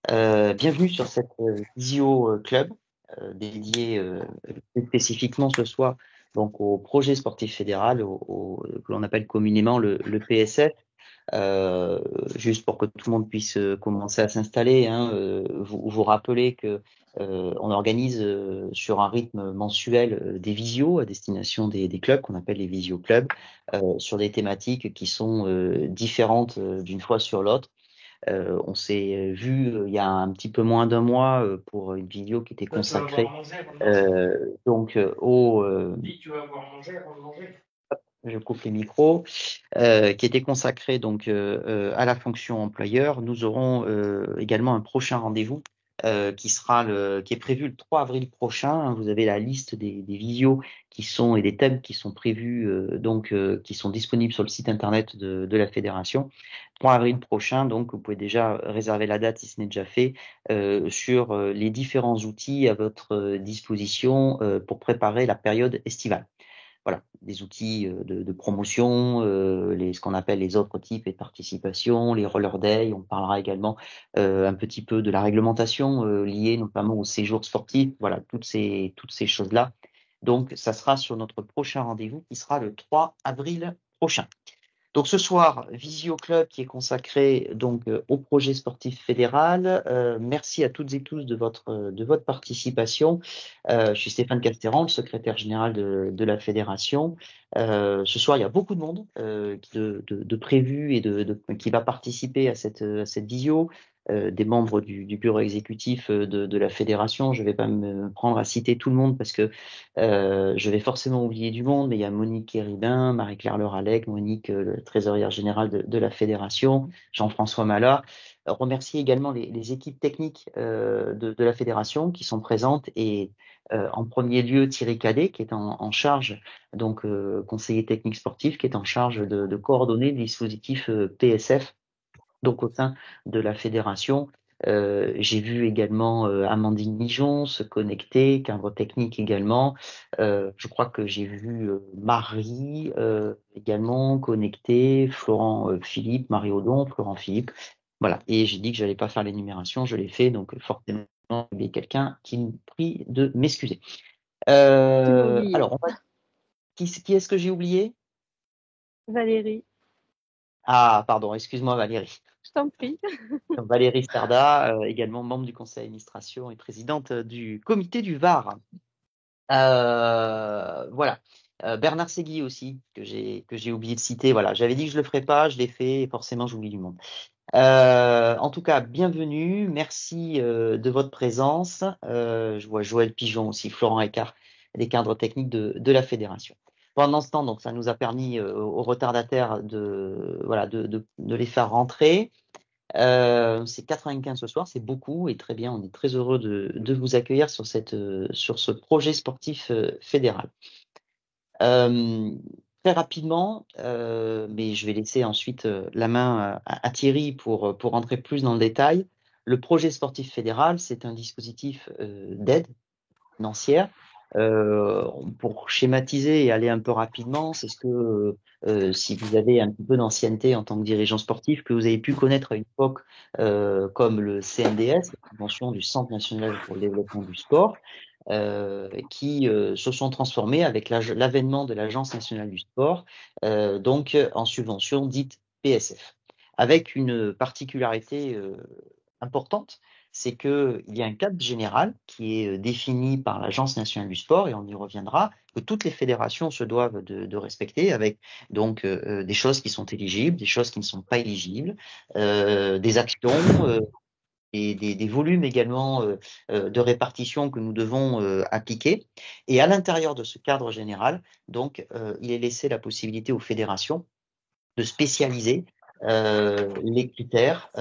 Bienvenue sur cette Visio Club dédié plus spécifiquement ce soir donc au projet sportif fédéral que l'on appelle communément le PSF. Euh, Juste pour que tout le monde puisse commencer à s'installer, hein, vous rappelez que on organise sur un rythme mensuel des visios à destination des clubs qu'on appelle les visio clubs sur des thématiques qui sont différentes d'une fois sur l'autre. On s'est vu il y a un petit peu moins d'un mois pour une vidéo qui était Toi, tu vas avoir consacrée mangé avant de danser? au, Dis, tu vas avoir mangé avant de manger? je coupe les micros, qui était consacré à la fonction employeur. Nous aurons également un prochain rendez-vous qui est prévu le 3 avril prochain, hein. Vous avez la liste des visios qui sont et des thèmes qui sont prévus, qui sont disponibles sur le site internet de la fédération. 3 avril prochain, donc vous pouvez déjà réserver la date si ce n'est déjà fait, sur les différents outils à votre disposition pour préparer la période estivale. Voilà, des outils de promotion, ce qu'on appelle les autres types et de participation, les roller day. On parlera également un petit peu de la réglementation liée notamment au séjour sportif. Voilà, toutes ces choses-là. Donc, ça sera sur notre prochain rendez-vous qui sera le 3 avril prochain. Donc ce soir, Visio Club qui est consacré au projet sportif fédéral. Merci à toutes et tous de votre participation. Je suis Stéphane Castéran, le secrétaire général de la fédération. Ce soir, il y a beaucoup de monde de prévu et qui va participer à cette visio. Des membres du bureau exécutif de la fédération. Je ne vais pas me prendre à citer tout le monde parce que je vais forcément oublier du monde, mais il y a Monique Héribin, Marie-Claire Leralec, Monique, le trésorière générale de la fédération, Jean-François Mallard. Remercier également les équipes techniques de la fédération qui sont présentes et en premier lieu Thierry Cadet qui est en charge, conseiller technique sportif, qui est en charge de coordonner le dispositif PSF donc au sein de la fédération. J'ai vu également Amandine Mijon se connecter, cadre technique également. Je crois que j'ai vu Marie également connectée, Florent Philippe, Marie Audon, Florent Philippe. Voilà. Et j'ai dit que j'allais pas faire l'énumération, je l'ai fait, donc forcément, il y a quelqu'un qui me prie de m'excuser. Tu m'as oublié. Alors, qui est-ce que j'ai oublié? Valérie, Ah, pardon, excuse-moi Valérie. je t'en prie. Valérie Starda, également membre du conseil d'administration et présidente du comité du Var. Voilà. Bernard Segui aussi, que j'ai oublié de citer. Voilà, j'avais dit que je le ferais pas, je l'ai fait, et forcément j'oublie du monde. En tout cas, bienvenue, merci de votre présence. Je vois Joël Pigeon aussi, Florent Écart, des cadres techniques de la fédération. Pendant ce temps, donc, ça nous a permis aux retardataires de les faire rentrer. C'est 95 ce soir, c'est beaucoup et très bien. On est très heureux de vous accueillir sur ce projet sportif fédéral. Euh, Très rapidement, mais je vais laisser ensuite la main à Thierry pour rentrer plus dans le détail. Le projet sportif fédéral, c'est un dispositif d'aide financière. Pour schématiser et aller un peu rapidement, c'est ce que, si vous avez un petit peu d'ancienneté en tant que dirigeant sportif, que vous avez pu connaître à une époque comme le CNDS, la Convention du Centre national pour le développement du sport, qui se sont transformés avec l'avènement de l'Agence nationale du sport, en subvention dite PSF, avec une particularité importante, c'est qu'il y a un cadre général qui est défini par l'Agence nationale du sport, et on y reviendra, que toutes les fédérations se doivent de respecter, avec des choses qui sont éligibles, des choses qui ne sont pas éligibles, des actions, et des volumes également de répartition que nous devons appliquer. Et à l'intérieur de ce cadre général, il est laissé la possibilité aux fédérations de spécialiser les critères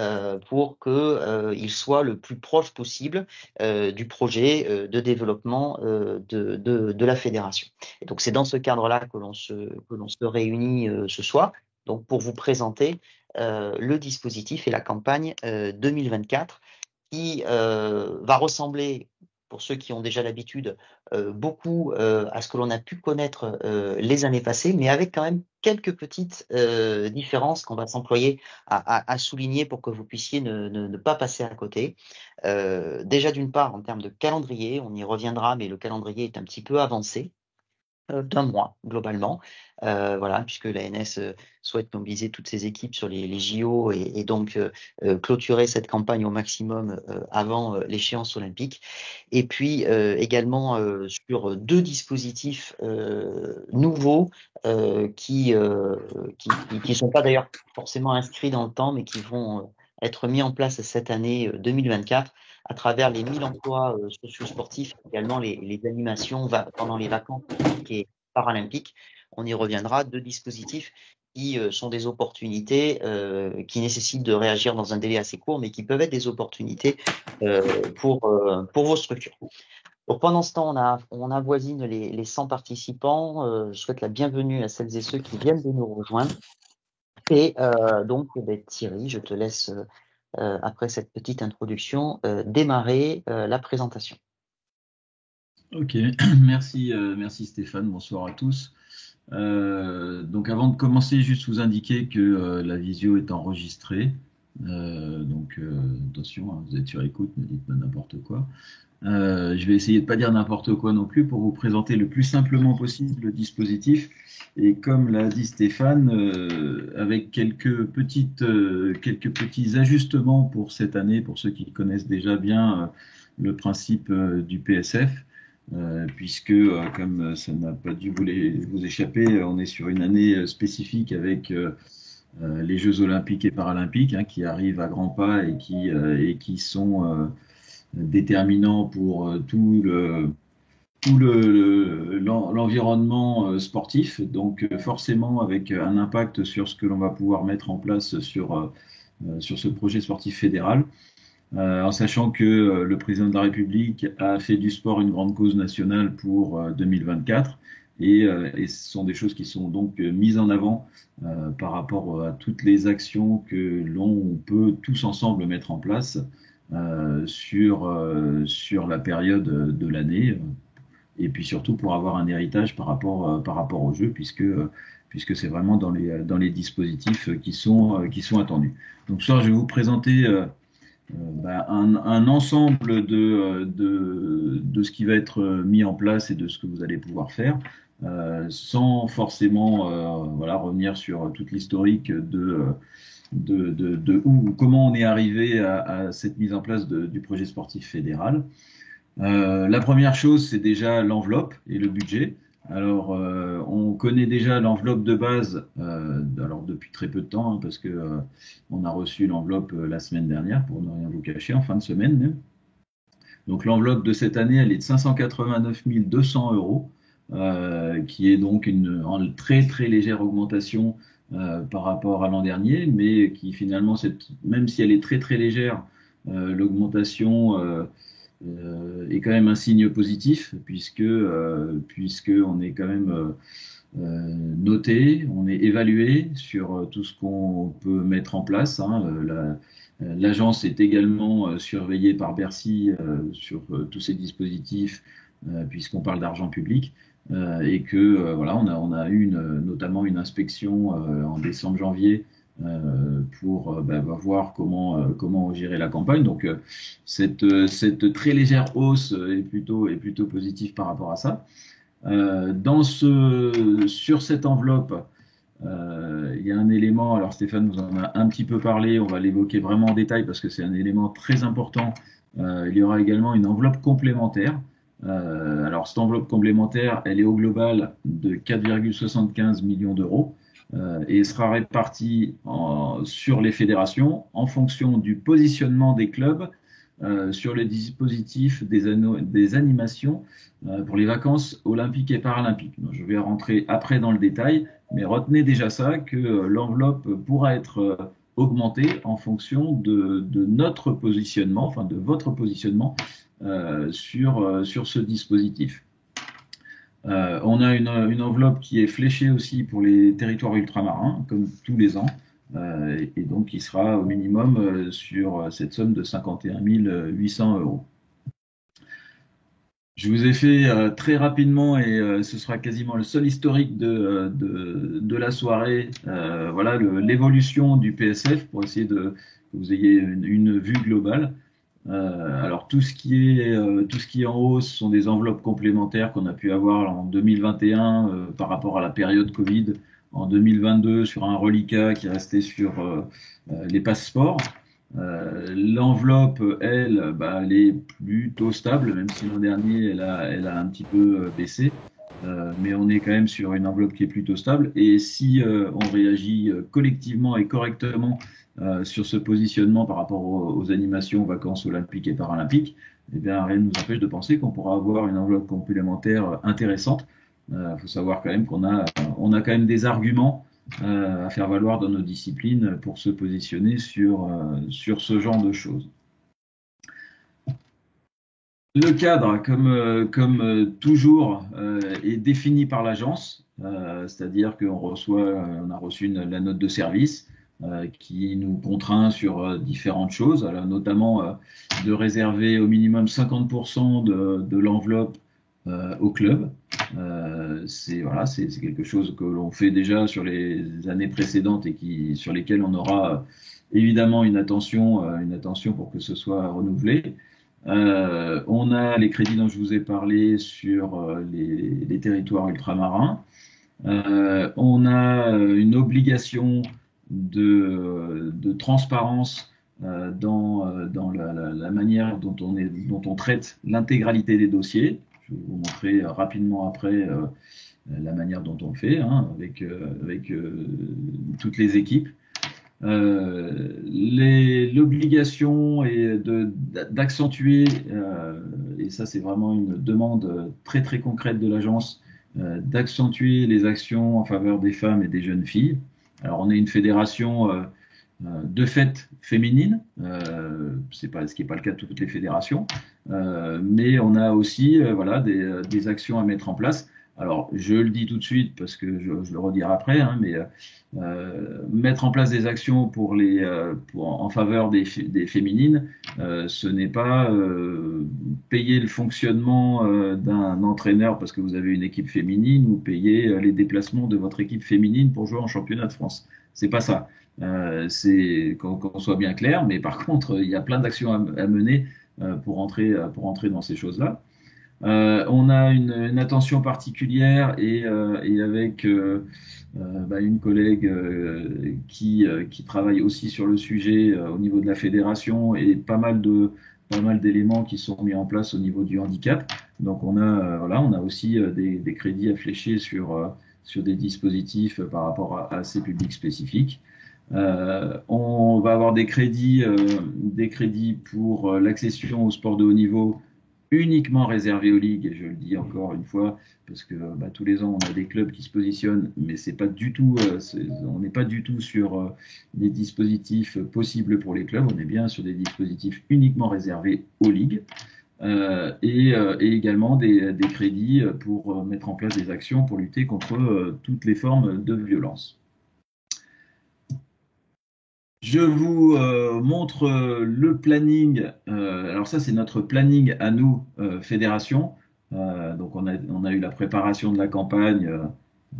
pour qu'ils soient le plus proche possible du projet de développement de la fédération. Et donc c'est dans ce cadre-là que l'on se réunit ce soir, donc pour vous présenter le dispositif et la campagne 2024 qui va ressembler, pour ceux qui ont déjà l'habitude, beaucoup à ce que l'on a pu connaître les années passées, mais avec quand même quelques petites différences qu'on va s'employer à souligner pour que vous puissiez ne pas passer à côté. Déjà, d'une part, en termes de calendrier, on y reviendra, mais le calendrier est un petit peu avancé. D'un mois globalement, voilà, puisque l'ANS souhaite mobiliser toutes ses équipes sur les JO et donc clôturer cette campagne au maximum avant l'échéance olympique. Et puis également sur deux dispositifs nouveaux qui sont pas d'ailleurs forcément inscrits dans le temps, mais qui vont être mis en place cette année 2024 à travers les 1000 emplois socio-sportifs, également les animations pendant les vacances olympiques et paralympiques. On y reviendra, deux dispositifs qui sont des opportunités qui nécessitent de réagir dans un délai assez court, mais qui peuvent être des opportunités pour vos structures. Donc pendant ce temps, on avoisine les 100 participants. Je souhaite la bienvenue à celles et ceux qui viennent de nous rejoindre. Et donc, Thierry, je te laisse après cette petite introduction, démarrer la présentation. Ok, merci Stéphane, bonsoir à tous. Donc avant de commencer, juste vous indiquer que la visio est enregistrée. Donc attention, hein, vous êtes sur écoute, ne dites pas n'importe quoi. Je vais essayer de ne pas dire n'importe quoi non plus pour vous présenter le plus simplement possible le dispositif. Et comme l'a dit Stéphane, avec quelques petits ajustements pour cette année, pour ceux qui connaissent déjà bien le principe du PSF, puisque comme ça n'a pas dû vous échapper, on est sur une année spécifique avec les Jeux olympiques et paralympiques qui arrivent à grands pas et qui sont déterminant pour tout l'environnement sportif, donc forcément avec un impact sur ce que l'on va pouvoir mettre en place sur ce projet sportif fédéral, en sachant que le président de la République a fait du sport une grande cause nationale pour 2024. Et ce sont des choses qui sont donc mises en avant par rapport à toutes les actions que l'on peut tous ensemble mettre en place sur la période de l'année, et puis surtout pour avoir un héritage par rapport au jeu, puisque c'est vraiment dans les dispositifs qui sont attendus. Donc ce soir, je vais vous présenter un ensemble de ce qui va être mis en place et de ce que vous allez pouvoir faire, sans forcément revenir sur toute l'historique comment on est arrivé à cette mise en place du projet sportif fédéral. La première chose, c'est déjà l'enveloppe et le budget. Alors, on connaît déjà l'enveloppe de base, alors depuis très peu de temps, parce que on a reçu l'enveloppe la semaine dernière, pour ne rien vous cacher, en fin de semaine même. Donc, l'enveloppe de cette année, elle est de 589 200 euros, qui est donc en très très légère augmentation par rapport à l'an dernier, mais qui finalement, même si elle est très très légère, l'augmentation est quand même un signe positif, puisque on est quand même noté, on est évalué sur tout ce qu'on peut mettre en place. L'agence est également surveillée par Bercy sur tous ces dispositifs, puisqu'on parle d'argent public. Et que on a eu notamment une inspection en décembre-janvier pour voir comment gérer la campagne. Donc cette très légère hausse est plutôt positive par rapport à ça. Sur cette enveloppe, il y a un élément, alors Stéphane vous en a un petit peu parlé, on va l'évoquer vraiment en détail parce que c'est un élément très important. Il y aura également une enveloppe complémentaire. Alors cette enveloppe complémentaire, elle est au global de 4,75 millions d'euros et sera répartie sur les fédérations en fonction du positionnement des clubs sur les dispositifs des animations pour les vacances olympiques et paralympiques. Donc, je vais rentrer après dans le détail, mais retenez déjà ça, que l'enveloppe pourra être augmentée en fonction de notre positionnement, enfin de votre positionnement sur ce dispositif. On a une enveloppe qui est fléchée aussi pour les territoires ultramarins, comme tous les ans, et donc qui sera au minimum sur cette somme de 51 800 euros. Je vous ai fait très rapidement, et ce sera quasiment le seul historique de la soirée, voilà l'évolution du PSF pour essayer que vous ayez une vue globale. Alors tout ce qui est en hausse sont des enveloppes complémentaires qu'on a pu avoir en 2021 par rapport à la période Covid, en 2022 sur un reliquat qui est resté sur les passeports. L'enveloppe, elle, bah, elle est plutôt stable, même si l'an dernier, elle a un petit peu baissé. Mais on est quand même sur une enveloppe qui est plutôt stable. Et si on réagit collectivement et correctement sur ce positionnement par rapport aux animations, vacances olympiques et paralympiques, eh bien, rien ne nous empêche de penser qu'on pourra avoir une enveloppe complémentaire intéressante. Il faut savoir quand même on a quand même des arguments à faire valoir dans nos disciplines pour se positionner sur ce genre de choses. Le cadre, comme toujours, est défini par l'agence, c'est-à-dire on a reçu la note de service qui nous contraint sur différentes choses, alors notamment de réserver au minimum 50% de l'enveloppe au club. C'est quelque chose que l'on fait déjà sur les années précédentes et sur lesquelles on aura évidemment une attention pour que ce soit renouvelé. On a les crédits dont je vous ai parlé sur les territoires ultramarins. On a une obligation de transparence dans la manière dont on traite l'intégralité des dossiers. Je vais vous montrer rapidement après la manière dont on le fait avec toutes les équipes. L'obligation est d'accentuer, et ça c'est vraiment une demande très très concrète de l'agence, d'accentuer les actions en faveur des femmes et des jeunes filles. Alors on est une fédération de fait féminine, ce qui n'est pas le cas de toutes les fédérations, mais on a aussi voilà, des actions à mettre en place. Alors, je le dis tout de suite parce que je le redirai après, mais mettre en place des actions en faveur des féminines, ce n'est pas payer le fonctionnement d'un entraîneur parce que vous avez une équipe féminine ou payer les déplacements de votre équipe féminine pour jouer en championnat de France. C'est pas ça. C'est qu'on soit bien clair, mais par contre, il y a plein d'actions à mener pour entrer dans ces choses-là. On a une attention particulière et avec une collègue qui travaille aussi sur le sujet au niveau de la fédération et pas mal d'éléments qui sont mis en place au niveau du handicap. Donc on a aussi des crédits à flécher sur des dispositifs par rapport à ces publics spécifiques. On va avoir des crédits pour l'accession au sport de haut niveau uniquement réservé aux ligues, et je le dis encore une fois, parce que tous les ans on a des clubs qui se positionnent, mais c'est pas du tout, on n'est pas du tout sur des dispositifs possibles pour les clubs, on est bien sur des dispositifs uniquement réservés aux ligues, et également des crédits pour mettre en place des actions pour lutter contre toutes les formes de violence. Je vous montre le planning. Alors ça, c'est notre planning à nous, fédération. Donc on a eu la préparation de la campagne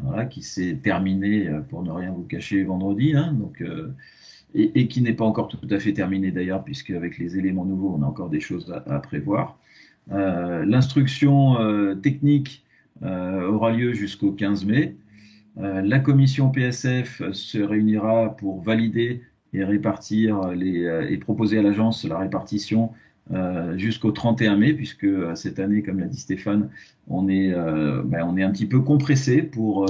voilà, qui s'est terminée, pour ne rien vous cacher, vendredi. Donc, et qui n'est pas encore tout à fait terminée d'ailleurs, puisque avec les éléments nouveaux, on a encore des choses à prévoir. L'instruction technique aura lieu jusqu'au 15 mai. La commission PSF se réunira pour valider et répartir et proposer à l'agence la répartition jusqu'au 31 mai, puisque cette année, comme l'a dit Stéphane, on est un petit peu compressé pour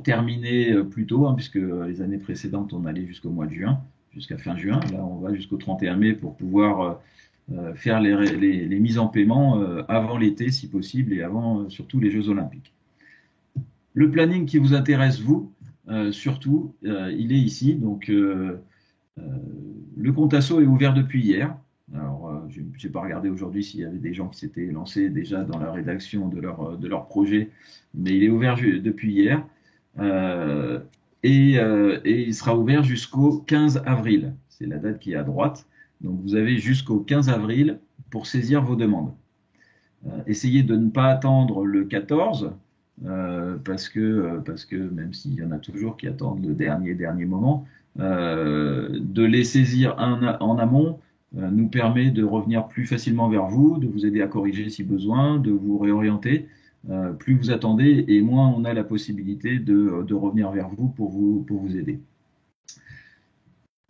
terminer plus tôt, puisque les années précédentes, on allait jusqu'au mois de juin, jusqu'à fin juin. Là, on va jusqu'au 31 mai pour pouvoir faire les mises en paiement avant l'été, si possible, et avant surtout les Jeux Olympiques. Le planning qui vous intéresse, vous, surtout, il est ici. Donc, le compte asso est ouvert depuis hier. Alors, je n'ai pas regardé aujourd'hui s'il y avait des gens qui s'étaient lancés déjà dans la rédaction de leur projet, mais il est ouvert depuis hier. Et il sera ouvert jusqu'au 15 avril. C'est la date qui est à droite. Donc, vous avez jusqu'au 15 avril pour saisir vos demandes. essayez de ne pas attendre le 14, parce que même s'il y en a toujours qui attendent le dernier moment, de les saisir en amont nous permet de revenir plus facilement vers vous, de vous aider à corriger si besoin, de vous réorienter. Plus vous attendez et moins on a la possibilité de revenir vers vous pour vous aider.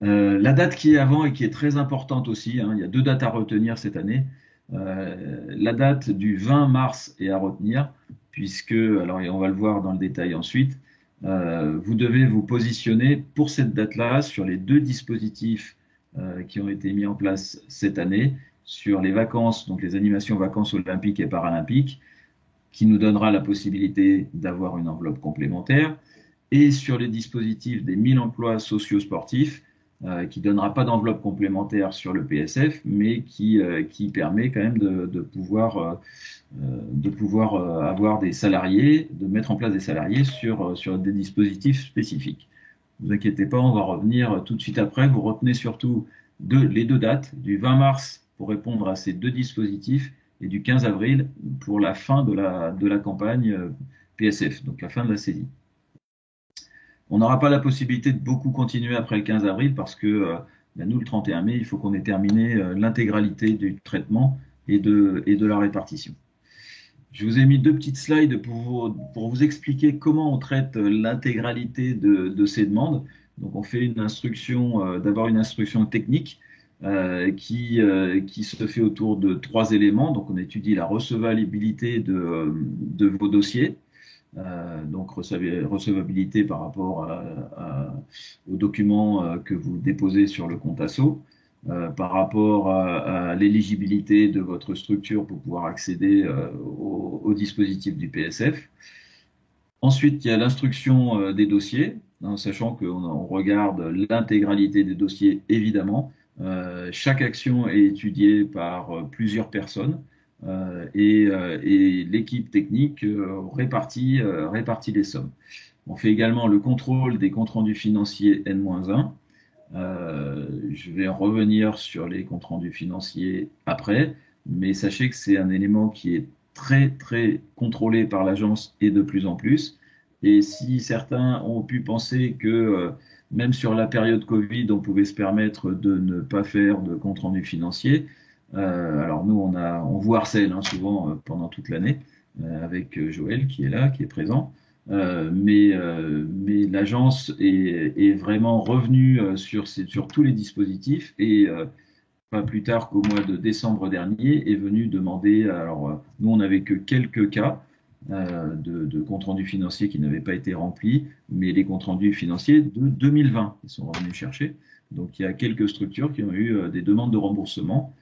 La date qui est avant et qui est très importante aussi, hein, il y a 2 dates à retenir cette année. La date du 20 mars est à retenir, puisque, alors et on va le voir dans le détail ensuite, vous devez vous positionner pour cette date-là sur les 2 dispositifs qui ont été mis en place cette année, sur les vacances, donc les animations vacances olympiques et paralympiques, qui nous donnera la possibilité d'avoir une enveloppe complémentaire, et sur les dispositifs des 1000 emplois socio-sportifs, qui donnera pas d'enveloppe complémentaire sur le PSF, mais qui permet quand même de pouvoir avoir des salariés, de mettre en place des salariés sur des dispositifs spécifiques. Ne vous inquiétez pas, on va revenir tout de suite après. Vous retenez surtout les 2 dates, du 20 mars pour répondre à ces 2 dispositifs et du 15 avril pour la fin de la campagne PSF, donc la fin de la saisie. On n'aura pas la possibilité de beaucoup continuer après le 15 avril parce que nous, le 31 mai, il faut qu'on ait terminé l'intégralité du traitement et de la répartition. Je vous ai mis 2 petites slides pour vous expliquer comment on traite l'intégralité de ces demandes. Donc, on fait une instruction, d'abord une instruction technique qui se fait autour de 3 éléments. Donc, on étudie la recevabilité de vos dossiers. Donc recevabilité par rapport aux documents que vous déposez sur le compte ASSO, par rapport à l'éligibilité de votre structure pour pouvoir accéder au dispositif du PSF. Ensuite, il y a l'instruction des dossiers, hein, sachant qu'on regarde l'intégralité des dossiers, évidemment. Chaque action est étudiée par plusieurs personnes. Et l'équipe technique répartit les sommes. On fait également le contrôle des comptes rendus financiers N-1. Je vais revenir sur les comptes rendus financiers après, mais sachez que c'est un élément qui est très très contrôlé par l'agence et de plus en plus. Et si certains ont pu penser que même sur la période Covid, on pouvait se permettre de ne pas faire de compte rendu financier, alors nous, on vous harcèle hein, souvent pendant toute l'année avec Joël qui est là, qui est présent. Mais l'agence est vraiment revenue sur tous les dispositifs et pas plus tard qu'au mois de décembre dernier est venue demander. Alors nous, on n'avait que quelques cas de comptes rendus financiers qui n'avaient pas été remplis, mais les comptes rendus financiers de 2020, ils sont revenus chercher. Donc il y a quelques structures qui ont eu des demandes de remboursement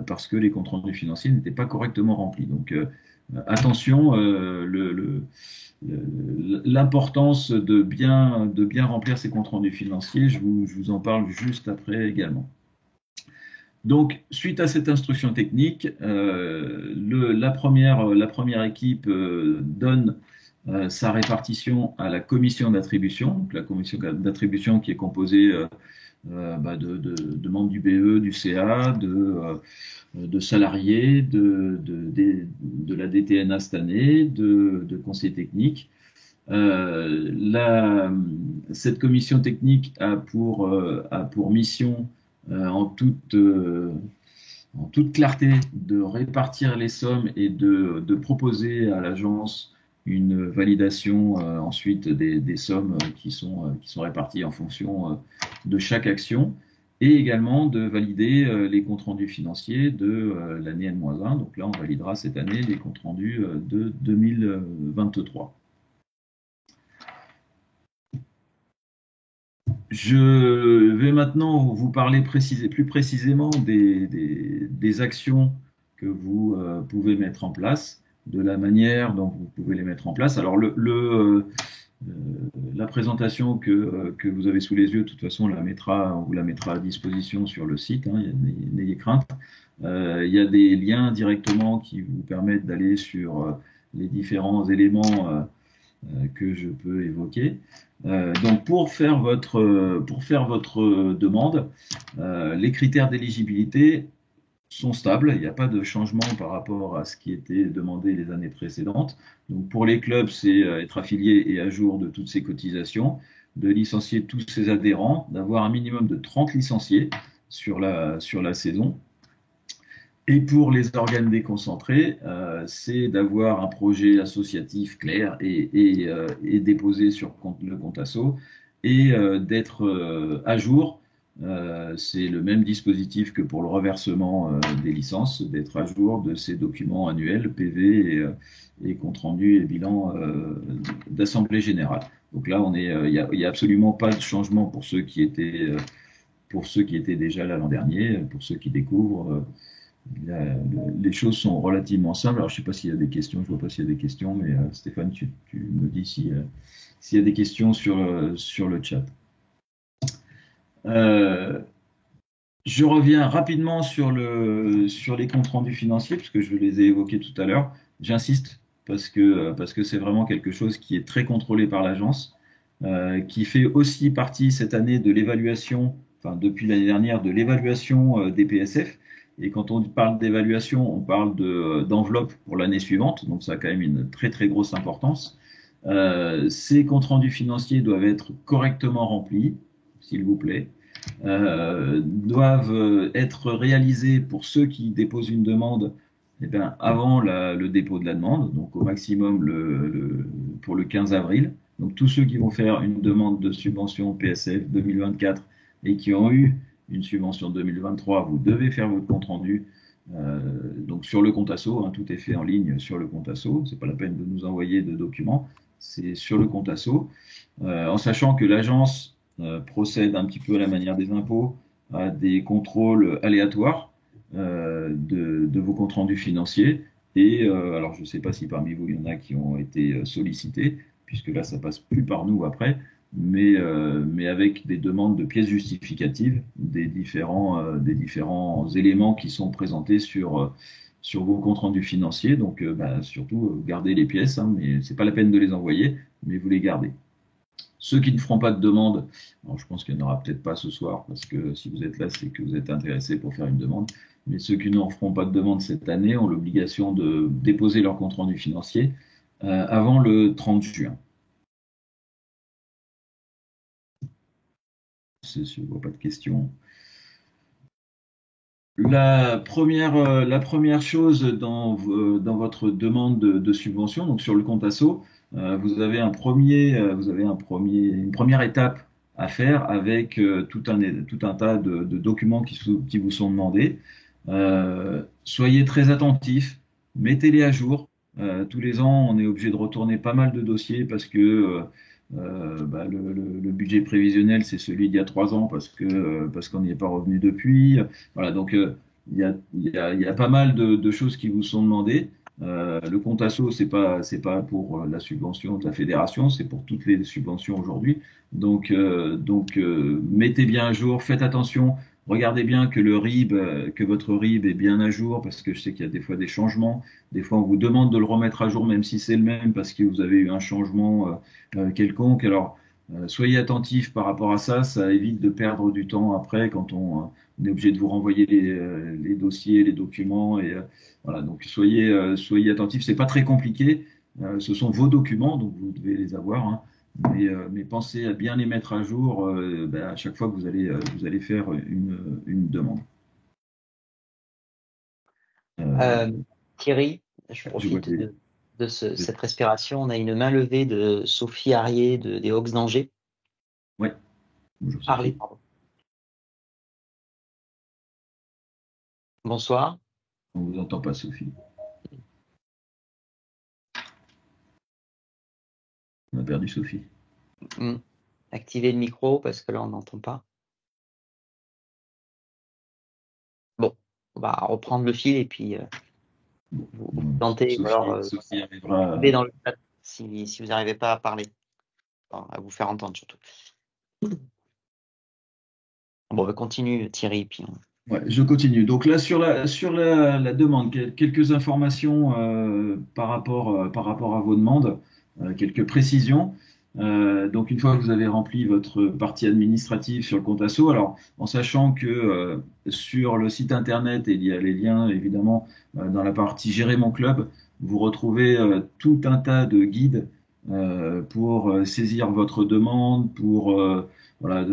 parce que les comptes rendus financiers n'étaient pas correctement remplis. Donc attention, l'importance de bien remplir ces comptes rendus financiers, je vous en parle juste après également. Donc, suite à cette instruction technique, la première équipe donne sa répartition à la commission d'attribution, donc la commission d'attribution qui est composée de membres du BE, du CA, de salariés, de la DTNA cette année, de conseillers techniques. Cette commission technique a pour mission, en toute clarté, de répartir les sommes et de proposer à l'agence une validation ensuite des sommes qui sont réparties en fonction de chaque action, et également de valider les comptes rendus financiers de l'année N-1. Donc là, on validera cette année les comptes rendus de 2023. Je vais maintenant vous parler plus précisément des actions que vous pouvez mettre en place, de la manière dont vous pouvez les mettre en place. Alors, la présentation que vous avez sous les yeux, de toute façon, on vous la mettra à disposition sur le site, hein, n'ayez crainte. Il y a des liens directement qui vous permettent d'aller sur les différents éléments que je peux évoquer. Donc pour faire votre demande, les critères d'éligibilité, sont stables, il n'y a pas de changement par rapport à ce qui était demandé les années précédentes. Donc pour les clubs, c'est être affilié et à jour de toutes ces cotisations, de licencier tous ses adhérents, d'avoir un minimum de 30 licenciés sur la saison. Et pour les organes déconcentrés, c'est d'avoir un projet associatif clair et déposé sur le compte asso et d'être à jour. C'est le même dispositif que pour le reversement des licences, d'être à jour de ces documents annuels, PV et compte rendu et bilan d'assemblée générale. Donc là, il y a absolument pas de changement pour ceux qui étaient déjà là l'an dernier, pour ceux qui découvrent. Les choses sont relativement simples. Alors, je ne sais pas s'il y a des questions, je ne vois pas s'il y a des questions, mais Stéphane, tu me dis s'il y a des questions sur le chat. Je reviens rapidement sur les comptes rendus financiers, puisque je les ai évoqués tout à l'heure. J'insiste, parce que c'est vraiment quelque chose qui est très contrôlé par l'agence, qui fait aussi partie cette année de l'évaluation, enfin depuis l'année dernière, de l'évaluation des PSF. Et quand on parle d'évaluation, on parle d'enveloppe pour l'année suivante, donc ça a quand même une très très grosse importance. Ces comptes rendus financiers doivent être correctement remplis, s'il vous plaît, doivent être réalisés pour ceux qui déposent une demande avant le dépôt de la demande, donc au maximum pour le 15 avril. Donc tous ceux qui vont faire une demande de subvention PSF 2024 et qui ont eu une subvention 2023, vous devez faire votre compte rendu. Donc sur le compte asso, tout est fait en ligne sur le compte asso. C'est pas la peine de nous envoyer de documents, c'est sur le compte asso. En sachant que l'agence procède un petit peu à la manière des impôts à des contrôles aléatoires de vos comptes rendus financiers. Et alors je ne sais pas si parmi vous il y en a qui ont été sollicités, puisque là ça passe plus par nous après. Mais avec des demandes de pièces justificatives des différents éléments qui sont présentés sur vos comptes rendus financiers. Donc, surtout, gardez les pièces, mais c'est pas la peine de les envoyer, mais vous les gardez. Ceux qui ne feront pas de demande, alors je pense qu'il n'y en aura peut-être pas ce soir, parce que si vous êtes là, c'est que vous êtes intéressé pour faire une demande. Mais ceux qui n'en feront pas de demande cette année ont l'obligation de déposer leur compte rendu financier avant le 30 juin. Je ne vois pas de questions. La première chose dans votre demande de subvention, donc sur le compte asso, vous avez une première étape à faire avec tout un tas de documents qui vous sont demandés. Soyez très attentifs, mettez-les à jour. Tous les ans, on est obligé de retourner pas mal de dossiers parce que le budget prévisionnel, c'est celui d'il y a 3 ans parce qu'on n'y est pas revenu depuis. Voilà, donc il y a pas mal de choses qui vous sont demandées. Le compte asso, c'est pas pour la subvention de la fédération, c'est pour toutes les subventions aujourd'hui. Donc, mettez bien à jour, faites attention. Regardez bien que votre RIB est bien à jour, parce que je sais qu'il y a des fois des changements. Des fois, on vous demande de le remettre à jour, même si c'est le même, parce que vous avez eu un changement quelconque. Alors, soyez attentifs par rapport à ça. Ça évite de perdre du temps après quand on est obligé de vous renvoyer les dossiers, les documents. Et voilà. Donc, soyez attentifs. C'est pas très compliqué. Ce sont vos documents, donc vous devez les avoir. Mais pensez à bien les mettre à jour à chaque fois que vous allez faire une demande. Thierry, je profite de cette respiration. On a une main levée de Sophie Arié des Hawks d'Angers. Oui. Bonjour Sophie. Parlez, pardon. Bonsoir. On ne vous entend pas, Sophie. On a perdu Sophie. Activez le micro parce que là, on n'entend pas. Bon, on va reprendre le fil et puis vous tentez. Sophie arrivera. Dans le chat si vous n'arrivez pas à parler, à vous faire entendre surtout. Bon, on continue Thierry. Puis Ouais, je continue. Donc là, sur la demande, quelques informations par rapport à vos demandes, quelques précisions. Donc, une fois que vous avez rempli votre partie administrative sur le compte asso, alors en sachant que sur le site internet, et il y a les liens évidemment dans la partie Gérer mon club, vous retrouvez tout un tas de guides pour saisir votre demande, pour voilà,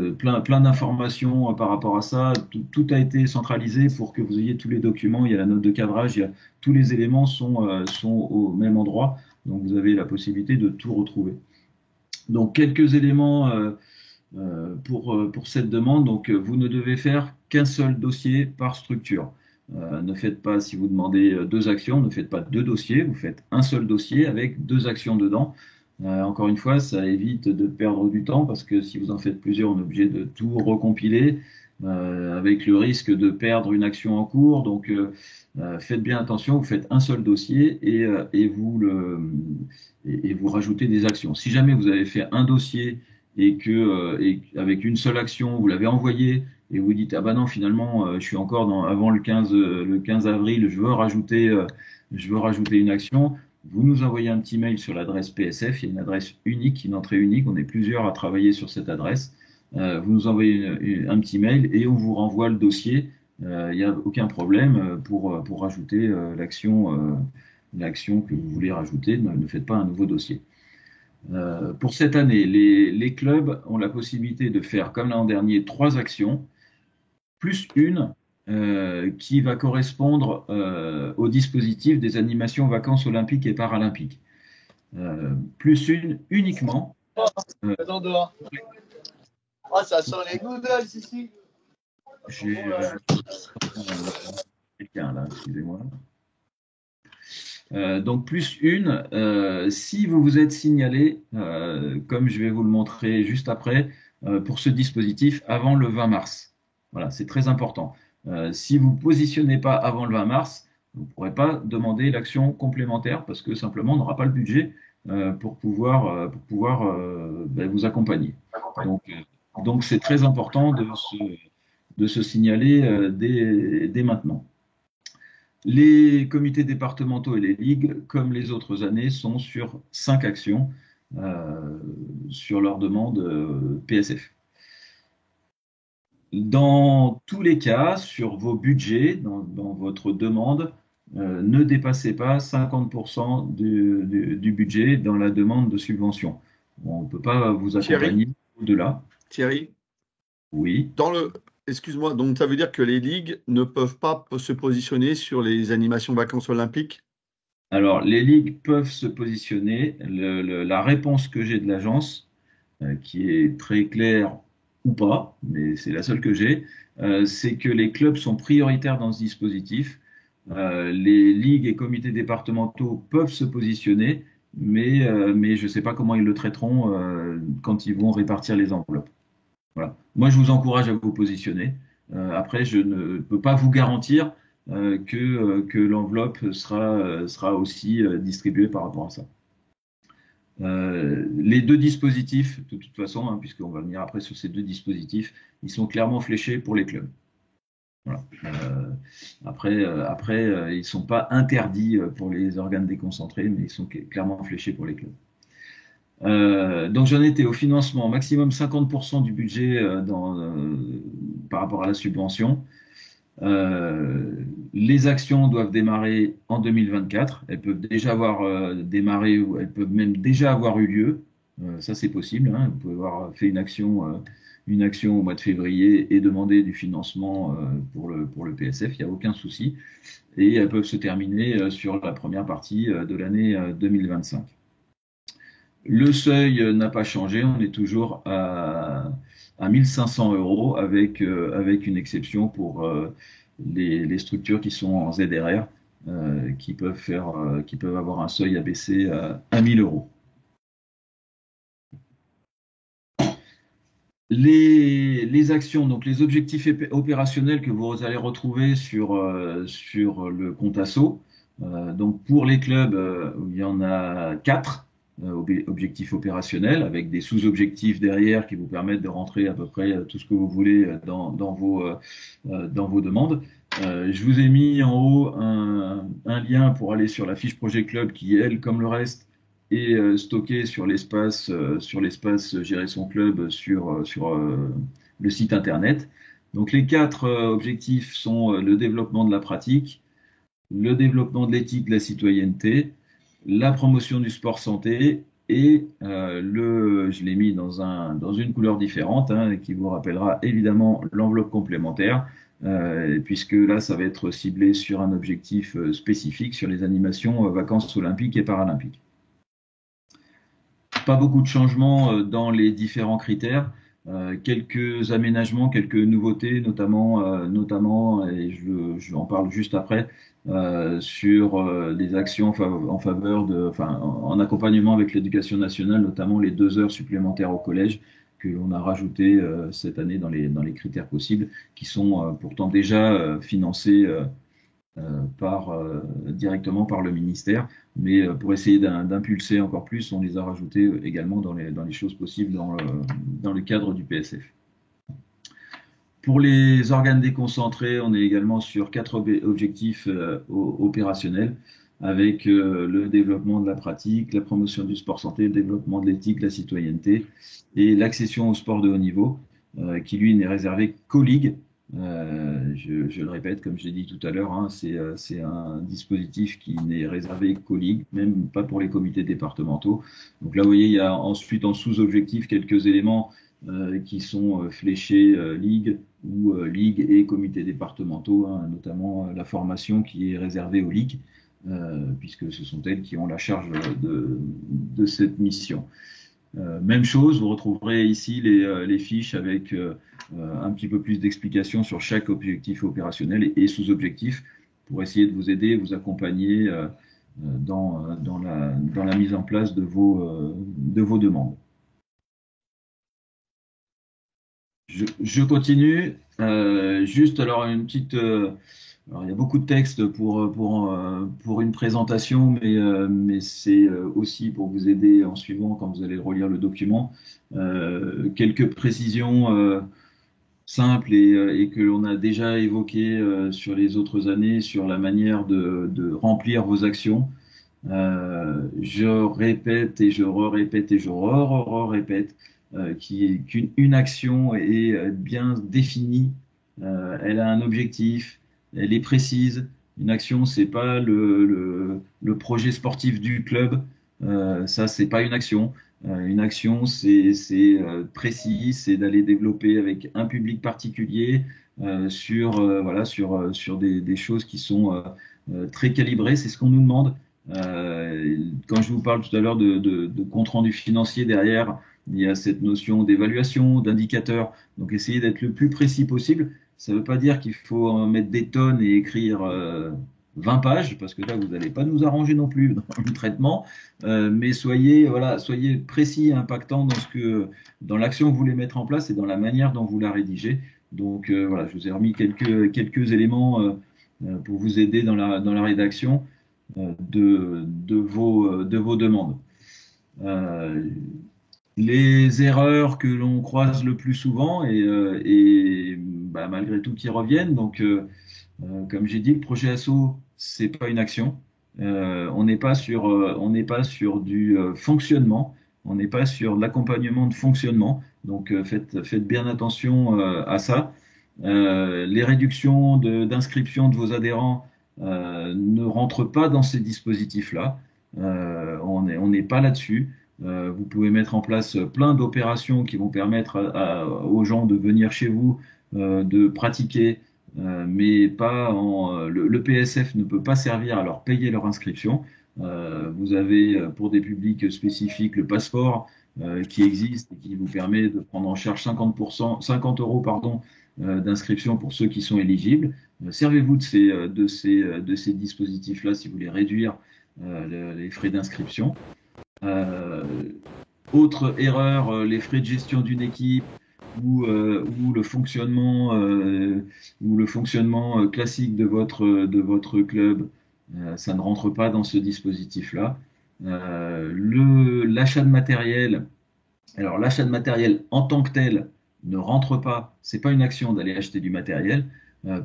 plein d'informations par rapport à ça. Tout a été centralisé pour que vous ayez tous les documents. Il y a la note de cadrage, tous les éléments sont au même endroit. Donc, vous avez la possibilité de tout retrouver. Donc, quelques éléments pour cette demande. Donc, vous ne devez faire qu'un seul dossier par structure. Ne faites pas, si vous demandez 2 actions, ne faites pas 2 dossiers, vous faites un seul dossier avec 2 actions dedans. Encore une fois, ça évite de perdre du temps parce que si vous en faites plusieurs, on est obligé de tout recompiler avec le risque de perdre une action en cours. Donc, faites bien attention, vous faites un seul dossier et vous rajoutez des actions. Si jamais vous avez fait un dossier et avec une seule action, vous l'avez envoyé et vous dites ah bah non finalement je suis encore avant le 15 avril, je veux rajouter une action. Vous nous envoyez un petit mail sur l'adresse PSF, il y a une adresse unique, une entrée unique, on est plusieurs à travailler sur cette adresse. Vous nous envoyez un petit mail et on vous renvoie le dossier. Il n'y a aucun problème pour rajouter l'action que vous voulez rajouter. Ne faites pas un nouveau dossier. Pour cette année, les clubs ont la possibilité de faire, comme l'an dernier, 3 actions, plus une qui va correspondre au dispositif des animations vacances olympiques et paralympiques. Plus une uniquement. Ça sent les noodles ici. J'ai quelqu'un là, excusez-moi. Donc plus une, si vous vous êtes signalé, comme je vais vous le montrer juste après, pour ce dispositif avant le 20 mars. Voilà, c'est très important. Si vous ne positionnez pas avant le 20 mars, vous ne pourrez pas demander l'action complémentaire parce que simplement on n'aura pas le budget pour pouvoir vous accompagner. Donc c'est très important de se signaler dès maintenant. Les comités départementaux et les ligues, comme les autres années, sont sur 5 actions sur leur demande PSF. Dans tous les cas, sur vos budgets, dans votre demande, ne dépassez pas 50% du budget dans la demande de subvention. On ne peut pas vous accompagner au-delà. Thierry ? Oui. Excuse-moi, donc ça veut dire que les ligues ne peuvent pas se positionner sur les animations vacances olympiques? Alors, les ligues peuvent se positionner. La réponse que j'ai de l'agence, qui est très claire ou pas, mais c'est la seule que j'ai, c'est que les clubs sont prioritaires dans ce dispositif. Les ligues et comités départementaux peuvent se positionner, mais je ne sais pas comment ils le traiteront quand ils vont répartir les enveloppes. Voilà. Moi, je vous encourage à vous positionner. Après, je ne peux pas vous garantir que l'enveloppe sera aussi distribuée par rapport à ça. Les 2 dispositifs, de toute façon, hein, puisqu'on va venir après sur ces 2 dispositifs, ils sont clairement fléchés pour les clubs. Voilà. Après, ils ne sont pas interdits pour les organes déconcentrés, mais ils sont clairement fléchés pour les clubs. Donc j'en étais au financement, maximum 50% du budget par rapport à la subvention. Les actions doivent démarrer en 2024. Elles peuvent déjà avoir démarré ou elles peuvent même déjà avoir eu lieu. Ça c'est possible. Hein. Vous pouvez avoir fait une action au mois de février et demander du financement pour le PSF. Il n'y a aucun souci. Et elles peuvent se terminer sur la première partie de l'année 2025. Le seuil n'a pas changé, on est toujours à 1 500 € avec une exception pour les structures qui sont en ZRR qui peuvent avoir un seuil abaissé à 1 000 €. Les actions, donc les objectifs opérationnels que vous allez retrouver sur le compte asso. Donc pour les clubs, il y en a 4. Objectifs opérationnels avec des sous-objectifs derrière qui vous permettent de rentrer à peu près tout ce que vous voulez dans vos demandes. Je vous ai mis en haut un lien pour aller sur la fiche Projet Club qui, elle, comme le reste, et stocké sur l'espace Gérer son club sur le site internet. Donc les 4 objectifs sont le développement de la pratique, le développement de l'éthique, de la citoyenneté, la promotion du sport santé et je l'ai mis dans une couleur différente, hein, qui vous rappellera évidemment l'enveloppe complémentaire, puisque là, ça va être ciblé sur un objectif spécifique sur les animations vacances olympiques et paralympiques. Pas beaucoup de changements dans les différents critères. Quelques aménagements, quelques nouveautés, notamment et je en parle juste après, sur des actions en faveur en accompagnement avec l'éducation nationale, notamment les 2 heures supplémentaires au collège que l'on a rajouté cette année dans les critères possibles, qui sont pourtant déjà financés directement par le ministère, mais pour essayer d'impulser encore plus, on les a rajoutés également dans les choses possibles dans le cadre du PSF. Pour les organes déconcentrés, on est également sur 4 objectifs opérationnels, avec le développement de la pratique, la promotion du sport santé, le développement de l'éthique, la citoyenneté et l'accession au sport de haut niveau, qui lui n'est réservé qu'aux ligues. Je le répète, comme je l'ai dit tout à l'heure, hein, c'est un dispositif qui n'est réservé qu'aux ligues, même pas pour les comités départementaux. Donc là, vous voyez, il y a ensuite en sous-objectif quelques éléments qui sont fléchés ligue ou ligue et comités départementaux, hein, notamment la formation qui est réservée aux ligues, puisque ce sont elles qui ont la charge de cette mission. Même chose, vous retrouverez ici les fiches avec un petit peu plus d'explications sur chaque objectif opérationnel et sous-objectif pour essayer de vous aider, vous accompagner dans la mise en place de vos demandes. Je continue. Juste alors une petite... alors, il y a beaucoup de textes pour une présentation, mais c'est aussi pour vous aider en suivant quand vous allez relire le document. Quelques précisions simples et que l'on a déjà évoquées sur les autres années sur la manière de remplir vos actions. Je répète et je re-répète et je re-répète qu'une action est bien définie, elle a un objectif, elle est précise. Une action, c'est pas le projet sportif du club, ça c'est pas une action. Une action, c'est précis, c'est d'aller développer avec un public particulier sur des choses qui sont très calibrées. C'est ce qu'on nous demande. Quand je vous parle tout à l'heure de compte rendu financier derrière, il y a cette notion d'évaluation, d'indicateur. Donc, essayez d'être le plus précis possible. Ça ne veut pas dire qu'il faut en mettre des tonnes et écrire 20 pages, parce que là, vous n'allez pas nous arranger non plus dans le traitement. Mais soyez précis et impactant dans l'action que vous voulez mettre en place et dans la manière dont vous la rédigez. Donc, voilà, je vous ai remis quelques éléments pour vous aider dans la rédaction de vos demandes. Les erreurs que l'on croise le plus souvent et malgré tout qui reviennent. Donc, comme j'ai dit, le projet ASSO, c'est pas une action. On n'est pas sur du fonctionnement. On n'est pas sur de l'accompagnement de fonctionnement. Donc, faites bien attention à ça. Les réductions d'inscription de vos adhérents ne rentrent pas dans ces dispositifs-là. On n'est pas là-dessus. Vous pouvez mettre en place plein d'opérations qui vont permettre aux gens de venir chez vous, de pratiquer, mais pas le PSF ne peut pas servir à leur payer leur inscription. Vous avez pour des publics spécifiques le passeport qui existe et qui vous permet de prendre en charge 50 € d'inscription pour ceux qui sont éligibles. Servez-vous de ces dispositifs-là si vous voulez réduire les frais d'inscription. Autre erreur, les frais de gestion d'une équipe ou le fonctionnement classique de votre club, ça ne rentre pas dans ce dispositif-là. L'achat de matériel, alors l'achat de matériel en tant que tel ne rentre pas, c'est pas une action d'aller acheter du matériel.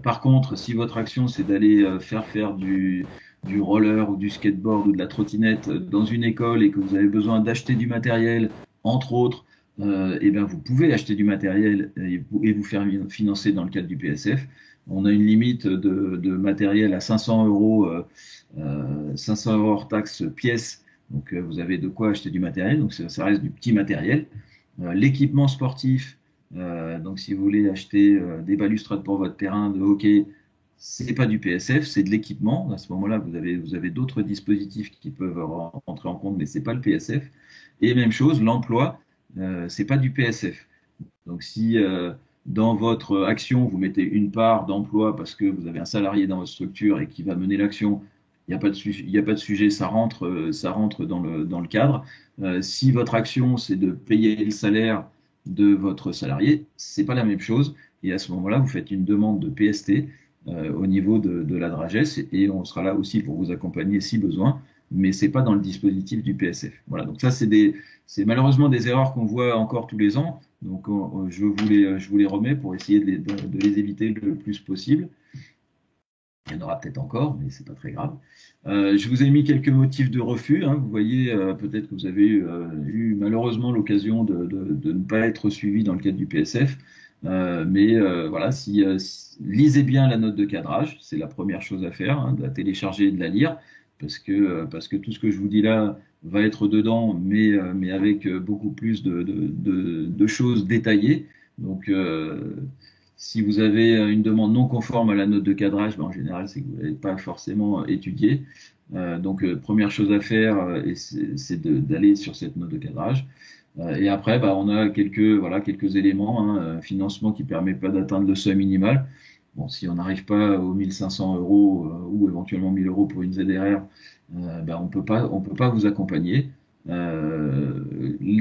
Par contre, si votre action c'est d'aller faire du du roller ou du skateboard ou de la trottinette dans une école et que vous avez besoin d'acheter du matériel, entre autres, eh bien vous pouvez acheter du matériel et vous faire financer dans le cadre du PSF. On a une limite de matériel à 500 euros, 500 euros hors taxe pièce. Donc vous avez de quoi acheter du matériel. Donc ça reste du petit matériel. L'équipement sportif, donc si vous voulez acheter des balustrades pour votre terrain de hockey, c'est pas du PSF, c'est de l'équipement. À ce moment-là, vous avez d'autres dispositifs qui peuvent rentrer en compte, mais c'est pas le PSF. Et même chose, l'emploi, c'est pas du PSF. Donc si dans votre action, vous mettez une part d'emploi parce que vous avez un salarié dans votre structure et qui va mener l'action, il n'y a pas de il y a pas de sujet, ça rentre dans le cadre. Si votre action, c'est de payer le salaire de votre salarié, c'est pas la même chose. Et à ce moment-là, vous faites une demande de PST au niveau de la DRAGES et on sera là aussi pour vous accompagner si besoin, mais c'est pas dans le dispositif du PSF. Voilà, donc ça, c'est malheureusement des erreurs qu'on voit encore tous les ans. Donc, je vous les remets pour essayer de les éviter le plus possible. Il y en aura peut-être encore, mais c'est pas très grave. Je vous ai mis quelques motifs de refus. Hein. Vous voyez, peut-être que vous avez eu malheureusement l'occasion de ne pas être suivi dans le cadre du PSF. Mais voilà, lisez bien la note de cadrage, c'est la première chose à faire, hein, de la télécharger et de la lire, parce que tout ce que je vous dis là va être dedans, mais avec beaucoup plus de choses détaillées. Donc, si vous avez une demande non conforme à la note de cadrage, ben en général, c'est que vous n'avez pas forcément étudié. Donc, première chose à faire, c'est d'aller sur cette note de cadrage. Et après, bah, on a quelques éléments, hein, financement qui ne permet pas d'atteindre le seuil minimal. Bon, si on n'arrive pas aux 1500 euros ou éventuellement 1000 euros pour une ZRR, bah, on peut pas vous accompagner.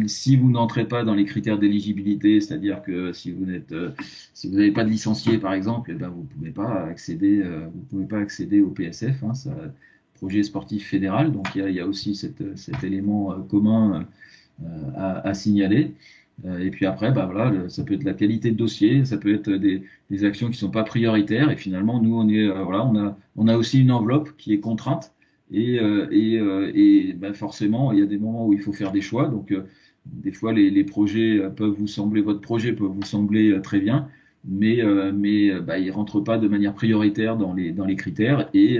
Si vous n'entrez pas dans les critères d'éligibilité, c'est-à-dire que si vous n'avez pas de licencié par exemple, eh ben, vous pouvez pas accéder au PSF, hein, projet sportif fédéral. Donc il y a aussi cet élément commun à signaler. Et puis après, bah voilà, ça peut être la qualité de dossier, ça peut être des actions qui sont pas prioritaires. Et finalement, nous, on a aussi une enveloppe qui est contrainte. Et bah forcément, il y a des moments où il faut faire des choix. Donc, des fois, les projets votre projet peut vous sembler très bien, mais bah, il rentre pas de manière prioritaire dans les critères. Et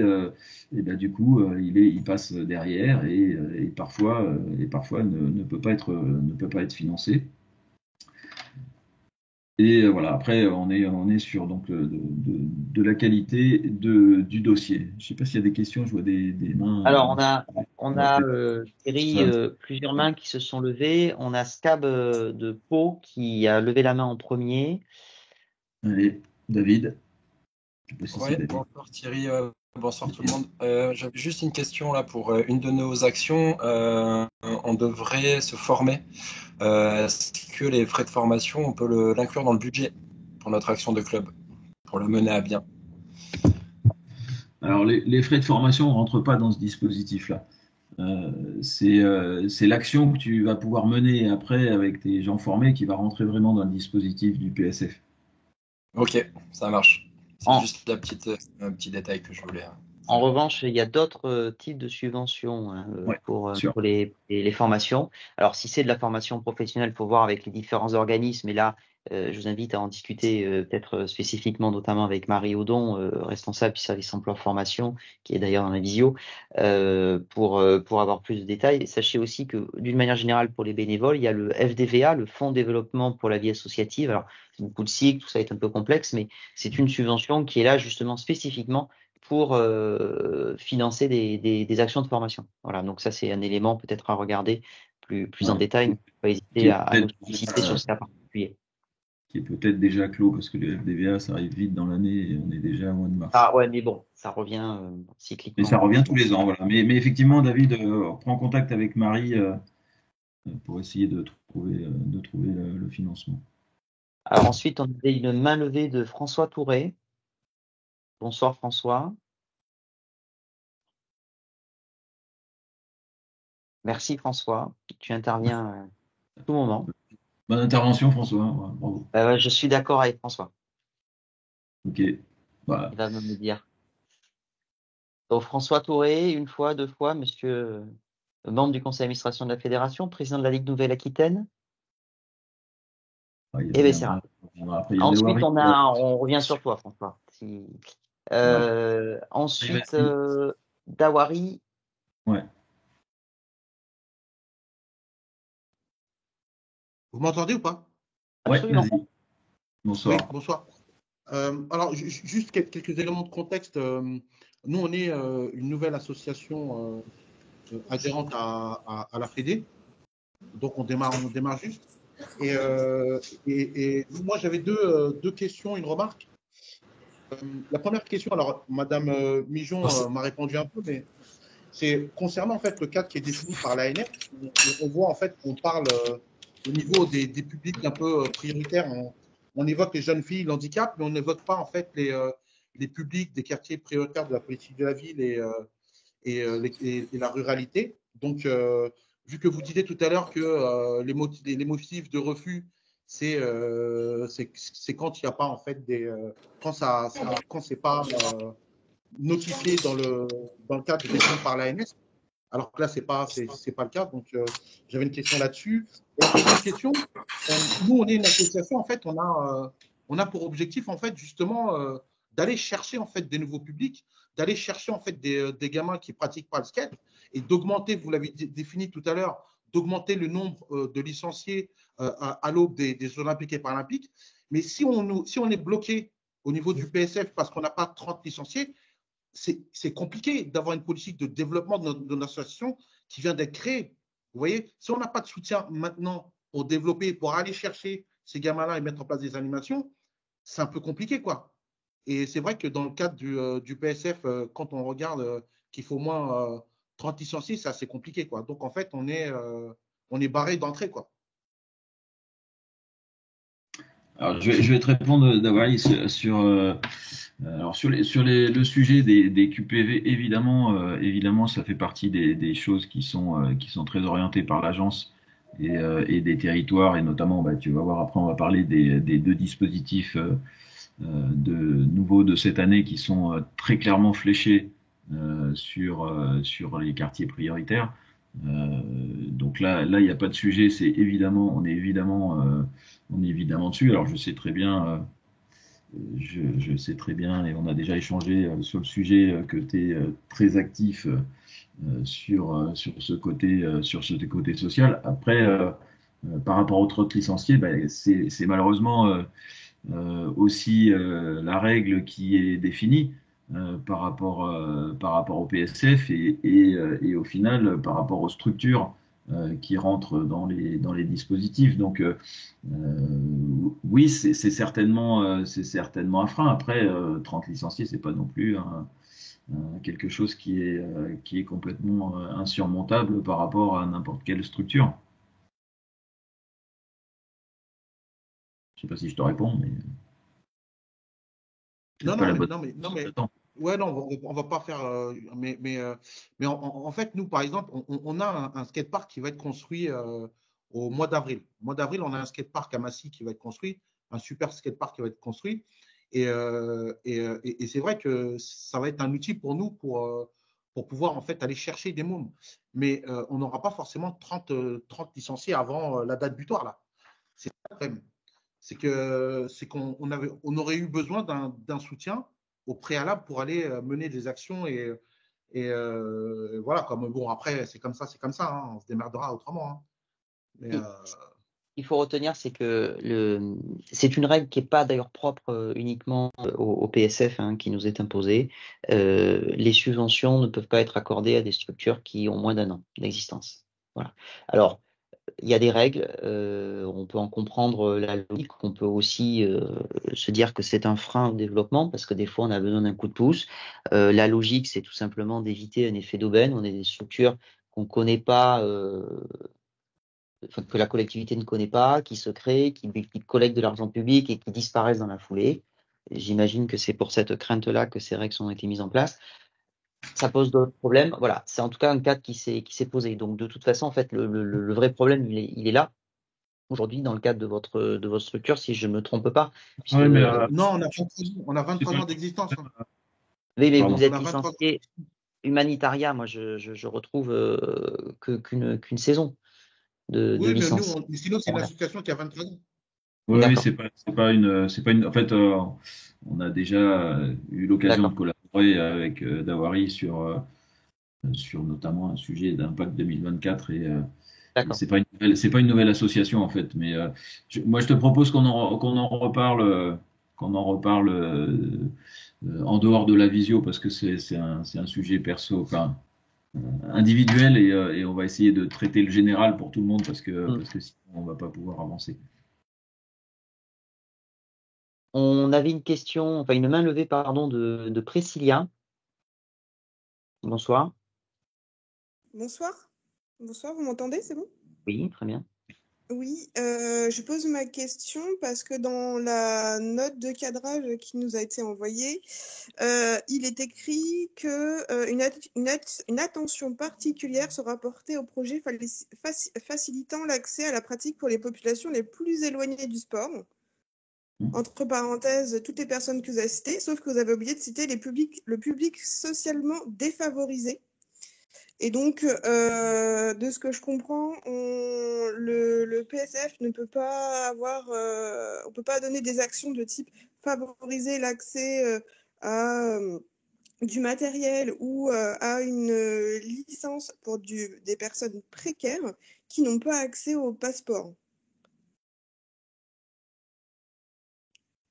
bah, du coup, il passe derrière et parfois ne peut pas être financé. Et voilà, après, on est sur donc, de la qualité du dossier. Je ne sais pas s'il y a des questions, je vois des mains. Alors, Thierry, plusieurs mains qui se sont levées. On a Scab de Pau qui a levé la main en premier. Allez, David. Oui, bonsoir Thierry, bonsoir tout le monde. J'avais juste une question là pour une de nos actions. On devrait se former. Est-ce que les frais de formation, on peut l'inclure dans le budget pour notre action de club, pour le mener à bien? Alors, les frais de formation ne rentrent pas dans ce dispositif-là. C'est l'action que tu vas pouvoir mener après avec tes gens formés qui va rentrer vraiment dans le dispositif du PSF. Ok, ça marche. C'est juste un petit détail que je voulais. En revanche, il y a d'autres types de subventions pour les formations. Alors, si c'est de la formation professionnelle, il faut voir avec les différents organismes. Et là, je vous invite à en discuter peut-être spécifiquement, notamment avec Marie Audon, responsable du service emploi formation, qui est d'ailleurs dans la visio, pour avoir plus de détails. Sachez aussi que, d'une manière générale, pour les bénévoles, il y a le FDVA, le Fonds de développement pour la vie associative. Alors, c'est beaucoup de cycles, tout ça est un peu complexe, mais c'est une subvention qui est là justement spécifiquement pour financer des actions de formation. Voilà, donc ça c'est un élément peut-être à regarder plus en détail. Ne pas hésiter à nous solliciter sur ce cas particulier. Qui est peut-être déjà clos parce que le FDVA ça arrive vite dans l'année et on est déjà au mois de mars. Ah ouais, mais bon, ça revient cycliquement. Mais ça revient tous les ans, voilà. Mais effectivement, David, prends contact avec Marie pour essayer de trouver le financement. Alors ensuite, on avait une main levée de François Touré. Bonsoir François. Merci François, tu interviens à tout moment. Bonne intervention François, ouais, bravo. Je suis d'accord avec François. Ok, voilà. Il va me dire. Donc, François Touré, une fois, deux fois, monsieur, membre du conseil d'administration de la fédération, président de la Ligue Nouvelle-Aquitaine. Eh bien, c'est rare. Après, il y a Ensuite, Dewari. on revient sur toi, François. Ensuite, Dawari. Ouais. Vous m'entendez ou pas? Absolument. Ouais, vas-y. Bonsoir. Oui, bonsoir. Alors, juste quelques éléments de contexte. Nous, on est une nouvelle association adhérente à la Fédé. Donc, on démarre juste. Et moi, j'avais deux questions, une remarque. La première question, alors, Madame Mijon m'a répondu un peu, mais c'est concernant en fait le cadre qui est défini par l'ANF. On voit en fait qu'on parle au niveau des publics un peu prioritaires. On évoque les jeunes filles, l'handicap, mais on n'évoque pas en fait les publics des quartiers prioritaires de la politique de la ville et la ruralité. Donc, vu que vous disiez tout à l'heure que les motifs de refus, c'est quand il n'y a pas en fait quand c'est pas notifié dans le cadre défini par l'ANS. Alors que là, c'est pas le cas. Donc, j'avais une question là-dessus. Et la deuxième question, nous, on est une association. En fait, on a pour objectif, en fait, justement, d'aller chercher en fait des nouveaux publics, d'aller chercher en fait des gamins qui pratiquent pas le skate et d'augmenter, vous l'avez défini tout à l'heure, d'augmenter le nombre de licenciés à l'aube des Olympiques et Paralympiques. Mais si on est bloqué au niveau du PSF parce qu'on n'a pas 30 licenciés, c'est compliqué d'avoir une politique de développement de notre association qui vient d'être créée. Vous voyez, si on n'a pas de soutien maintenant pour développer, pour aller chercher ces gamins-là et mettre en place des animations, c'est un peu compliqué, quoi. Et c'est vrai que dans le cadre du PSF, quand on regarde qu'il faut au moins 30 licenciés, c'est assez compliqué, quoi. Donc, en fait, on est barré d'entrée, quoi. Alors, je vais te répondre d'abord sur le sujet des QPV. Évidemment, ça fait partie des choses qui sont très orientées par l'agence et des territoires, et notamment, tu vas voir après, on va parler des deux dispositifs nouveaux de cette année qui sont très clairement fléchés sur les quartiers prioritaires. Donc là, il n'y a pas de sujet. On est évidemment dessus. Alors je sais très bien, et on a déjà échangé sur le sujet que tu es très actif sur ce côté social. Après, par rapport aux 30 licenciés, c'est malheureusement aussi la règle qui est définie par rapport au PSF et au final par rapport aux structures qui rentrent dans les dispositifs. Donc oui, c'est certainement un frein. Après, 30 licenciés, c'est pas non plus quelque chose qui est complètement insurmontable par rapport à n'importe quelle structure. Je sais pas si je te réponds, mais Non, on va pas faire. Mais en fait, nous, par exemple, on a un skatepark qui va être construit au mois d'avril. Au mois d'avril, on a un skatepark à Massy qui va être construit, un super skatepark qui va être construit. Et c'est vrai que ça va être un outil pour nous pour pouvoir en fait aller chercher des mômes. Mais on n'aura pas forcément 30 licenciés avant la date butoir là. C'est ça le problème. C'est qu'on aurait eu besoin d'un soutien au préalable pour aller mener des actions et voilà, comme bon après c'est comme ça, hein, on se démerdera autrement. Hein. Mais, il faut retenir, c'est que c'est une règle qui n'est pas d'ailleurs propre uniquement au PSF qui nous est imposée. Les subventions ne peuvent pas être accordées à des structures qui ont moins d'1 an d'existence. Voilà. Alors, il y a des règles, on peut en comprendre la logique, on peut aussi se dire que c'est un frein au développement parce que des fois on a besoin d'un coup de pouce. La logique, c'est tout simplement d'éviter un effet d'aubaine. On est des structures qu'on ne connaît pas, que la collectivité ne connaît pas, qui se créent, qui collectent de l'argent public et qui disparaissent dans la foulée. J'imagine que c'est pour cette crainte-là que ces règles ont été mises en place. Ça pose d'autres problèmes. Voilà, c'est en tout cas un cadre qui s'est posé. Donc de toute façon, en fait, le vrai problème, il est là aujourd'hui dans le cadre de votre structure, si je ne me trompe pas. Puisque, non, on a 23 ans d'existence. Oui, mais vous êtes licencié. Humanitaria, moi, je retrouve qu'une saison de Oui, mais licence. nous, sinon, c'est une Voilà. association qui a 23 ans. Oui, D'accord. c'est pas une. En fait, on a déjà eu l'occasion de collaborer avec Dawari sur notamment un sujet d'impact 2024 et D'accord. c'est pas une nouvelle association en fait. Mais moi, je te propose qu'on en reparle en dehors de la visio parce que c'est un sujet perso, enfin individuel et on va essayer de traiter le général pour tout le monde parce que sinon on va pas pouvoir avancer. On avait une question, enfin une main levée, pardon, de Priscilla. Bonsoir. Bonsoir. Bonsoir, vous m'entendez, c'est bon? Oui, très bien. Oui, je pose ma question parce que dans la note de cadrage qui nous a été envoyée, il est écrit que une attention particulière sera portée au projet facilitant l'accès à la pratique pour les populations les plus éloignées du sport. Entre parenthèses, toutes les personnes que vous avez citées, sauf que vous avez oublié de citer le public socialement défavorisé. Et donc, de ce que je comprends, le PSF ne peut pas on peut pas donner des actions de type favoriser l'accès à du matériel ou à une licence pour des personnes précaires qui n'ont pas accès au passeport.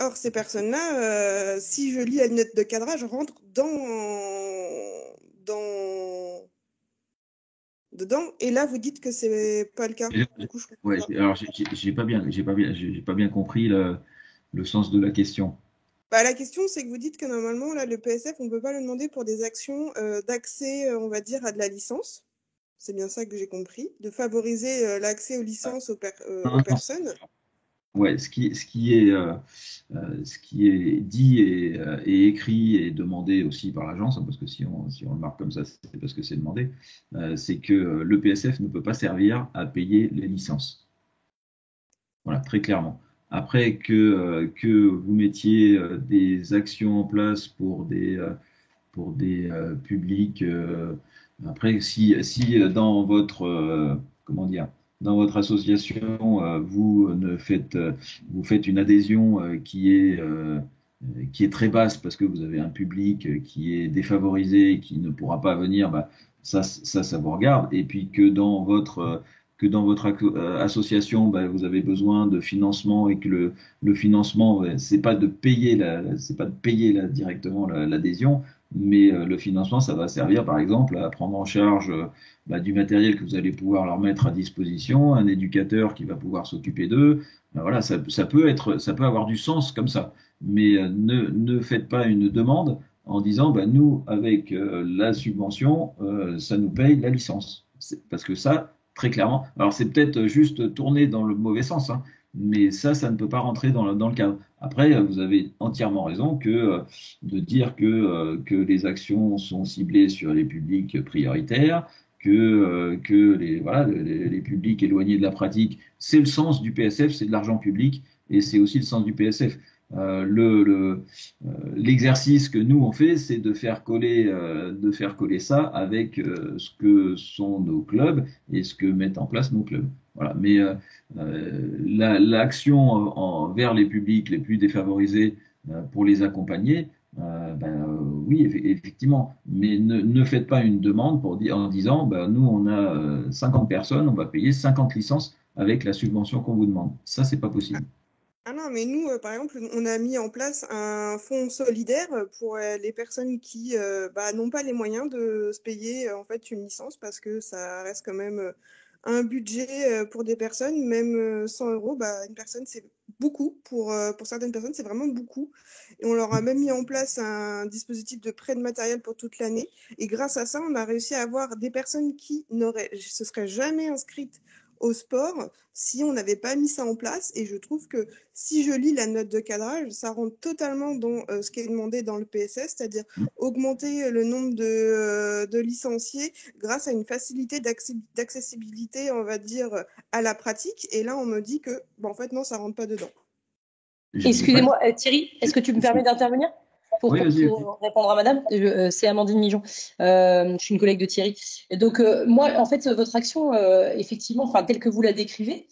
Or, ces personnes-là, si je lis la note de cadrage, rentrent dedans, et là vous dites que c'est pas le cas. Du coup, je comprends pas. Alors j'ai pas bien compris le sens de la question. Bah, la question, c'est que vous dites que normalement, là, le PSF, on ne peut pas le demander pour des actions d'accès, on va dire, à de la licence. C'est bien ça que j'ai compris, de favoriser l'accès aux licences aux personnes. Ouais, ce qui est dit et écrit et demandé aussi par l'agence, hein, parce que si on le marque comme ça, c'est parce que c'est demandé, c'est que le PSF ne peut pas servir à payer les licences. Voilà, très clairement. Après que vous mettiez des actions en place pour des publics, après si dans votre comment dire dans votre association vous faites une adhésion qui est très basse parce que vous avez un public qui est défavorisé et qui ne pourra pas venir, bah, ça vous regarde. Et puis que dans votre association, bah, vous avez besoin de financement et que le financement, c'est pas de payer directement l'adhésion, mais le financement, ça va servir par exemple à prendre en charge bah, du matériel que vous allez pouvoir leur mettre à disposition, un éducateur qui va pouvoir s'occuper d'eux. Ben voilà, ça peut avoir du sens comme ça. Mais ne faites pas une demande en disant bah, nous, avec la subvention, ça nous paye la licence. Parce que ça, très clairement, alors c'est peut-être juste tourné dans le mauvais sens, hein, mais ça ne peut pas rentrer dans le cadre. Après, vous avez entièrement raison de dire que les actions sont ciblées sur les publics prioritaires, que les publics éloignés de la pratique, c'est le sens du PSF, c'est de l'argent public, et c'est aussi le sens du PSF. L'exercice que nous on fait, c'est de faire coller ça avec ce que sont nos clubs et ce que mettent en place nos clubs. Voilà. Mais l'action vers les publics les plus défavorisés pour les accompagner, oui, effectivement. Mais ne faites pas une demande en disant, nous on a 50 personnes, on va payer 50 licences avec la subvention qu'on vous demande. Ça, c'est pas possible. Ah non, mais nous, par exemple, on a mis en place un fonds solidaire pour les personnes qui n'ont pas les moyens de se payer en fait une licence parce que ça reste quand même un budget pour des personnes, même 100 euros, une personne, c'est beaucoup. Pour certaines personnes, c'est vraiment beaucoup. Et on leur a même mis en place un dispositif de prêt de matériel pour toute l'année. Et grâce à ça, on a réussi à avoir des personnes qui se seraient jamais inscrites au sport si on n'avait pas mis ça en place. Et je trouve que si je lis la note de cadrage, ça rentre totalement dans ce qui est demandé dans le PSS, c'est-à-dire augmenter le nombre de licenciés grâce à une facilité d'accessibilité, on va dire, à la pratique. Et là, on me dit que, en fait, non, ça rentre pas dedans. Excusez-moi, Thierry, est-ce que tu me permets d'intervenir ? pour répondre à madame, c'est Amandine Mijon. Je suis une collègue de Thierry. Et donc, moi, en fait, votre action, effectivement, enfin, telle que vous la décrivez,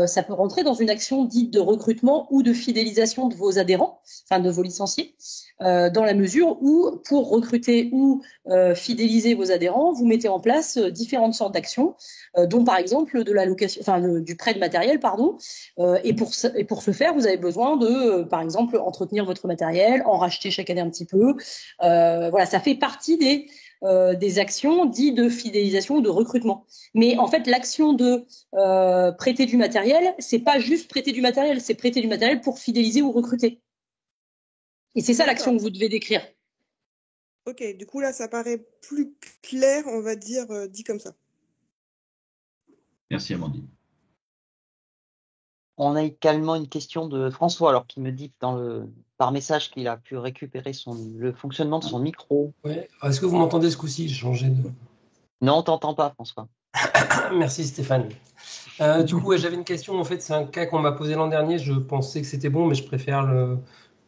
ça peut rentrer dans une action dite de recrutement ou de fidélisation de vos adhérents, enfin, de vos licenciés, dans la mesure où, pour recruter ou fidéliser vos adhérents, vous mettez en place différentes sortes d'actions, dont, par exemple, de l'allocation, enfin, du prêt de matériel, pardon. Et pour ce faire, vous avez besoin de, par exemple, entretenir votre matériel, en racheter chaque année un petit peu. Voilà, ça fait partie des actions dites de fidélisation ou de recrutement. Mais en fait, l'action de prêter du matériel, c'est pas juste prêter du matériel, c'est prêter du matériel pour fidéliser ou recruter. Et c'est ça l'action que vous devez décrire. Ok, du coup là, ça paraît plus clair, on va dire, dit comme ça. Merci Amandine. On a également une question de François, alors qui me dit par message qu'il a pu récupérer le fonctionnement de son micro. Ouais. Est-ce que vous m'entendez ce coup-ci? J'ai changé de... Non, on t'entend pas, François. Merci Stéphane. Du coup, j'avais une question. En fait, c'est un cas qu'on m'a posé l'an dernier. Je pensais que c'était bon, mais je préfère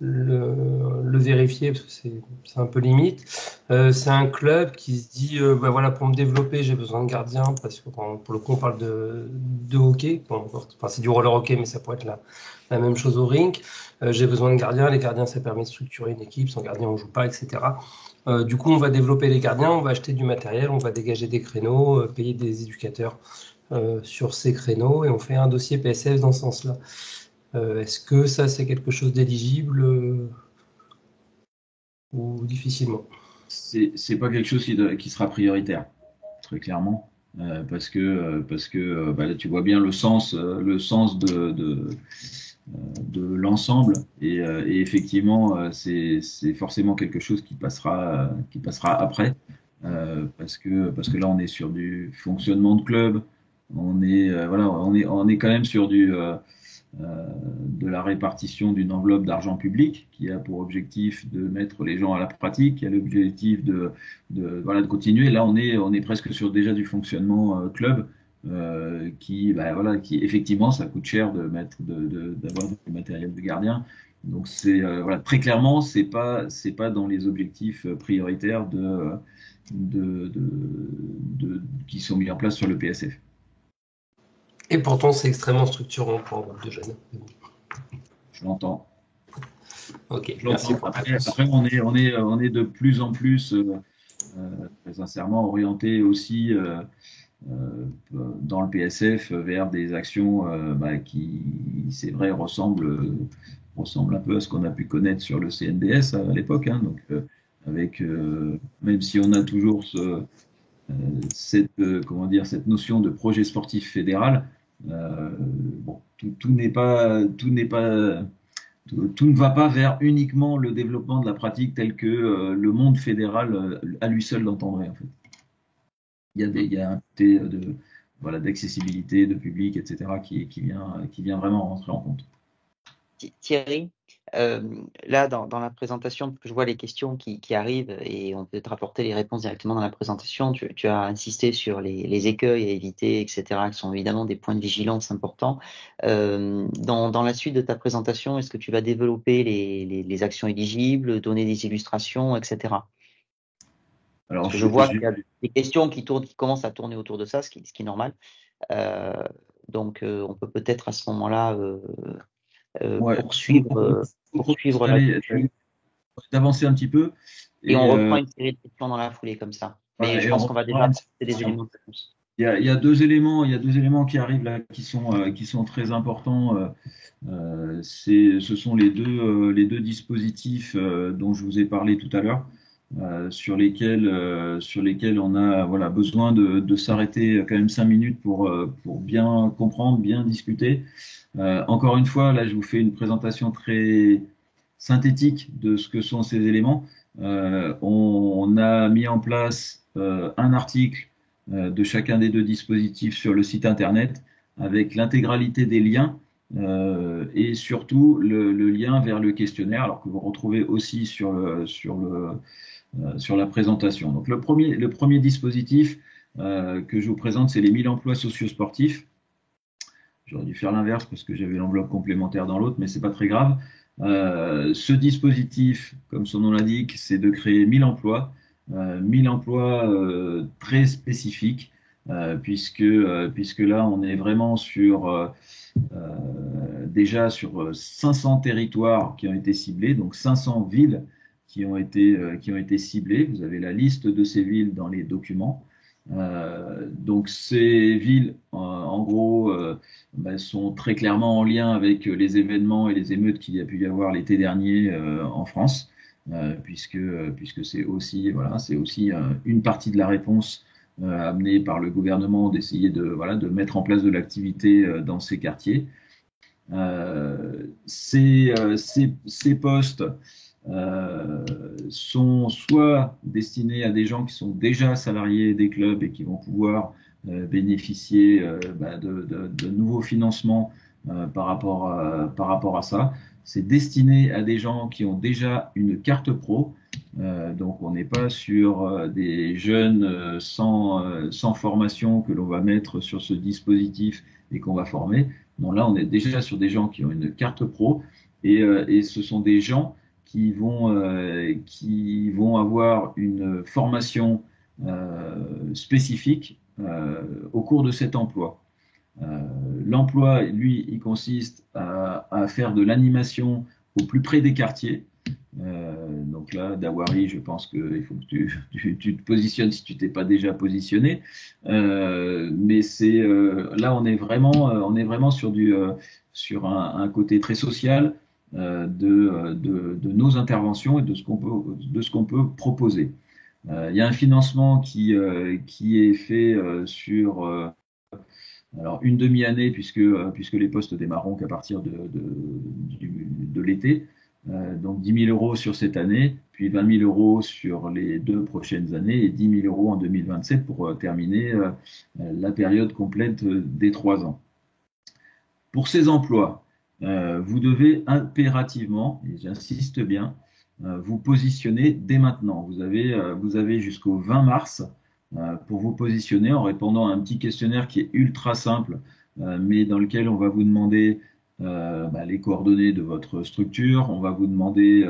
le vérifier parce que c'est un peu limite. C'est un club qui se dit voilà, pour me développer, j'ai besoin de gardiens parce que pour le coup, on parle de hockey. Bon, enfin, c'est du roller hockey, mais ça pourrait être la même chose au rink. J'ai besoin de gardiens. Les gardiens, ça permet de structurer une équipe. Sans gardien, on joue pas, etc. Du coup, on va développer les gardiens, on va acheter du matériel, on va dégager des créneaux, payer des éducateurs sur ces créneaux et on fait un dossier PSF dans ce sens-là. Est-ce que ça, c'est quelque chose d'éligible ou difficilement? C'est pas quelque chose qui sera prioritaire, très clairement, parce que là, tu vois bien le sens de l'ensemble et effectivement c'est forcément quelque chose qui passera après parce que là on est sur du fonctionnement de club, on est quand même sur de la répartition d'une enveloppe d'argent public qui a pour objectif de mettre les gens à la pratique, qui a l'objectif de continuer. Là, on est presque sur déjà du fonctionnement club qui effectivement, ça coûte cher d'avoir du matériel de gardien. Donc c'est très clairement, c'est pas dans les objectifs prioritaires qui sont mis en place sur le PSF. Et pourtant, c'est extrêmement structurant pour un groupe de jeunes. Je l'entends. Ok. Merci. Après, on est de plus en plus, très sincèrement, orienté aussi dans le PSF vers des actions qui, c'est vrai, ressemblent un peu à ce qu'on a pu connaître sur le CNDS à l'époque. Hein, donc, même si on a toujours cette notion de projet sportif fédéral, tout ne va pas vers uniquement le développement de la pratique tel que le monde fédéral à lui seul l'entendrait en fait. Il y a un côté d'accessibilité, de public, etc. qui vient vraiment rentrer en compte. Thierry, là dans la présentation, je vois les questions qui arrivent et on peut te rapporter les réponses directement dans la présentation. Tu as insisté sur les écueils à éviter, etc., qui sont évidemment des points de vigilance importants. Dans la suite de ta présentation, est-ce que tu vas développer les actions éligibles, donner des illustrations, etc. Alors, je vois qu'il y a des questions qui commencent à tourner autour de ça, ce qui est normal. Donc, on peut peut-être à ce moment-là poursuivre d'avancer un petit peu. Et on reprend une série de questions dans la foulée comme ça. Mais je pense qu'on va déjà apporter des éléments de réponse. Il y a deux éléments qui arrivent là qui sont très importants. Ce sont les deux dispositifs dont je vous ai parlé tout à l'heure. Sur lesquels on a besoin de s'arrêter quand même 5 minutes pour bien comprendre, bien discuter. Encore une fois, là, je vous fais une présentation très synthétique de ce que sont ces éléments. On a mis en place un article de chacun des deux dispositifs sur le site internet avec l'intégralité des liens et surtout le lien vers le questionnaire, alors que vous retrouvez aussi sur la présentation. Donc le premier dispositif que je vous présente, c'est les 1000 emplois sociosportifs. J'aurais dû faire l'inverse parce que j'avais l'enveloppe complémentaire dans l'autre, mais c'est pas très grave. Ce dispositif, comme son nom l'indique, c'est de créer 1000 emplois, 1000 emplois très spécifiques, puisque là, on est vraiment déjà sur 500 territoires qui ont été ciblés, donc 500 villes qui ont été ciblées. Vous avez la liste de ces villes dans les documents. Donc ces villes, en gros, sont très clairement en lien avec les événements et les émeutes qu'il y a pu y avoir l'été dernier en France, puisque c'est aussi une partie de la réponse amenée par le gouvernement d'essayer de mettre en place de l'activité dans ces quartiers. Ces postes sont soit destinés à des gens qui sont déjà salariés des clubs et qui vont pouvoir bénéficier de nouveaux financements par rapport à ça. C'est destiné à des gens qui ont déjà une carte pro. Donc on n'est pas sur des jeunes sans formation que l'on va mettre sur ce dispositif et qu'on va former. Non, là on est déjà sur des gens qui ont une carte pro et ce sont des gens qui vont avoir une formation spécifique au cours de cet emploi. L'emploi, lui, il consiste à faire de l'animation au plus près des quartiers. Donc là, Dawari, je pense qu'il faut que tu te positionnes si tu t'es pas déjà positionné. Mais là, on est vraiment sur un côté très social de nos interventions et de ce qu'on peut proposer. Il y a un financement qui est fait sur alors une demi-année puisque les postes démarreront qu'à partir de l'été. Donc 10 000 euros sur cette année, puis 20 000 euros sur les 2 prochaines années et 10 000 euros en 2027 pour terminer la période complète des 3 ans. Pour ces emplois, vous devez impérativement, et j'insiste bien, vous positionner dès maintenant. Vous avez jusqu'au 20 mars pour vous positionner en répondant à un petit questionnaire qui est ultra simple, mais dans lequel on va vous demander les coordonnées de votre structure, on va vous demander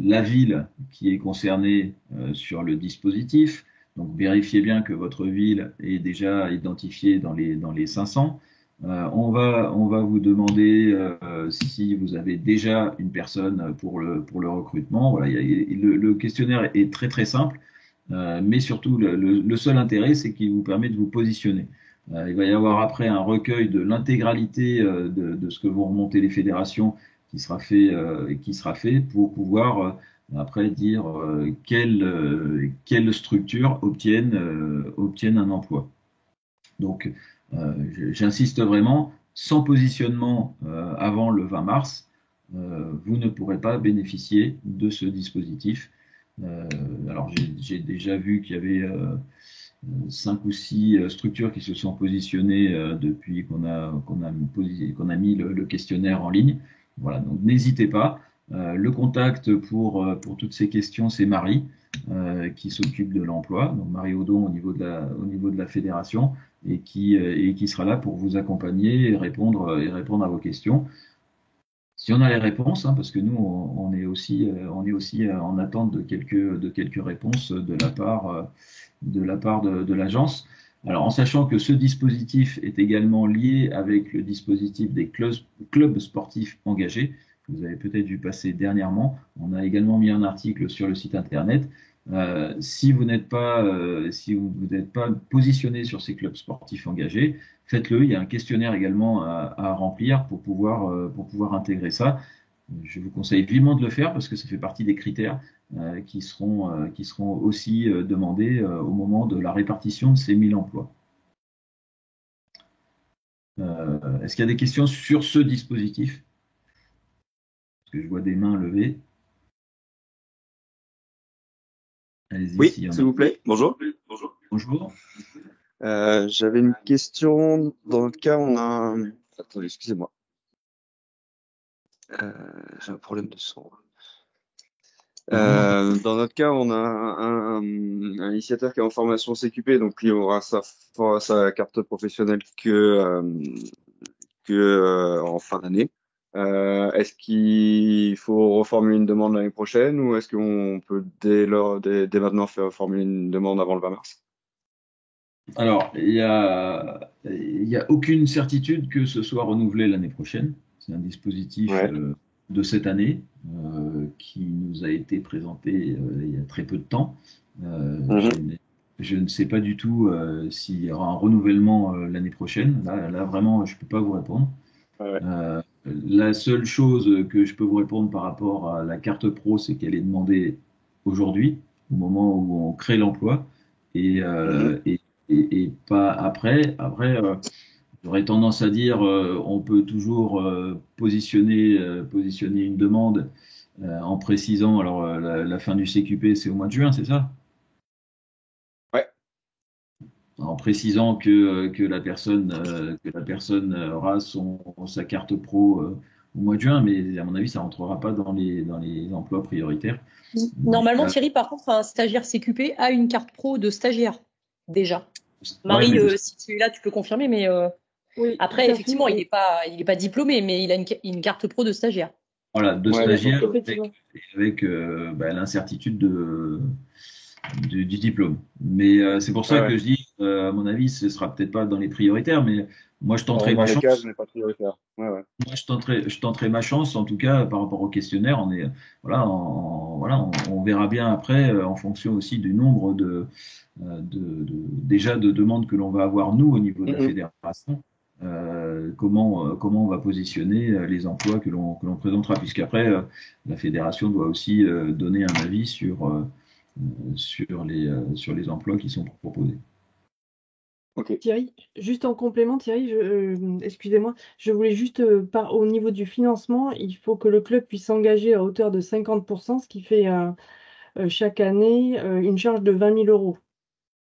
la ville qui est concernée sur le dispositif. Donc vérifiez bien que votre ville est déjà identifiée dans les 500. On va vous demander si vous avez déjà une personne pour le recrutement. Voilà, le questionnaire est très très simple, mais surtout le seul intérêt, c'est qu'il vous permet de vous positionner. Il va y avoir après un recueil de l'intégralité de ce que vont remonter les fédérations qui sera fait pour pouvoir après dire quelle structure obtiennent un emploi. Donc j'insiste vraiment, sans positionnement avant le 20 mars, vous ne pourrez pas bénéficier de ce dispositif. Alors j'ai déjà vu qu'il y avait 5 ou 6 structures qui se sont positionnées depuis qu'on a mis le questionnaire en ligne. Voilà, donc n'hésitez pas. Le contact pour toutes ces questions, c'est Marie qui s'occupe de l'emploi, donc Marie Audon au niveau de la fédération et qui sera là pour vous accompagner et répondre à vos questions. Si on a les réponses, parce que nous on est aussi en attente de quelques réponses de la part de l'agence. Alors en sachant que ce dispositif est également lié avec le dispositif des clubs sportifs engagés, que vous avez peut-être vu passer dernièrement, on a également mis un article sur le site internet. Si vous n'êtes pas positionné sur ces clubs sportifs engagés, faites-le. Il y a un questionnaire également à remplir pour pouvoir intégrer ça. Je vous conseille vivement de le faire parce que ça fait partie des critères qui seront aussi demandés au moment de la répartition de ces 1000 emplois. Est-ce qu'il y a des questions sur ce dispositif? Parce que je vois des mains levées. Oui, s'il vous plaît. Bonjour. Bonjour. J'avais une question. Dans notre cas, on a Attendez, excusez-moi. J'ai un problème de son. Dans notre cas, on a un initiateur qui est en formation CQP, donc il aura sa carte professionnelle que en fin d'année. Est-ce qu'il faut reformuler une demande l'année prochaine ou est-ce qu'on peut dès maintenant faire formuler une demande avant le 20 mars? Alors, il y a aucune certitude que ce soit renouvelé l'année prochaine. C'est un dispositif de cette année qui nous a été présenté il y a très peu de temps. Je ne sais pas du tout s'il y aura un renouvellement l'année prochaine. Là, vraiment, je ne peux pas vous répondre. La seule chose que je peux vous répondre par rapport à la carte pro, c'est qu'elle est demandée aujourd'hui, au moment où on crée l'emploi, et pas après. Après, j'aurais tendance à dire, on peut toujours positionner une demande en précisant. Alors, la fin du CQP, c'est au mois de juin, c'est ça? En précisant que la personne aura sa carte pro au mois de juin, mais à mon avis, ça ne rentrera pas dans les emplois prioritaires. Normalement, Thierry, par contre, un stagiaire CQP a une carte pro de stagiaire, déjà. Marie, si tu es là, tu peux confirmer, mais oui, après, effectivement, il n'est pas diplômé, mais il a une carte pro de stagiaire. Voilà, de stagiaire avec l'incertitude du diplôme. Mais c'est pour ça que je dis, à mon avis, ce ne sera peut-être pas dans les prioritaires, mais moi, je tenterai ma chance. Cases, mais pas prioritaire. Moi, je tenterai ma chance, en tout cas, par rapport au questionnaire. On verra bien après, en fonction aussi du nombre déjà de demandes que l'on va avoir, nous, au niveau de la fédération. Comment on va positionner les emplois que l'on présentera, puisqu'après, la fédération doit aussi donner un avis sur les emplois qui sont proposés. Okay. Thierry, juste en complément, Thierry, excusez-moi, je voulais juste, au niveau du financement, il faut que le club puisse s'engager à hauteur de 50%, ce qui fait chaque année une charge de 20 000 euros.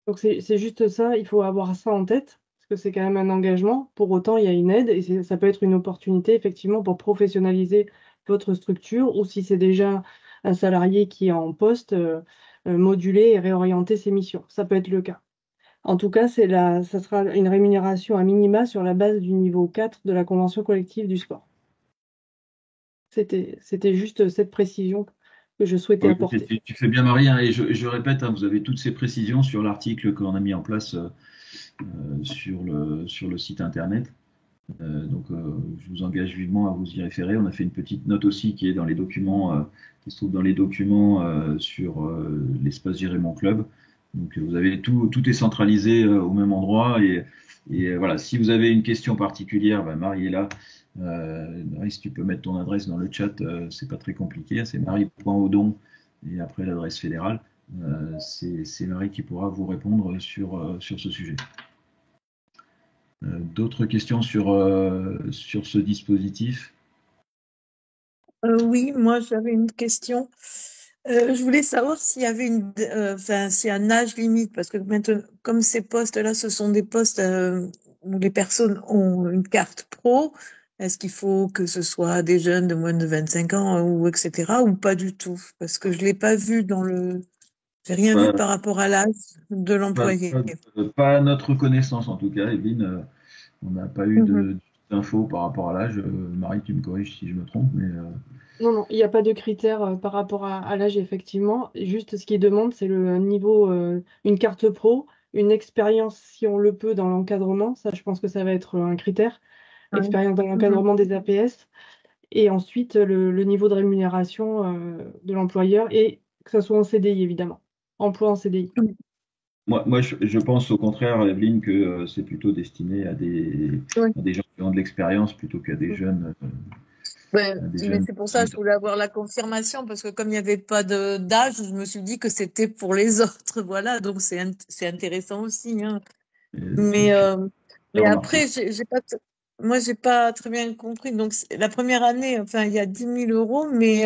Donc c'est juste ça, il faut avoir ça en tête, parce que c'est quand même un engagement. Pour autant, il y a une aide et ça peut être une opportunité, effectivement, pour professionnaliser votre structure, ou si c'est déjà un salarié qui est en poste, moduler et réorienter ses missions. Ça peut être le cas. En tout cas, ça sera une rémunération à minima sur la base du niveau 4 de la convention collective du sport. C'était juste cette précision que je souhaitais apporter. Tu fais bien, Marie, hein, et je répète, vous avez toutes ces précisions sur l'article qu'on a mis en place sur le site internet. Donc, je vous engage vivement à vous y référer. On a fait une petite note aussi qui est dans les documents, qui se trouve dans les documents sur l'espace Gérer mon club. Donc, vous avez tout est centralisé au même endroit. Et voilà, si vous avez une question particulière, Marie est là. Marie, si tu peux mettre ton adresse dans le chat, c'est pas très compliqué. C'est marie.audon et après l'adresse fédérale. C'est Marie qui pourra vous répondre sur ce sujet. D'autres questions sur ce dispositif? Oui, moi j'avais une question. Je voulais savoir s'il y avait s'il y a un âge limite, parce que maintenant, comme ces postes-là, ce sont des postes où les personnes ont une carte pro, est-ce qu'il faut que ce soit des jeunes de moins de 25 ans ou etc. ou pas du tout? Parce que je l'ai pas vu j'ai rien vu par rapport à l'âge de l'employé. Pas à notre connaissance en tout cas, Evelyne. On n'a pas eu d'infos par rapport à l'âge. Marie, tu me corriges si je me trompe, mais non, il n'y a pas de critères par rapport à l'âge, effectivement. Juste ce qu'ils demandent, c'est le niveau, une carte pro, une expérience, si on le peut, dans l'encadrement. Ça, je pense que ça va être un critère. Expérience dans l'encadrement des APS. Et ensuite, le niveau de rémunération de l'employeur et que ce soit en CDI, évidemment. Emploi en CDI. Moi, je pense au contraire, Evelyne, que c'est plutôt destiné à des gens qui ont de l'expérience plutôt qu'à des jeunes. C'est pour ça que je voulais avoir la confirmation, parce que comme il n'y avait pas d'âge, je me suis dit que c'était pour les autres. Voilà, donc c'est intéressant aussi. Hein. Mais après, moi, j'ai pas très bien compris. Donc, la première année, enfin, il y a 10 000 euros, mais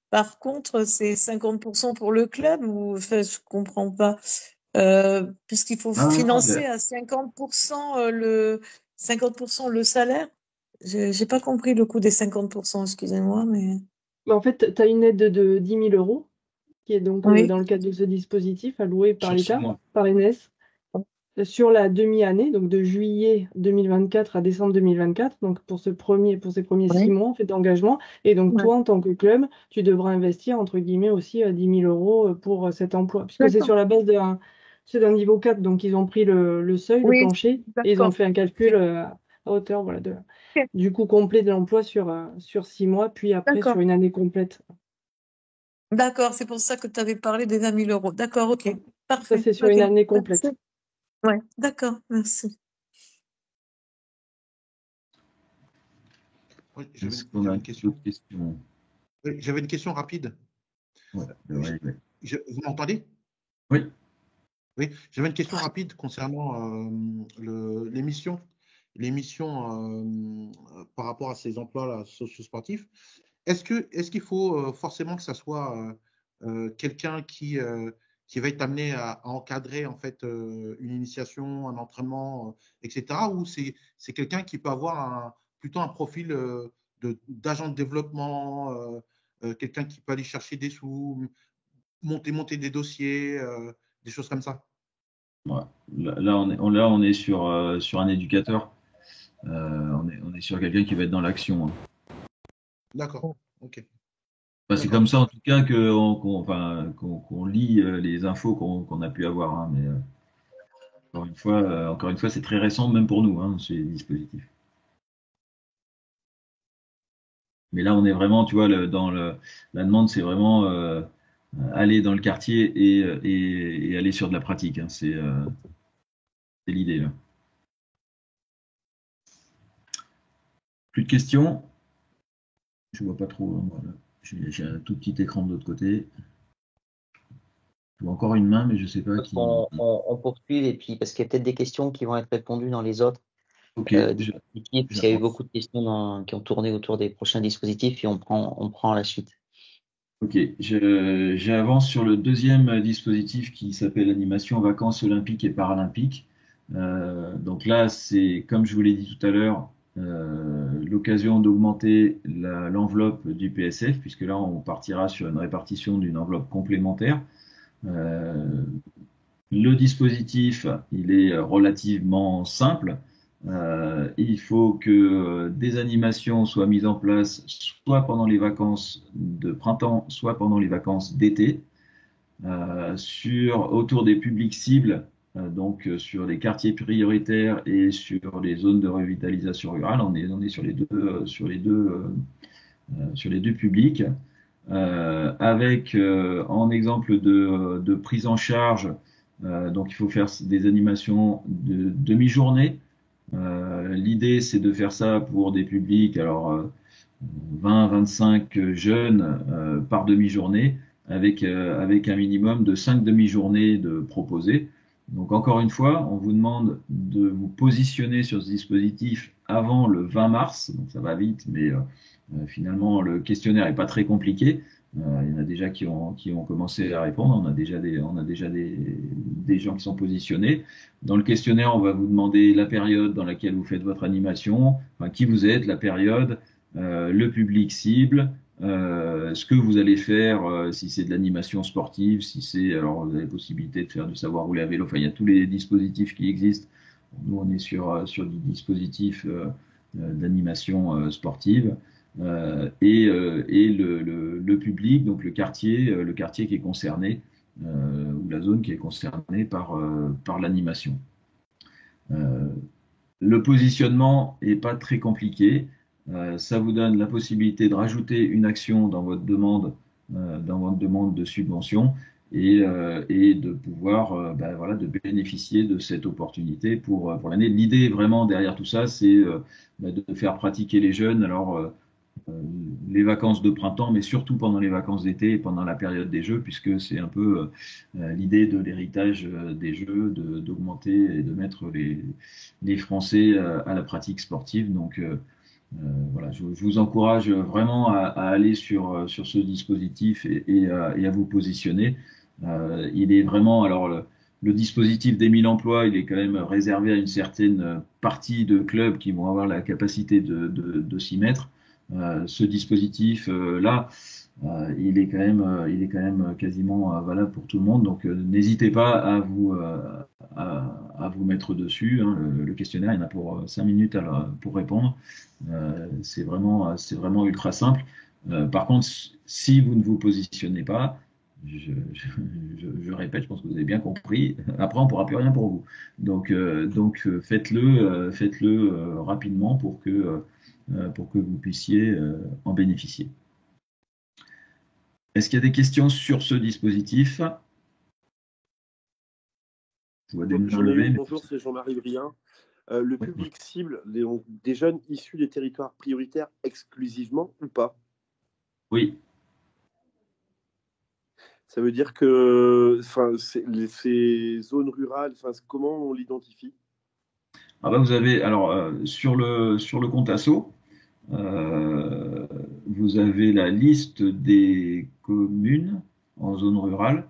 par contre, c'est 50% pour le club, ou enfin, je comprends pas. Puisqu'il faut financer à 50% le 50% le salaire. J'ai pas compris le coût des 50%, excusez-moi, mais. En fait, tu as une aide de 10 000 euros qui est donc dans le cadre de ce dispositif alloué par l'État, par l'ENS. sur la demi-année, donc de juillet 2024 à décembre 2024, donc pour ces premiers 6 mois en fait, d'engagement. Et donc, toi, en tant que club, tu devras investir, entre guillemets, aussi 10 000 euros pour cet emploi, puisque c'est sur la base d'un niveau 4, donc ils ont pris le seuil, le plancher, et ils ont fait un calcul à hauteur voilà, du coût complet de l'emploi sur 6 mois, puis après sur une année complète. D'accord, c'est pour ça que tu avais parlé des 20 000 euros. D'accord, ok. Parfait. Ça, c'est sur une année complète. Oui, d'accord, merci. Est-ce qu'on a une question? J'avais une question rapide. Ouais. Vous m'entendez? Oui. Oui, j'avais une question rapide concernant l'émission par rapport à ces emplois-là socio-sportifs. Est-ce qu'il faut forcément que ça soit quelqu'un qui va être amené à encadrer en fait une initiation, un entraînement, etc. Ou c'est quelqu'un qui peut avoir plutôt un profil d'agent de développement, quelqu'un qui peut aller chercher des sous, monter des dossiers, des choses comme ça? Ouais. Là, on est sur un éducateur. On est sur quelqu'un qui va être dans l'action. Hein. D'accord, ok. C'est comme ça en tout cas qu'on lit les infos qu'on a pu avoir. Hein, mais encore une fois, c'est très récent même pour nous, hein, ces dispositifs. Mais là, on est vraiment, tu vois, la demande, c'est vraiment aller dans le quartier et aller sur de la pratique. Hein, c'est l'idée là. Plus de questions? Je vois pas trop. Hein, voilà. J'ai un tout petit écran de l'autre côté. Je vois encore une main, mais je sais pas qui. On poursuit et puis parce qu'il y a peut-être des questions qui vont être répondues dans les autres. Ok. Puisqu'il y a eu beaucoup de questions qui ont tourné autour des prochains dispositifs et on prend la suite. Ok, j'avance sur le deuxième dispositif qui s'appelle animation vacances olympiques et paralympiques. Donc là, c'est comme je vous l'ai dit tout à l'heure, l'occasion d'augmenter l'enveloppe du PSF, puisque là, on partira sur une répartition d'une enveloppe complémentaire. Le dispositif, il est relativement simple. Il faut que des animations soient mises en place soit pendant les vacances de printemps, soit pendant les vacances d'été, autour des publics cibles, donc sur les quartiers prioritaires et sur les zones de revitalisation rurale. On est sur les deux publics, avec en exemple de prise en charge. Donc il faut faire des animations de demi-journée. L'idée, c'est de faire ça pour des publics, alors 20-25 jeunes par demi-journée, avec un minimum de 5 demi-journées de proposées. Donc encore une fois, on vous demande de vous positionner sur ce dispositif avant le 20 mars. Donc ça va vite, mais finalement le questionnaire n'est pas très compliqué. Il y en a déjà qui ont commencé à répondre. On a déjà des gens qui sont positionnés. Dans le questionnaire, on va vous demander la période dans laquelle vous faites votre animation, enfin, qui vous êtes, la période, le public cible, ce que vous allez faire, si c'est de l'animation sportive, si c'est, alors vous avez la possibilité de faire du savoir rouler à vélo. Enfin, il y a tous les dispositifs qui existent. Nous, on est sur du dispositif d'animation sportive. Et le public, donc le quartier qui est concerné, ou la zone qui est concernée par l'animation. Le positionnement n'est pas très compliqué. Ça vous donne la possibilité de rajouter une action dans votre demande de subvention et de pouvoir de bénéficier de cette opportunité pour l'année. L'idée vraiment derrière tout ça, c'est de faire pratiquer les jeunes. Alors les vacances de printemps, mais surtout pendant les vacances d'été et pendant la période des Jeux, puisque c'est un peu l'idée de l'héritage des Jeux, d'augmenter et de mettre les Français à la pratique sportive. Donc voilà, je vous encourage vraiment à aller sur ce dispositif et à vous positionner. Il est vraiment, alors le dispositif des 1000 emplois, il est quand même réservé à une certaine partie de clubs qui vont avoir la capacité de s'y mettre. ce dispositif-là, il est quand même quasiment valable pour tout le monde. Donc, n'hésitez pas à vous mettre dessus. Hein. Le questionnaire, il y en a pour 5 minutes pour répondre. C'est vraiment ultra simple. Par contre, si vous ne vous positionnez pas, je répète, je pense que vous avez bien compris. Après, on ne pourra plus rien pour vous. Donc faites-le rapidement pour que vous puissiez en bénéficier. Est-ce qu'il y a des questions sur ce dispositif? Je vois des mains levées. Bonjour, c'est Jean-Marie Brien. Le public cible, des jeunes issus des territoires prioritaires exclusivement ou pas? Oui. Ça veut dire que ces zones rurales, comment on l'identifie? Vous avez, alors, sur le compte asso, vous avez la liste des communes en zone rurale.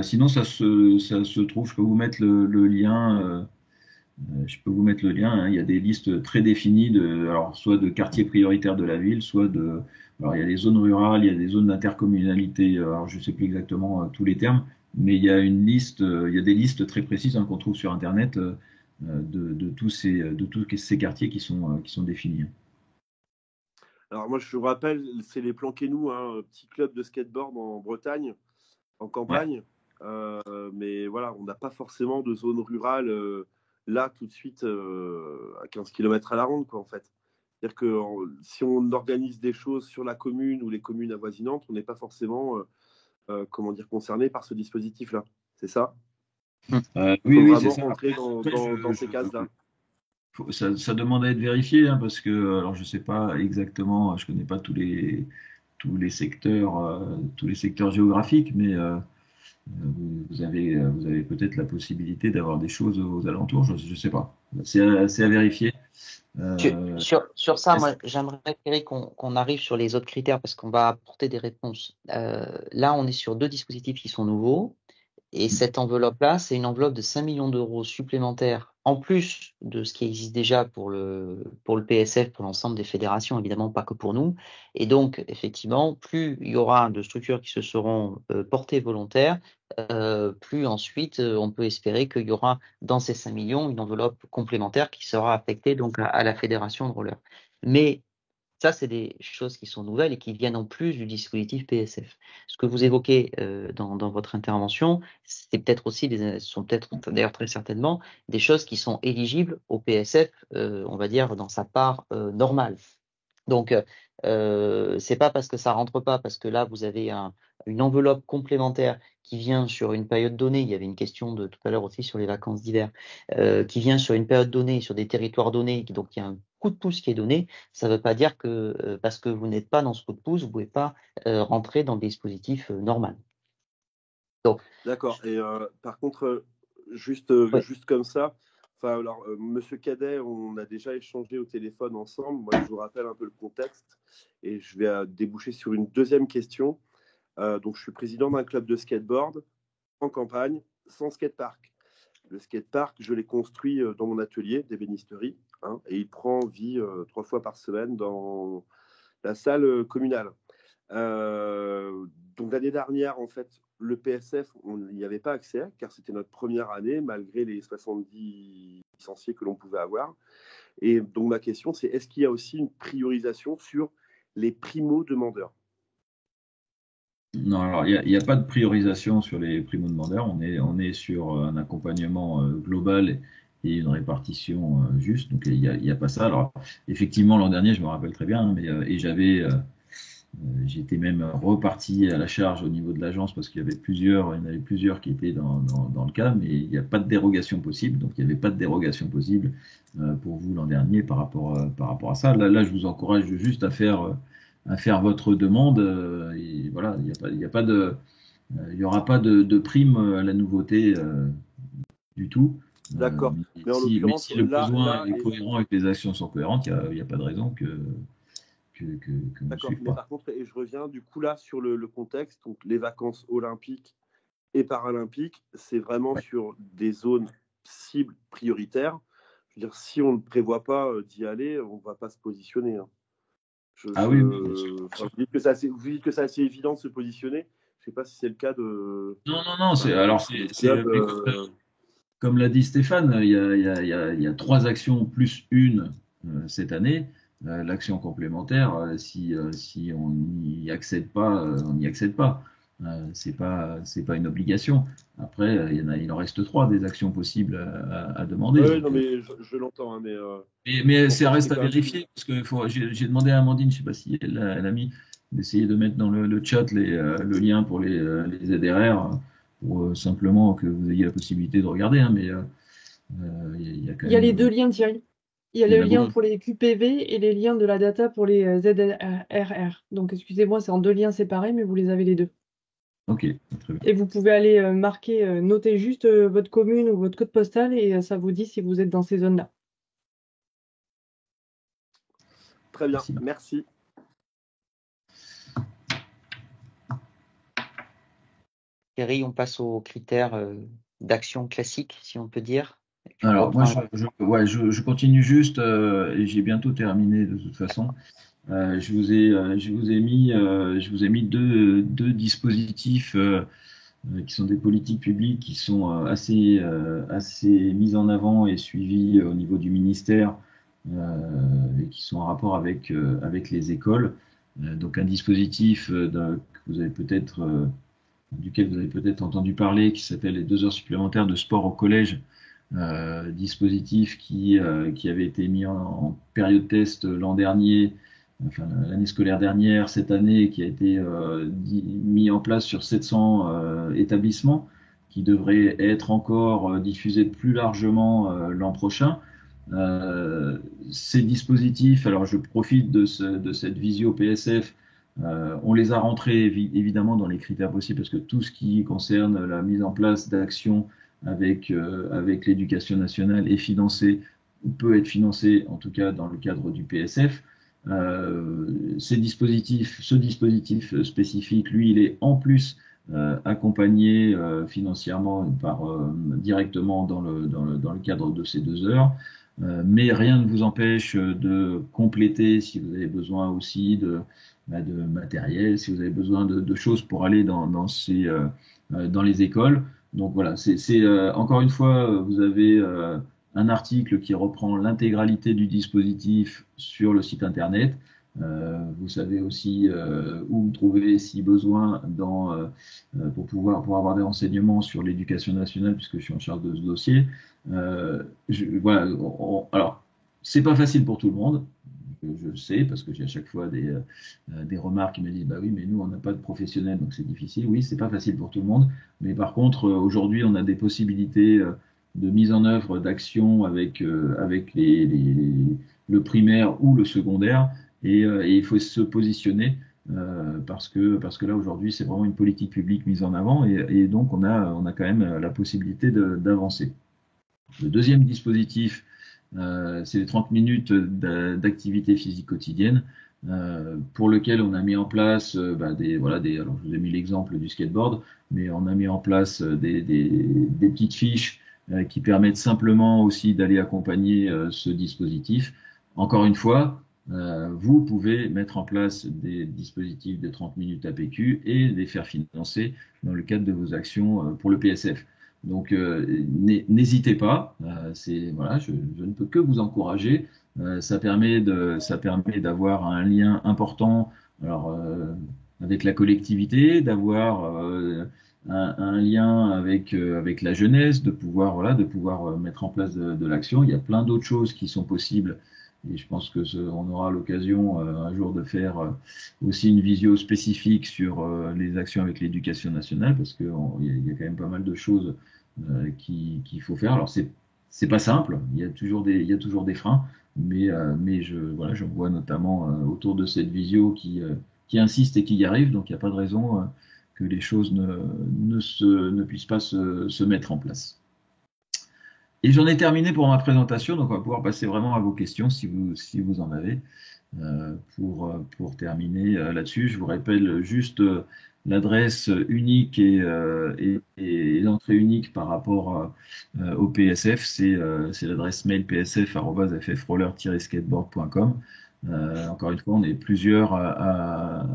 Sinon, ça se trouve, je peux vous mettre le lien. Hein. Il y a des listes très définies alors, soit de quartiers prioritaires de la ville, alors, il y a des zones rurales, il y a des zones d'intercommunalité. Alors, je ne sais plus exactement tous les termes, mais il y a des listes très précises qu'on trouve sur Internet de tous ces quartiers qui sont définis. Alors moi, je vous rappelle, c'est les Planquez-nous, un petit club de skateboard en Bretagne, en campagne. Ouais. Mais voilà, on n'a pas forcément de zone rurale là tout de suite à 15 km à la ronde, quoi, en fait. C'est-à-dire que si on organise des choses sur la commune ou les communes avoisinantes, on n'est pas forcément concerné par ce dispositif-là. C'est ça? Oui, c'est ça. Rentrer dans ces cases-là. Ça demande à être vérifié, hein, parce que, alors je sais pas exactement, je connais pas tous les secteurs géographiques, mais vous avez peut-être la possibilité d'avoir des choses aux alentours, je sais pas. C'est à vérifier. Sur ça, moi, j'aimerais, Thierry, qu'on arrive sur les autres critères parce qu'on va apporter des réponses. Là, on est sur 2 dispositifs qui sont nouveaux. Et cette enveloppe-là, c'est une enveloppe de 5 millions d'euros supplémentaires, en plus de ce qui existe déjà pour le PSF, pour l'ensemble des fédérations, évidemment pas que pour nous. Et donc, effectivement, plus il y aura de structures qui se seront portées volontaires, plus ensuite on peut espérer qu'il y aura dans ces 5 millions une enveloppe complémentaire qui sera affectée donc à la fédération de roller. Mais ça, c'est des choses qui sont nouvelles et qui viennent en plus du dispositif PSF. Ce que vous évoquez dans votre intervention, c'est peut-être aussi sont peut-être d'ailleurs très certainement des choses qui sont éligibles au PSF, on va dire dans sa part normale. Donc, c'est pas parce que ça rentre pas, parce que là vous avez une enveloppe complémentaire qui vient sur une période donnée. Il y avait une question tout à l'heure aussi sur les vacances d'hiver, qui vient sur une période donnée, sur des territoires donnés, donc il y a un coup de pouce qui est donné. Ça ne veut pas dire que parce que vous n'êtes pas dans ce coup de pouce, vous pouvez pas rentrer dans le dispositif normal. D'accord. Et par contre, juste comme ça. Enfin, alors, Monsieur Cadet, on a déjà échangé au téléphone ensemble. Moi, je vous rappelle un peu le contexte et je vais déboucher sur une deuxième question. Donc, je suis président d'un club de skateboard en campagne, sans skatepark. Le skatepark, je l'ai construit dans mon atelier d'ébénisterie, et il prend vie 3 fois par semaine dans la salle communale. Donc, l'année dernière, en fait, le PSF, on n'y avait pas accès, car c'était notre première année, malgré les 70 licenciés que l'on pouvait avoir. Et donc, ma question, c'est est-ce qu'il y a aussi une priorisation sur les primo-demandeurs? Non, alors il n'y a pas de priorisation sur les primo-demandeurs. On est sur un accompagnement global et une répartition juste. Donc, il n'y a pas ça. Alors, effectivement, l'an dernier, je me rappelle très bien, j'étais même reparti à la charge au niveau de l'agence parce qu'il y en avait plusieurs qui étaient dans le cas, mais il n'y a pas de dérogation possible. Donc, il n'y avait pas de dérogation possible pour vous l'an dernier par rapport à ça. Là, je vous encourage juste à faire votre demande. Et voilà, il n'y aura pas de prime à la nouveauté du tout. D'accord. Mais si le besoin est cohérent et que les actions sont cohérentes, il n'y a pas de raison que D'accord, mais par contre, et je reviens du coup là sur le contexte, donc les vacances olympiques et paralympiques, c'est vraiment sur des zones cibles prioritaires. Je veux dire, si on ne prévoit pas d'y aller, on ne va pas se positionner. Oui. Vous dites que c'est assez évident de se positionner. Je ne sais pas si c'est le cas de. Non. Comme l'a dit Stéphane, il y a 3 actions plus une cette année. L'action complémentaire, si on n'y accède pas, on n'y accède pas. C'est pas une obligation. Après, il en reste 3 des actions possibles à demander. Oui, non, mais je l'entends. Hein, mais ça reste à vérifier, parce que j'ai demandé à Amandine, je ne sais pas si elle a mis, d'essayer de mettre dans le chat le lien pour les ZRR, pour simplement que vous ayez la possibilité de regarder. Hein, mais il y a les 2 liens, Thierry. Il y a le lien pour les QPV et les liens de la data pour les ZRR. Donc, excusez-moi, c'est en 2 liens séparés, mais vous les avez les 2. Ok, très bien. Et vous pouvez aller noter juste votre commune ou votre code postal et ça vous dit si vous êtes dans ces zones-là. Très bien, merci. Thierry, on passe aux critères d'action classique, si on peut dire. Alors, moi, je continue juste, et j'ai bientôt terminé de toute façon. Je vous ai mis deux dispositifs qui sont des politiques publiques qui sont assez mises en avant et suivies au niveau du ministère et qui sont en rapport avec les écoles. Donc un dispositif duquel vous avez peut-être entendu parler, qui s'appelle les 2 heures supplémentaires de sport au collège, dispositif qui avait été mis en période test l'an dernier, enfin l'année scolaire dernière, cette année, qui a été mis en place sur 700 établissements, qui devrait être encore diffusé plus largement l'an prochain. Ces dispositifs, alors je profite de cette visio PSF, on les a rentrés évidemment dans les critères possibles, parce que tout ce qui concerne la mise en place d'actions avec l'éducation nationale est financé, ou peut être financé en tout cas dans le cadre du PSF. Ce dispositif spécifique, lui, il est en plus accompagné financièrement directement dans le cadre de ces 2 heures. Mais rien ne vous empêche de compléter si vous avez besoin aussi de matériel, si vous avez besoin de choses pour aller dans les écoles. Donc voilà, c'est encore une fois, vous avez un article qui reprend l'intégralité du dispositif sur le site internet. Vous savez aussi où me trouver si besoin pour avoir des renseignements sur l'éducation nationale, puisque je suis en charge de ce dossier. Voilà. Alors, c'est pas facile pour tout le monde. Je sais, parce que j'ai à chaque fois des remarques qui me disent bah oui, mais nous on n'a pas de professionnels, donc c'est difficile. Oui, c'est pas facile pour tout le monde, mais par contre aujourd'hui on a des possibilités de mise en œuvre d'actions avec le primaire ou le secondaire, et il faut se positionner parce que là aujourd'hui c'est vraiment une politique publique mise en avant, et donc on a quand même la possibilité d'avancer. Le deuxième dispositif, c'est les 30 minutes d'activité physique quotidienne, pour lequel on a mis en place alors je vous ai mis l'exemple du skateboard, mais on a mis en place des petites fiches qui permettent simplement aussi d'aller accompagner ce dispositif. Encore une fois, vous pouvez mettre en place des dispositifs de 30 minutes APQ et les faire financer dans le cadre de vos actions pour le PSF. Donc n'hésitez pas, je ne peux que vous encourager. Ça permet d'avoir un lien important avec la collectivité, d'avoir un lien avec la jeunesse, de pouvoir mettre en place de l'action. Il y a plein d'autres choses qui sont possibles, et je pense on aura l'occasion un jour de faire aussi une visio spécifique sur les actions avec l'éducation nationale, parce qu'il y a quand même pas mal de choses qu'il faut faire. Alors c'est pas simple, il y a toujours des freins, mais j'en vois notamment autour de cette visio qui insiste et qui y arrive, donc il n'y a pas de raison que les choses ne puissent pas se mettre en place. Et j'en ai terminé pour ma présentation, donc on va pouvoir passer vraiment à vos questions si vous en avez. Pour terminer là-dessus, je vous rappelle juste l'adresse unique et l'entrée unique par rapport au PSF, c'est l'adresse mail psf@ffroller-skateboard.com. Encore une fois, on est plusieurs à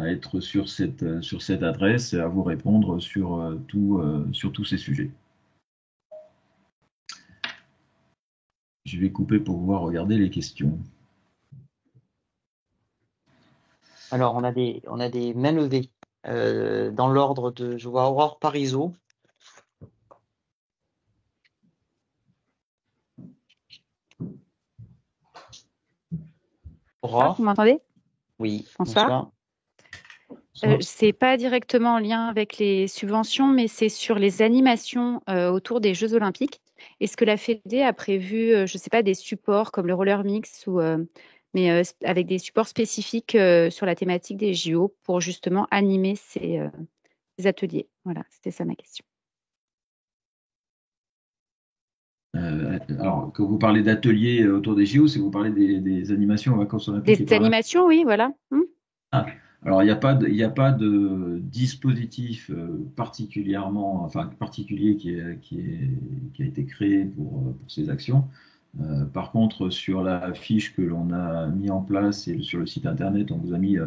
être sur cette adresse et à vous répondre sur tous ces sujets. Je vais couper pour pouvoir regarder les questions. Alors, on a des mains levées. Dans l'ordre de, je vois Aurore Parisot. Aurore. Vous m'entendez? Oui, bonsoir. Bonsoir. C'est pas directement en lien avec les subventions, mais c'est sur les animations autour des Jeux Olympiques. Est-ce que la Fédé a prévu, je ne sais pas, des supports comme le roller mix mais avec des supports spécifiques sur la thématique des JO pour justement animer ces ateliers? Voilà, c'était ça ma question. Alors, quand vous parlez d'ateliers autour des JO, c'est vous parlez des animations aux vacances olympiques. Des animations, oui, voilà. Alors, il n'y a pas de dispositif particulier qui a été créé pour ces actions. Par contre, sur la fiche que l'on a mis en place et sur le site internet, on vous a mis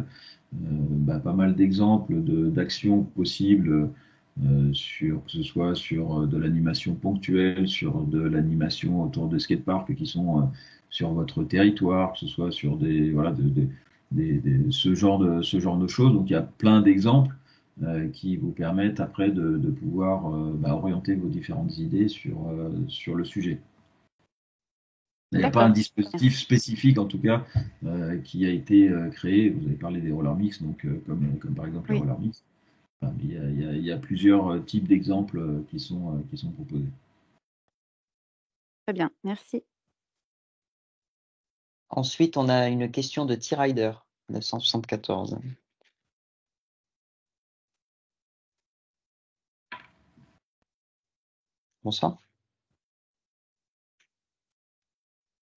pas mal d'exemples d'actions possibles, que ce soit sur de l'animation ponctuelle, sur de l'animation autour de skateparks qui sont sur votre territoire, que ce soit sur ce genre de choses. Donc, il y a plein d'exemples qui vous permettent après de pouvoir orienter vos différentes idées sur le sujet. Il n'y a pas un dispositif spécifique, en tout cas, qui a été créé. Vous avez parlé des roller mix, donc comme par exemple les roller mix. Enfin, il y a plusieurs types d'exemples qui sont proposés. Très bien, merci. Ensuite, on a une question de T-Rider, 974. Bonsoir.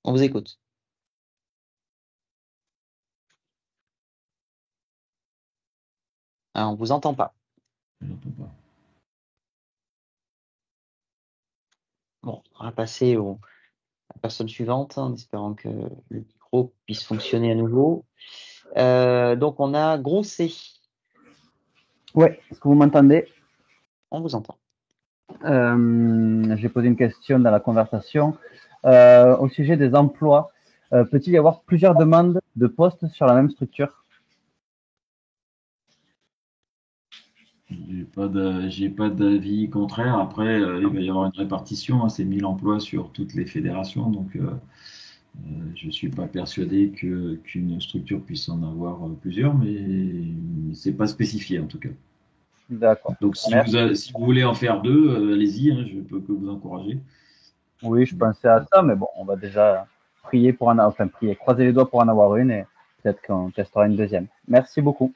On vous écoute. Ah, on ne vous entend pas. Je n'entends pas. Bon, on va passer à la personne suivante en espérant que le micro puisse fonctionner à nouveau. Donc, on a Grosset. Oui, est-ce que vous m'entendez? On vous entend. J'ai posé une question dans la conversation au sujet des emplois. Peut-il y avoir plusieurs demandes de postes sur la même structure? J'ai pas d'avis contraire. Après, il va y avoir une répartition. Hein, c'est 1000 emplois sur toutes les fédérations. Donc, je ne suis pas persuadé qu'une structure puisse en avoir plusieurs, mais c'est pas spécifié en tout cas. D'accord. Donc, si vous voulez en faire deux, allez-y. Hein, je peux que vous encourager. Oui, je pensais à ça, mais bon, on va déjà croiser les doigts pour en avoir une et peut-être qu'on testera une deuxième. Merci beaucoup.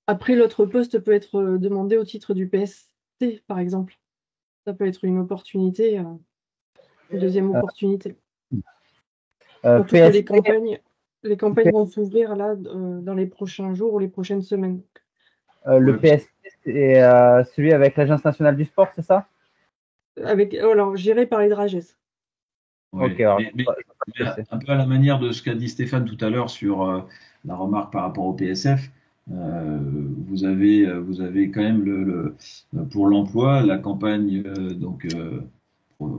Après, l'autre poste peut être demandé au titre du PST, par exemple. Ça peut être une opportunité, une deuxième opportunité. Surtout que les campagnes vont s'ouvrir là dans les prochains jours ou les prochaines semaines. Le PST, c'est celui avec l'Agence nationale du sport, c'est ça? Alors, géré par les Drages. Ouais, okay, alors, mais un peu à la manière de ce qu'a dit Stéphane tout à l'heure sur la remarque par rapport au PSF, vous avez quand même pour l'emploi la campagne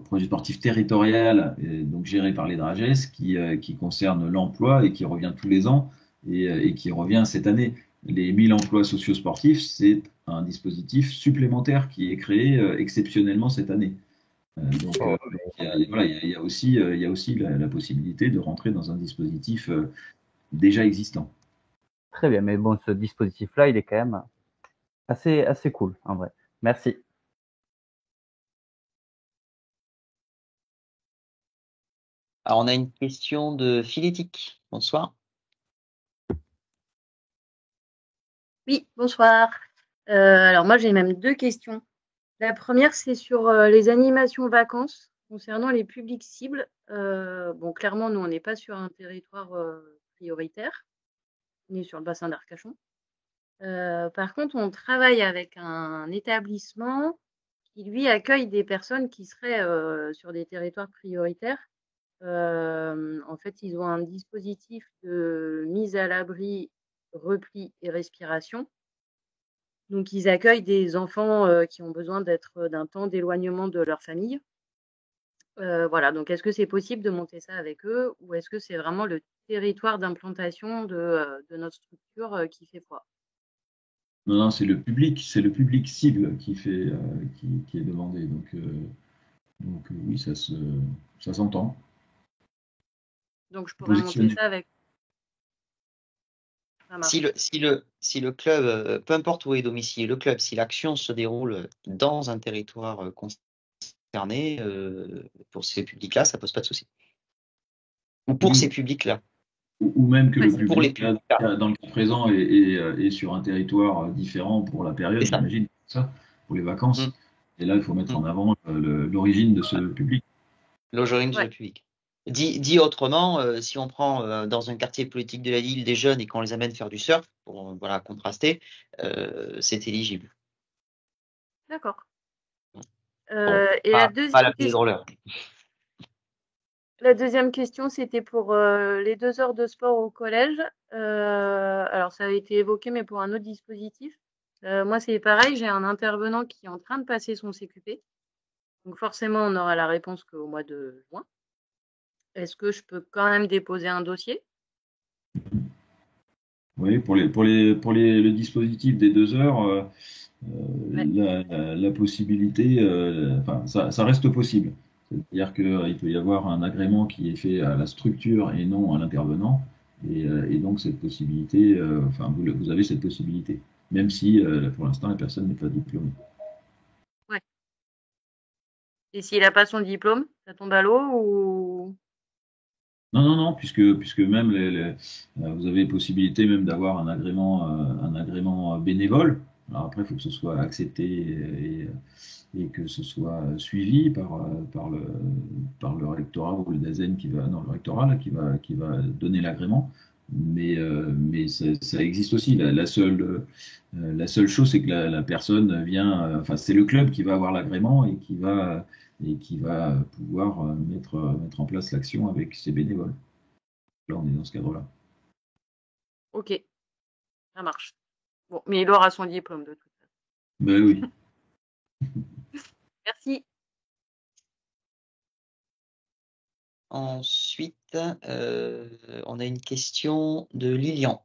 projet sportif territorial, donc géré par les Drages, qui concerne l'emploi et qui revient tous les ans et qui revient cette année. Les 1000 emplois socio-sportifs, c'est un dispositif supplémentaire qui est créé exceptionnellement cette année. Donc, il y a aussi la possibilité de rentrer dans un dispositif déjà existant. Très bien, mais bon, ce dispositif-là, il est quand même assez cool, en vrai. Merci. Alors, on a une question de Philétique. Bonsoir. Oui, bonsoir. Alors, moi, j'ai même deux questions. La première, c'est sur les animations vacances concernant les publics cibles. Bon, clairement, nous, on n'est pas sur un territoire prioritaire. On est sur le bassin d'Arcachon. Par contre, on travaille avec un établissement qui, lui, accueille des personnes qui seraient sur des territoires prioritaires. En fait, ils ont un dispositif de mise à l'abri, repli et respiration. Donc, ils accueillent des enfants qui ont besoin d'un temps d'éloignement de leur famille. Voilà, donc est-ce que c'est possible de monter ça avec eux ou est-ce que c'est vraiment le territoire d'implantation de notre structure qui fait foi? Non, non, c'est le public cible qui fait, qui est demandé. Donc oui, ça s'entend. Donc je pourrais monter ça avec. Si le club, peu importe où est domicilié le club, si l'action se déroule dans un territoire concerné, pour ces publics-là, ça pose pas de souci. Ou pour ces publics-là. Ou même que le public, pour les dans le cas présent, est sur un territoire différent pour la période, j'imagine, ça, pour les vacances. Et là, il faut mettre en avant l'origine de ce public. L'origine de ce public. Dit autrement, si on prend dans un quartier politique de la ville des jeunes et qu'on les amène faire du surf, pour contraster, c'est éligible. D'accord. Et la deuxième question, c'était pour les 2 heures de sport au collège. Alors, ça a été évoqué, mais pour un autre dispositif. Moi, c'est pareil, j'ai un intervenant qui est en train de passer son CQP. Donc, forcément, on n'aura la réponse qu'au mois de juin. Est-ce que je peux quand même déposer un dossier? Oui, pour le dispositif des 2 heures, la possibilité, ça reste possible. C'est-à-dire qu'il peut y avoir un agrément qui est fait à la structure et non à l'intervenant. Et donc, cette possibilité, vous avez cette possibilité, même si pour l'instant, la personne n'est pas diplômée. Ouais. Et s'il n'a pas son diplôme, ça tombe à l'eau ou... Non, puisque même vous avez possibilité même d'avoir un agrément bénévole. Alors après, il faut que ce soit accepté et que ce soit suivi par le rectorat ou le DAZEN le rectorat là, qui va donner l'agrément. Mais ça existe aussi. La seule chose, c'est que la personne vient, c'est le club qui va avoir l'agrément et qui va pouvoir mettre en place l'action avec ses bénévoles. Là, on est dans ce cadre-là. Ok, ça marche. Bon, mais il aura son diplôme de toute façon. Ben oui. Merci. Ensuite, on a une question de Lilian.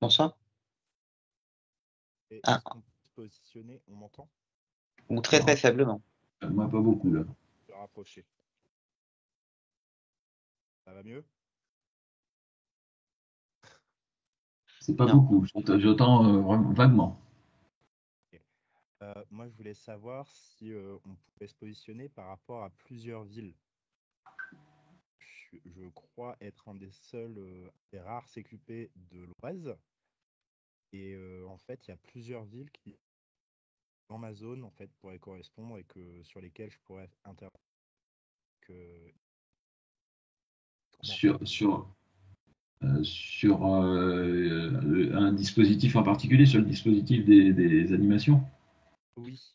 Bonsoir. Est-ce qu'on peut se positionner? On m'entend? Ou très très faiblement. Moi, pas beaucoup là. Je vais rapprocher. Ça va mieux? C'est pas beaucoup. J'entends vaguement. Okay. Moi, je voulais savoir si on pouvait se positionner par rapport à plusieurs villes. Je crois être un des seuls, des rares CQP de l'Oise. Et en fait, il y a plusieurs villes qui, dans ma zone, en fait, pourraient correspondre et sur lesquelles je pourrais intervenir. Sur un dispositif en particulier, sur le dispositif des animations? Oui,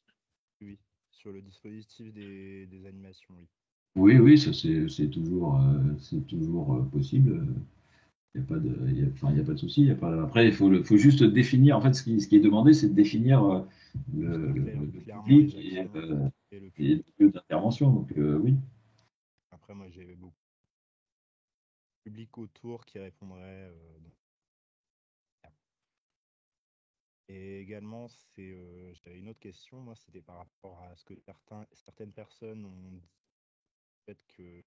sur le dispositif des animations, oui. Oui, ça c'est toujours possible. Il n'y a pas de souci. Après, il faut juste définir. En fait, ce qui est demandé, c'est de définir le public et le lieu d'intervention. Donc oui. Après, moi, j'ai beaucoup de public autour qui répondrait. Et également, j'avais une autre question. Moi, c'était par rapport à ce que certaines personnes ont dit, en fait, que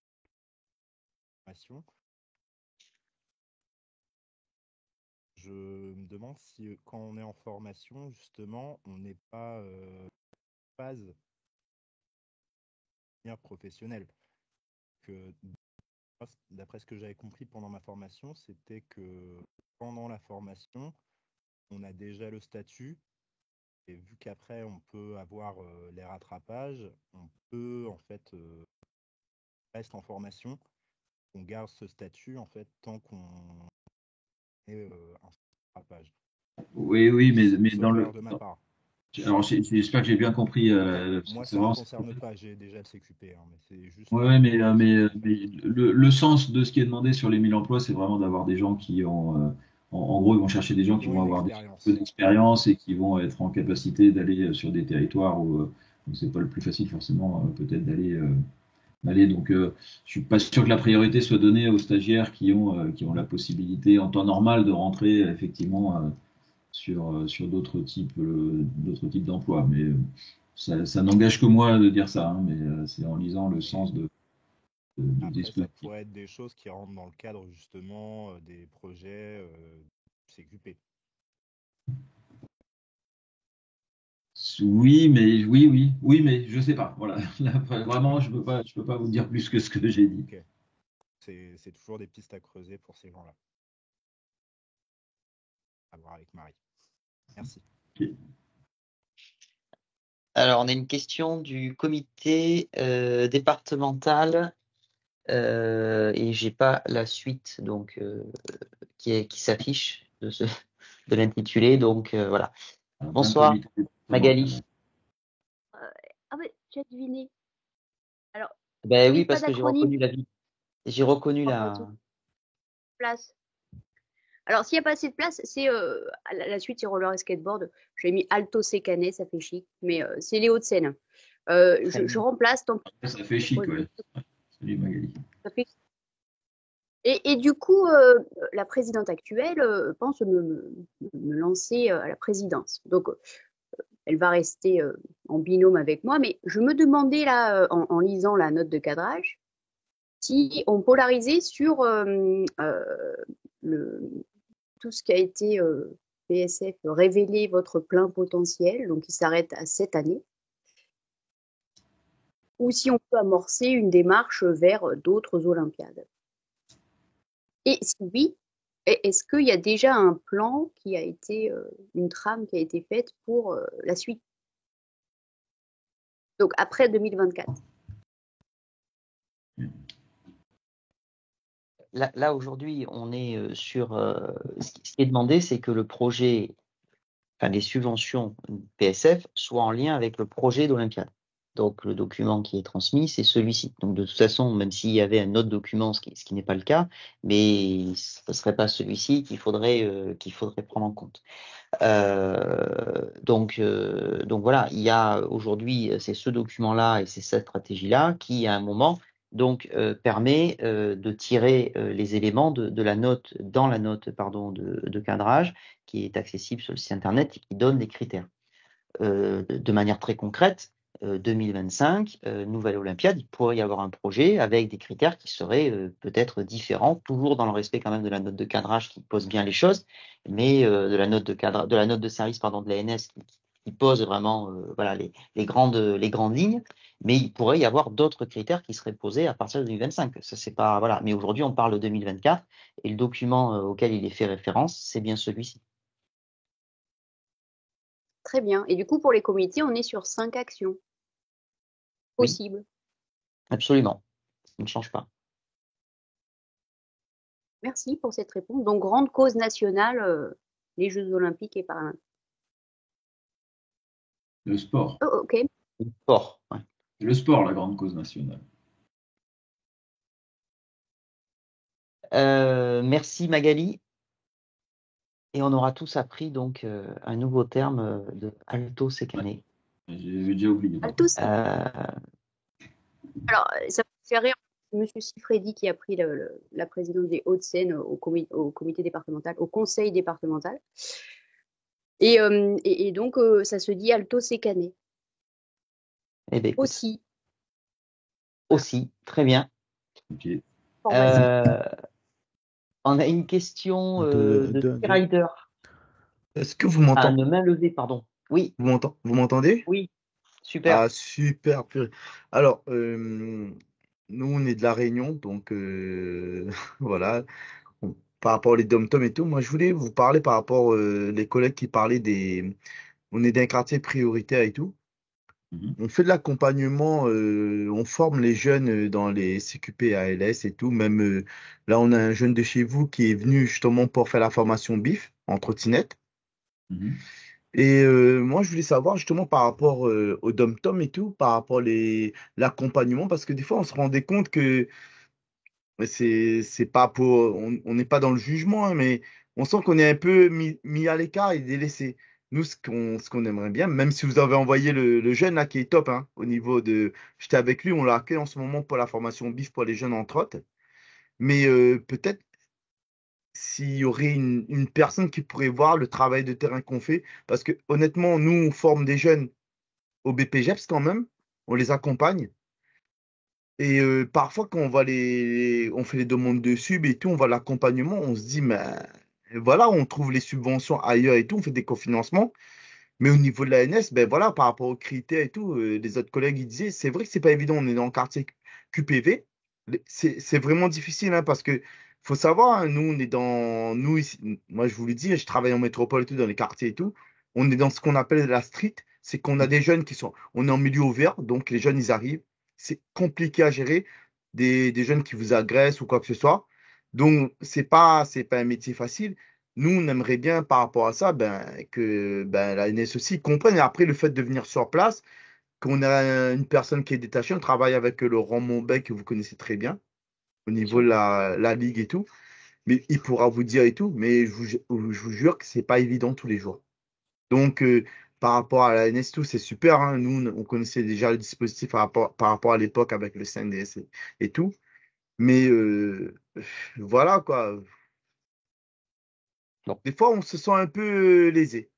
je me demande si quand on est en formation, justement, on n'est pas phase professionnelle. D'après ce que j'avais compris pendant ma formation, c'était que pendant la formation, on a déjà le statut. Et vu qu'après, on peut avoir les rattrapages, on peut, en fait, reste en formation, on garde ce statut, en fait, tant qu'on est un rattrapage. Oui, mais dans le... De ma part. Alors, j'espère que j'ai bien compris. Moi, C'est ça ne me vraiment. concerne pas, j'ai déjà le CQP, hein, mais c'est juste. Ouais, mais le sens de ce qui est demandé sur les 1000 emplois, c'est vraiment d'avoir des gens qui ont, en gros, ils vont chercher des gens qui Ils ont vont une avoir expérience. peu d'expérience et qui vont être en capacité d'aller sur des territoires où c'est pas le plus facile forcément, peut-être d'aller. Donc, je suis pas sûr que la priorité soit donnée aux stagiaires qui ont la possibilité en temps normal de rentrer effectivement sur d'autres types d'emplois. Mais ça n'engage que moi de dire ça, hein, mais c'est en lisant le sens des Après, ça dispositifs. pourrait être des choses qui rentrent dans le cadre justement des projets CQP. Oui, mais je sais pas. Voilà, là, vraiment, je peux pas vous dire plus que ce que j'ai dit. Ok. C'est toujours des pistes à creuser pour ces gens-là. À voir avec Marie. Merci. Okay. Alors, on a une question du comité départemental et j'ai pas la suite donc qui s'affiche de l'intitulé. Donc voilà. Bonsoir, Magali. Ah ouais, tu as deviné. Alors, Ben oui, oui, pas parce que j'ai d'acronyme. reconnu la vie. J'ai reconnu la. Place. Alors, s'il n'y a pas assez de place, c'est la suite, c'est roller et skateboard. J'ai mis Alto Sécanet, ça fait chic, mais c'est les Hauts-de-Seine. Je remplace. Tant pis. Ça fait chic, ouais. Salut Magali. Ça fait... Et du coup, la présidente actuelle pense me lancer à la présidence. Donc, elle va rester en binôme avec moi. Mais je me demandais là, en lisant la note de cadrage, si on polarisait sur tout ce qui a été PSF révéler votre plein potentiel, donc il s'arrête à cette année, ou si on peut amorcer une démarche vers d'autres Olympiades. Et si oui, est-ce qu'il y a déjà un plan qui a été, une trame qui a été faite pour la suite? Donc après 2024. Là aujourd'hui, on est sur. Ce qui est demandé, c'est que le projet, enfin les subventions PSF, soient en lien avec le projet d'Olympiade. Donc le document qui est transmis, c'est celui-ci. Donc de toute façon, même s'il y avait un autre document, ce qui n'est pas le cas, mais ce ne serait pas celui-ci qu'il faudrait prendre en compte. Donc voilà, il y a aujourd'hui, c'est ce document-là et c'est cette stratégie-là qui, à un moment, donc permet de tirer les éléments de la note, dans la note de cadrage qui est accessible sur le site internet et qui donne des critères. De manière très concrète, 2025, nouvelle Olympiade, il pourrait y avoir un projet avec des critères qui seraient peut-être différents, toujours dans le respect quand même de la note de cadrage qui pose bien les choses, mais de la note de service de l'ANS qui pose vraiment voilà les grandes lignes. Mais il pourrait y avoir d'autres critères qui seraient posés à partir de 2025. Ça c'est pas voilà. Mais aujourd'hui on parle de 2024 et le document auquel il est fait référence, c'est bien celui-ci. Très bien. Et du coup, pour les comités, on est sur 5 actions possibles. Oui, absolument. Ça ne change pas. Merci pour cette réponse. Donc, grande cause nationale, les Jeux Olympiques et Paralympiques. Le sport. Oh, ok. Le sport, ouais. Le sport, la grande cause nationale. Merci Magali. Et on aura tous appris donc un nouveau terme de Alto Sécanet. J'avais déjà oublié. Alto Alors, ça me fait rire. Monsieur Sifredi qui a pris la présidence des Hauts-de-Seine au comité départemental, au conseil départemental. Et donc, ça se dit Alto Sécanet. Eh bien, aussi. Aussi, très bien. Okay. On a une question de Rider. Est-ce que vous m'entendez? Une main levée, pardon. Oui. Vous m'entendez? Oui, super. Ah, super. Alors, nous, on est de La Réunion, donc voilà. Par rapport aux dom-toms et tout, moi, je voulais vous parler par rapport les collègues qui parlaient des... On est d'un quartier prioritaire et tout. On fait de l'accompagnement, on forme les jeunes dans les CQP ALS et tout. Même là, on a un jeune de chez vous qui est venu justement pour faire la formation BIF en trottinette. Et moi, je voulais savoir justement par rapport au dom-tom et tout, par rapport l'accompagnement, parce que des fois, on se rendait compte que c'est pas pour, on n'est pas dans le jugement, hein, mais on sent qu'on est un peu mis à l'écart et délaissé. Nous, ce qu'on aimerait bien, même si vous avez envoyé le jeune là qui est top, hein, au niveau de, j'étais avec lui, on l'a accueilli en ce moment pour la formation BIF pour les jeunes entre autres, mais peut-être s'il y aurait une personne qui pourrait voir le travail de terrain qu'on fait, parce que honnêtement, nous, on forme des jeunes au BPGEPS quand même, on les accompagne. Et parfois, quand on fait les demandes de sub et tout, on voit l'accompagnement, on se dit, mais voilà, on trouve les subventions ailleurs et tout, on fait des cofinancements. Mais au niveau de la NS, ben voilà, par rapport aux critères et tout, les autres collègues, ils disaient, c'est vrai que c'est pas évident, on est dans le quartier QPV. C'est vraiment difficile, hein, parce que faut savoir, hein, nous, on est nous ici, moi je vous le dis, je travaille en métropole et tout, dans les quartiers et tout. On est dans ce qu'on appelle la street, c'est qu'on a des jeunes on est en milieu ouvert, donc les jeunes, ils arrivent. C'est compliqué à gérer, des jeunes qui vous agressent ou quoi que ce soit. Donc, c'est pas un métier facile. Nous, on aimerait bien, par rapport à ça, ben, que ben, la NS aussi comprenne. Et après, le fait de venir sur place, qu'on a une personne qui est détachée, on travaille avec Laurent Monbec, que vous connaissez très bien, au niveau de la ligue et tout. Mais il pourra vous dire et tout. Mais je vous jure que c'est pas évident tous les jours. Donc, par rapport à la NS, tout, c'est super, hein. Nous, on connaissait déjà le dispositif par rapport à l'époque avec le CNDS et tout. Mais voilà, quoi. Des fois, on se sent un peu lésé.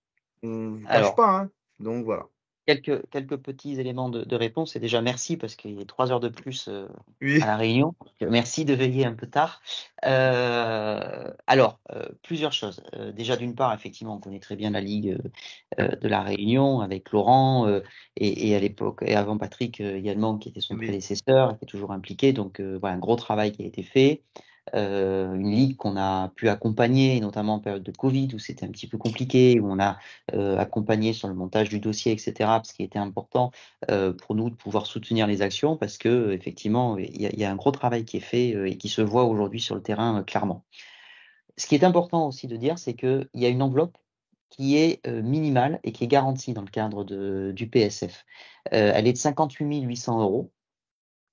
On ne vous cache Alors, pas, hein. Donc, voilà. quelques petits éléments de réponse. Et déjà, merci parce qu'il est 3 heures de plus Oui. à la réunion. Donc, merci de veiller un peu tard. Alors, plusieurs choses. Déjà, d'une part, effectivement, on connaît très bien la Ligue de la Réunion avec Laurent et à l'époque, et avant Patrick également, qui était son prédécesseur, qui est toujours impliqué. Donc, voilà, un gros travail qui a été fait. Une ligue qu'on a pu accompagner, notamment en période de Covid, où c'était un petit peu compliqué, où on a accompagné sur le montage du dossier, etc., parce qu'il était important pour nous de pouvoir soutenir les actions, parce que effectivement, il y a un gros travail qui est fait et qui se voit aujourd'hui sur le terrain clairement. Ce qui est important aussi de dire, c'est qu'il y a une enveloppe qui est minimale et qui est garantie dans le cadre du PSF. Elle est de 58 800 euros.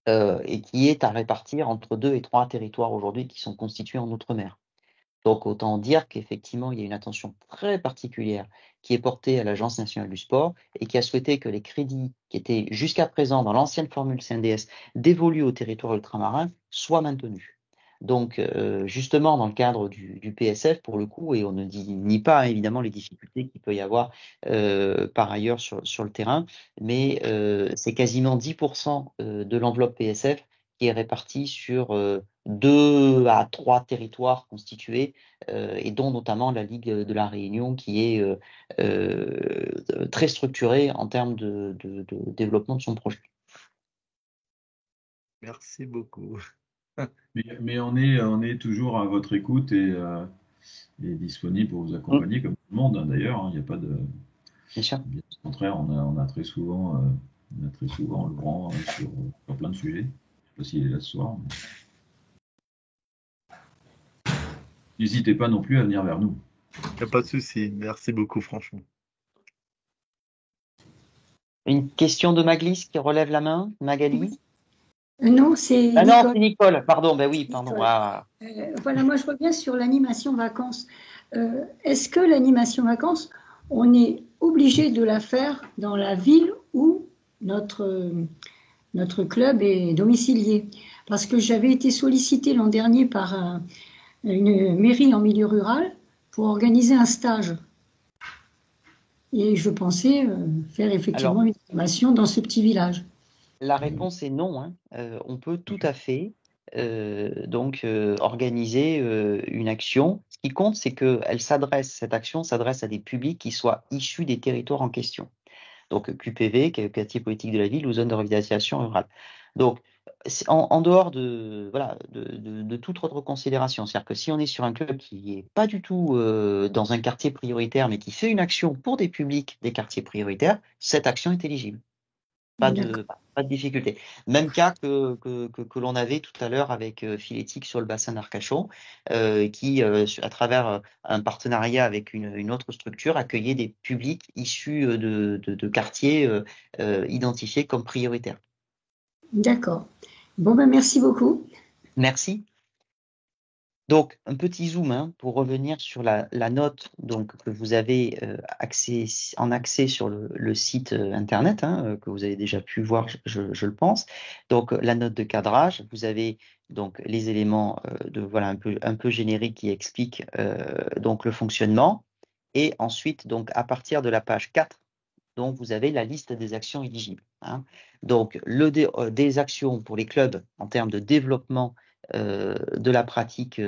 Et qui est à répartir entre 2 et 3 territoires aujourd'hui qui sont constitués en Outre-mer. Donc autant dire qu'effectivement, il y a une attention très particulière qui est portée à l'Agence nationale du sport et qui a souhaité que les crédits qui étaient jusqu'à présent dans l'ancienne formule CNDS dévolus au territoire ultramarin soient maintenus. Donc justement, dans le cadre du PSF, pour le coup, et on ne nie pas évidemment les difficultés qu'il peut y avoir par ailleurs sur le terrain, mais c'est quasiment 10% de l'enveloppe PSF qui est répartie sur 2 à 3 territoires constitués, et dont notamment la Ligue de la Réunion qui est très structurée en termes de développement de son projet. Merci beaucoup. Mais on est toujours à votre écoute et disponible pour vous accompagner comme tout le monde, hein, d'ailleurs. Il n'y a pas de. Bien sûr. Au contraire, on a très souvent Laurent sur plein de sujets. Je ne sais pas s'il est là ce soir. Mais... N'hésitez pas non plus à venir vers nous. Il n'y a pas de souci. Merci beaucoup, franchement. Une question de Maglis qui relève la main, Magali? Non, c'est Nicole. Non, c'est Nicole. Pardon, ben oui, pardon. Ah. Voilà, moi je reviens sur l'animation vacances. Est-ce que l'animation vacances, on est obligé de la faire dans la ville où notre club est domicilié? Parce que j'avais été sollicitée l'an dernier par une mairie en milieu rural pour organiser un stage. Et je pensais faire effectivement une animation dans ce petit village. La réponse est non, hein. On peut tout à fait organiser une action. Ce qui compte, c'est que cette action s'adresse à des publics qui soient issus des territoires en question. Donc QPV, quartier politique de la ville, ou zone de revitalisation rurale. Donc, en dehors de toute autre considération, c'est-à-dire que si on est sur un club qui n'est pas du tout dans un quartier prioritaire, mais qui fait une action pour des publics des quartiers prioritaires, cette action est éligible. Pas de difficulté. Même cas que l'on avait tout à l'heure avec Philétique sur le bassin d'Arcachon, qui, à travers un partenariat avec une autre structure, accueillait des publics issus de quartiers identifiés comme prioritaires. D'accord. Bon, ben merci beaucoup. Merci. Donc, un petit zoom pour revenir sur la note donc, que vous avez en accès sur le site internet, que vous avez déjà pu voir, je le pense. Donc, la note de cadrage, vous avez donc les éléments voilà, un peu génériques qui expliquent donc le fonctionnement. Et ensuite, donc, à partir de la page 4, donc, vous avez la liste des actions éligibles. Donc, des actions pour les clubs en termes de développement de la pratique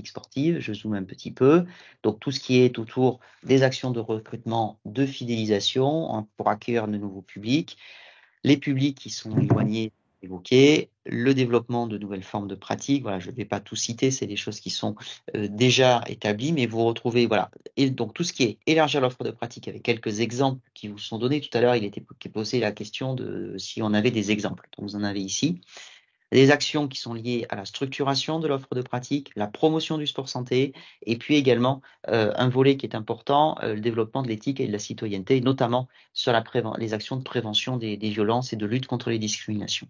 sportive. Je zoome un petit peu. Donc, tout ce qui est autour des actions de recrutement, de fidélisation pour accueillir de nouveaux publics, les publics qui sont éloignés, évoqués, le développement de nouvelles formes de pratiques. Voilà, je ne vais pas tout citer, c'est des choses qui sont déjà établies, mais vous retrouvez, voilà, et donc tout ce qui est élargir l'offre de pratique avec quelques exemples qui vous sont donnés. Tout à l'heure, il était posé la question de si on avait des exemples. Donc, vous en avez ici. Les actions qui sont liées à la structuration de l'offre de pratique, la promotion du sport santé, et puis également un volet qui est important, le développement de l'éthique et de la citoyenneté, notamment sur les actions de prévention des violences et de lutte contre les discriminations.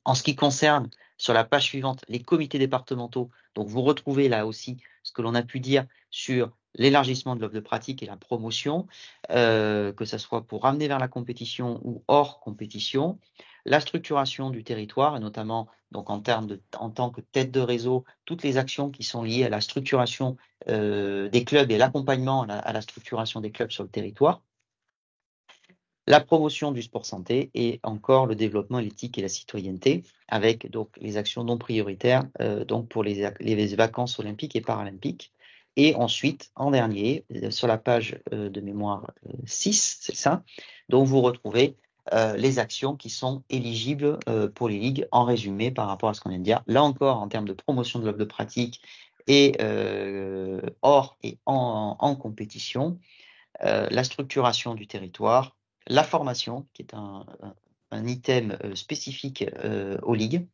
En ce qui concerne, sur la page suivante, les comités départementaux, donc vous retrouvez là aussi ce que l'on a pu dire sur l'élargissement de l'offre de pratique et la promotion, que ce soit pour ramener vers la compétition ou hors compétition, la structuration du territoire, et notamment donc en tant que tête de réseau, toutes les actions qui sont liées à la structuration des clubs et l'accompagnement à la structuration des clubs sur le territoire, la promotion du sport santé et encore le développement, l'éthique et la citoyenneté, avec donc les actions non prioritaires donc pour les vacances olympiques et paralympiques. Et ensuite, en dernier, sur la page de mémoire 6, c'est ça, donc vous retrouvez les actions qui sont éligibles pour les ligues en résumé par rapport à ce qu'on vient de dire. Là encore, en termes de promotion de l'offre de pratique et hors et en compétition, la structuration du territoire, la formation, qui est un item spécifique aux ligues,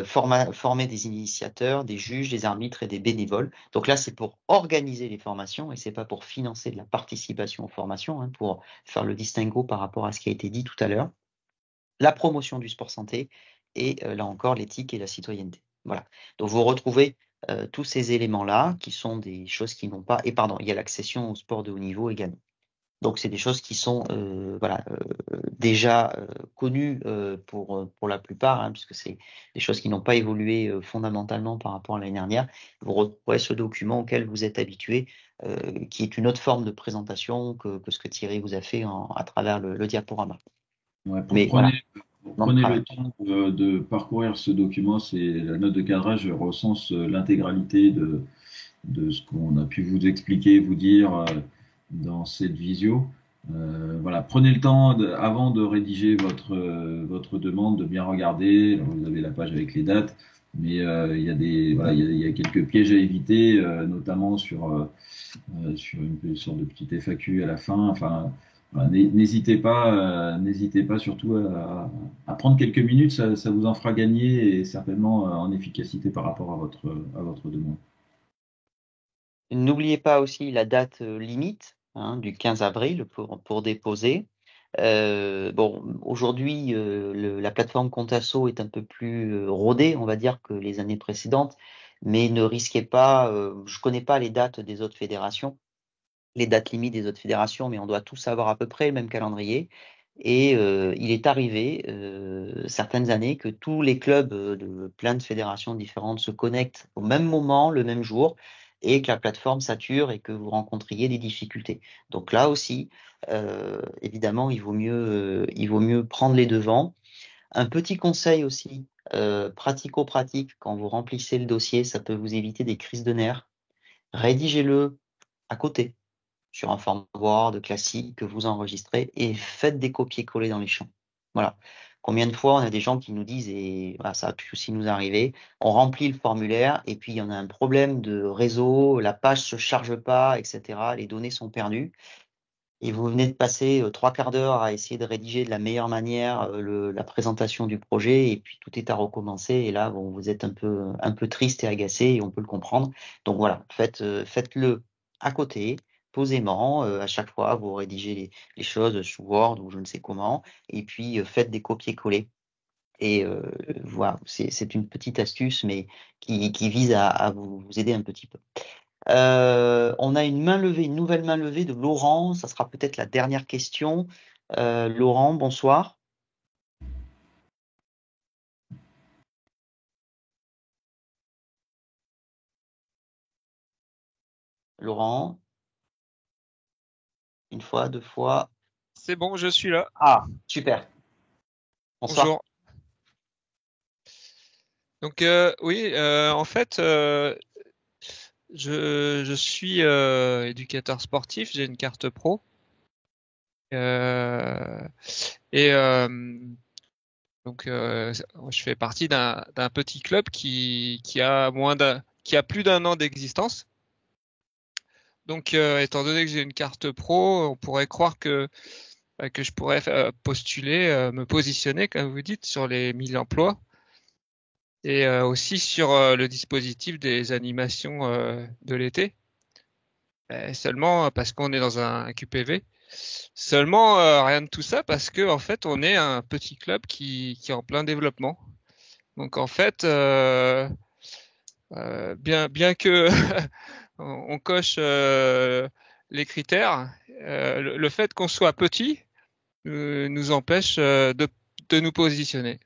former des initiateurs, des juges, des arbitres et des bénévoles. Donc là, c'est pour organiser les formations et c'est pas pour financer de la participation aux formations, pour faire le distinguo par rapport à ce qui a été dit tout à l'heure. La promotion du sport santé et là encore l'éthique et la citoyenneté. Voilà. Donc vous retrouvez tous ces éléments-là qui sont des choses qui n'ont pas. Et pardon, il y a l'accession au sport de haut niveau également. Donc, c'est des choses qui sont déjà connues pour la plupart, puisque c'est des choses qui n'ont pas évolué fondamentalement par rapport à l'année dernière. Vous retrouverez ce document auquel vous êtes habitué, qui est une autre forme de présentation que ce que Thierry vous a fait à travers le diaporama. Ouais, prenez le temps de parcourir ce document, c'est la note de cadrage recense l'intégralité de ce qu'on a pu vous expliquer, vous dire dans cette visio. Voilà, prenez le temps avant de rédiger votre demande de bien regarder. Alors, vous avez la page avec les dates, mais il y a quelques pièges à éviter, notamment sur une sorte de petite FAQ à la fin. Enfin, voilà, n'hésitez pas surtout à prendre quelques minutes, ça vous en fera gagner et certainement en efficacité par rapport à votre demande. N'oubliez pas aussi la date limite du 15 avril pour déposer. Aujourd'hui, la plateforme Contasso est un peu plus rodée, on va dire, que les années précédentes, mais ne risquez pas, je connais pas les dates des autres fédérations, les dates limites des autres fédérations, mais on doit tous avoir à peu près le même calendrier. Et il est arrivé certaines années que tous les clubs de plein de fédérations différentes se connectent au même moment, le même jour, et que la plateforme sature et que vous rencontriez des difficultés. Donc là aussi, évidemment, il vaut mieux prendre les devants. Un petit conseil aussi, pratico-pratique, quand vous remplissez le dossier, ça peut vous éviter des crises de nerfs. Rédigez-le à côté, sur un format Word classique que vous enregistrez et faites des copier-coller dans les champs. Voilà. Combien de fois on a des gens qui nous disent, et voilà, ça a pu aussi nous arriver, on remplit le formulaire et puis il y en a un problème de réseau, la page se charge pas, etc. Les données sont perdues. et vous venez de passer 3/4 d'heure à essayer de rédiger de la meilleure manière la présentation du projet, et puis tout est à recommencer, et là, bon, vous êtes un peu triste et agacé, et on peut le comprendre. Donc voilà, faites-le à côté, posément, à chaque fois, vous rédigez les choses sous Word ou je ne sais comment, et puis faites des copier-coller. Et voilà, c'est une petite astuce, mais qui vise à vous aider un petit peu. On a une nouvelle main levée de Laurent. Ça sera peut-être la dernière question. Laurent, bonsoir. Laurent, une fois, 2 fois. C'est bon, je suis là. Ah, super. Bonsoir. Bonjour. Donc oui, en fait, je suis éducateur sportif, j'ai une carte pro. Et donc je fais partie d'un petit club qui a plus d'1 an d'existence. Donc étant donné que j'ai une carte pro, on pourrait croire que je pourrais postuler, me positionner, comme vous dites, sur les 1000 emplois. Et aussi sur le dispositif des animations de l'été. Seulement parce qu'on est dans un QPV. Seulement rien de tout ça parce que en fait on est un petit club qui est en plein développement. Donc en fait bien que on coche les critères, le fait qu'on soit petit nous empêche de nous positionner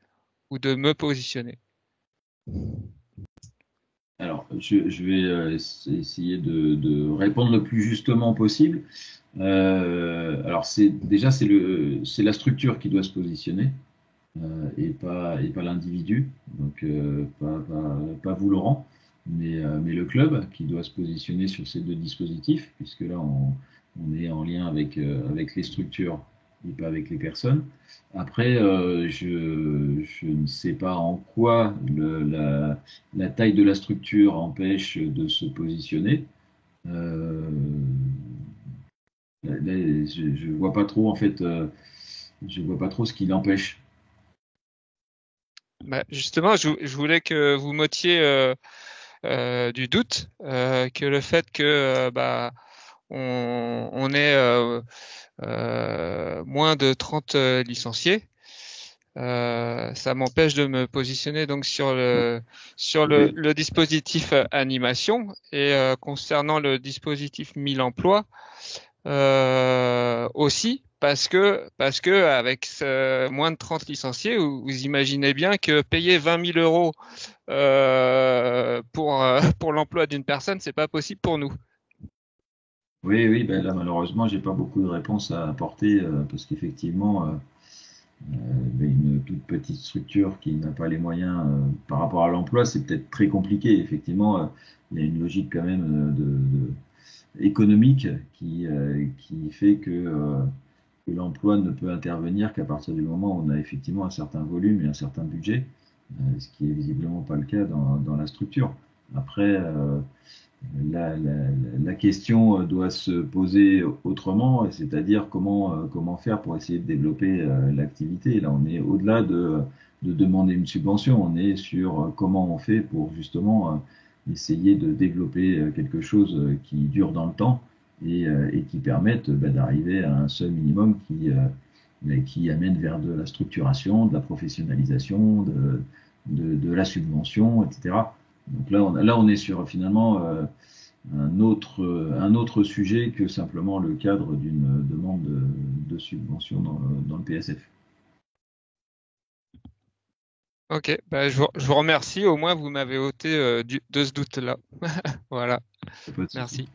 ou de me positionner. Alors, je vais essayer de répondre le plus justement possible. Alors, c'est la structure qui doit se positionner et pas l'individu. Donc, pas vous, Laurent, mais le club qui doit se positionner sur ces 2 dispositifs, puisque là, on est en lien avec les structures et pas avec les personnes. Après, je ne sais pas en quoi la taille de la structure empêche de se positionner. Là, je vois pas trop en fait, je vois pas trop ce qui l'empêche. Bah, justement, je voulais que vous m'ôtiez du doute, que le fait que on ait moins de 30 licenciés, ça m'empêche de me positionner donc sur le dispositif animation. Et concernant le dispositif 1000 emplois aussi, parce que avec moins de 30 licenciés, vous imaginez bien que payer 20 000 euros pour l'emploi d'une personne, c'est pas possible pour nous. Oui, ben là malheureusement, j'ai pas beaucoup de réponses à apporter parce qu'effectivement, une toute petite structure qui n'a pas les moyens par rapport à l'emploi, c'est peut-être très compliqué. Effectivement, il y a une logique quand même économique qui fait que l'emploi ne peut intervenir qu'à partir du moment où on a effectivement un certain volume et un certain budget, ce qui est visiblement pas le cas dans la structure. Après, la question doit se poser autrement, c'est-à-dire comment faire pour essayer de développer l'activité. Là, on est au-delà de demander une subvention, on est sur comment on fait pour justement essayer de développer quelque chose qui dure dans le temps et qui permette d'arriver à un seul minimum qui amène vers de la structuration, de la professionnalisation, de la subvention, etc. Donc là, on est sur finalement un autre sujet que simplement le cadre d'une demande de subvention dans le PSF. Ok, je vous remercie. Au moins, vous m'avez ôté de ce doute-là. Voilà. Merci.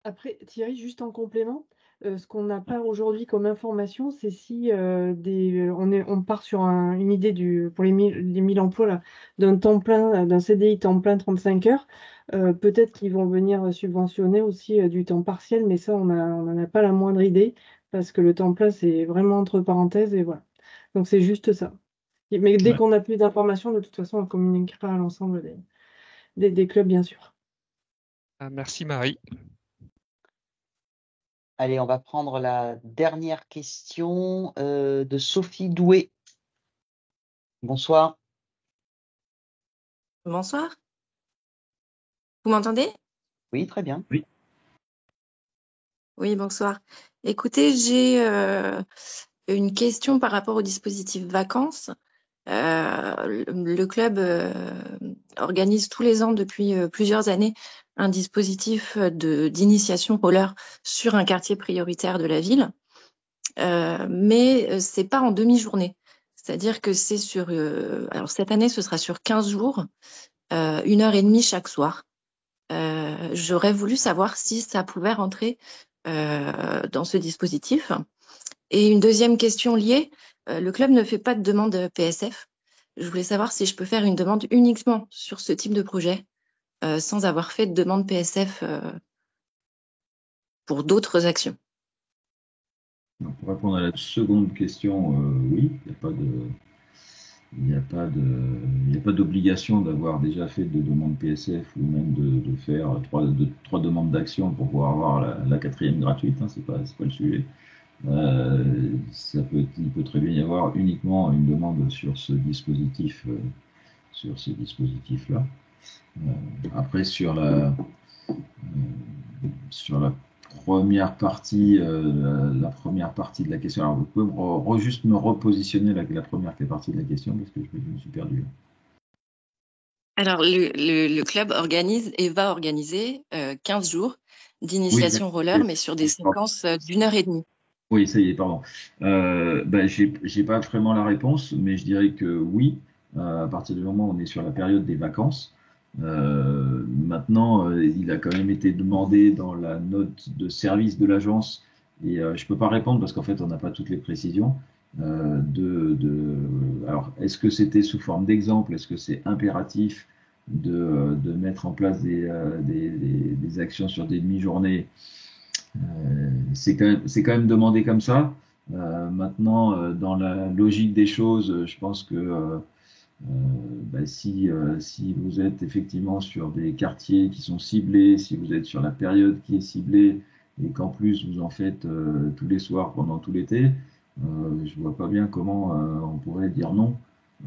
Après, Thierry, juste en complément, ce qu'on n'a pas aujourd'hui comme information, c'est si on part sur une idée pour les 1000 emplois là, d'un temps plein, d'un CDI temps plein 35 heures. Peut-être qu'ils vont venir subventionner aussi du temps partiel, mais ça, on n'en a pas la moindre idée, parce que le temps plein, c'est vraiment entre parenthèses, et voilà. Donc c'est juste ça. Mais dès qu'on a plus d'informations, de toute façon, on communiquera à l'ensemble des clubs, bien sûr. Merci Marie. Allez, on va prendre la dernière question de Sophie Doué. Bonsoir. Bonsoir. Vous m'entendez? Oui, très bien. Oui. Oui, bonsoir. Écoutez, j'ai une question par rapport au dispositif vacances. Le club organise tous les ans depuis plusieurs années un dispositif d'initiation roller sur un quartier prioritaire de la ville, mais c'est pas en demi-journée. C'est-à-dire que c'est sur... alors cette année, ce sera sur 15 jours, 1h30 chaque soir. J'aurais voulu savoir si ça pouvait rentrer dans ce dispositif. Et une deuxième question liée, le club ne fait pas de demande PSF. Je voulais savoir si je peux faire une demande uniquement sur ce type de projet, sans avoir fait de demande PSF pour d'autres actions. Donc, pour répondre à la seconde question, oui, il n'y a pas d'obligation d'avoir déjà fait de demande PSF ou même de faire trois demandes d'action pour pouvoir avoir la quatrième gratuite, hein, c'est pas le sujet. Il peut très bien y avoir uniquement une demande sur ce dispositif-là. Après, sur la première partie, la première partie de la question. Alors, vous pouvez juste me repositionner la première partie de la question parce que je me suis perdu. Alors, le club organise et va organiser 15 jours d'initiation roller, mais sur des séquences d'1h30. Oui, ça y est, pardon. J'ai pas vraiment la réponse, mais je dirais que oui, à partir du moment où on est sur la période des vacances. Maintenant, il a quand même été demandé dans la note de service de l'agence, et je peux pas répondre parce qu'en fait, on n'a pas toutes les précisions. Alors, est-ce que c'était sous forme d'exemple? Est-ce que c'est impératif de mettre en place des actions sur des demi-journées? C'est quand même demandé comme ça. Maintenant, dans la logique des choses, je pense que si vous êtes effectivement sur des quartiers qui sont ciblés, si vous êtes sur la période qui est ciblée et qu'en plus vous en faites tous les soirs pendant tout l'été, je vois pas bien comment on pourrait dire non,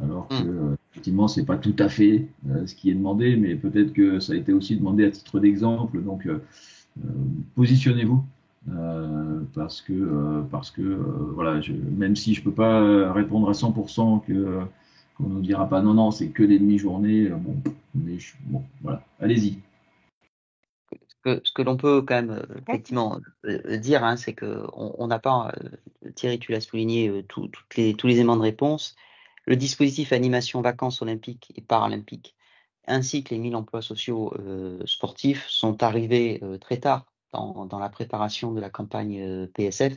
alors que effectivement c'est pas tout à fait ce qui est demandé, mais peut-être que ça a été aussi demandé à titre d'exemple. Donc positionnez-vous. Parce que voilà, même si je peux pas répondre à 100% qu'on nous dira pas non, c'est que des demi-journées, bon, voilà, allez-y. Ce que l'on peut quand même effectivement dire, hein, c'est que on n'a pas, Thierry, tu l'as souligné, tous les éléments de réponse. Le dispositif animation vacances olympiques et paralympiques, ainsi que les 1000 emplois sociaux sportifs, sont arrivés très tard dans la préparation de la campagne PSF,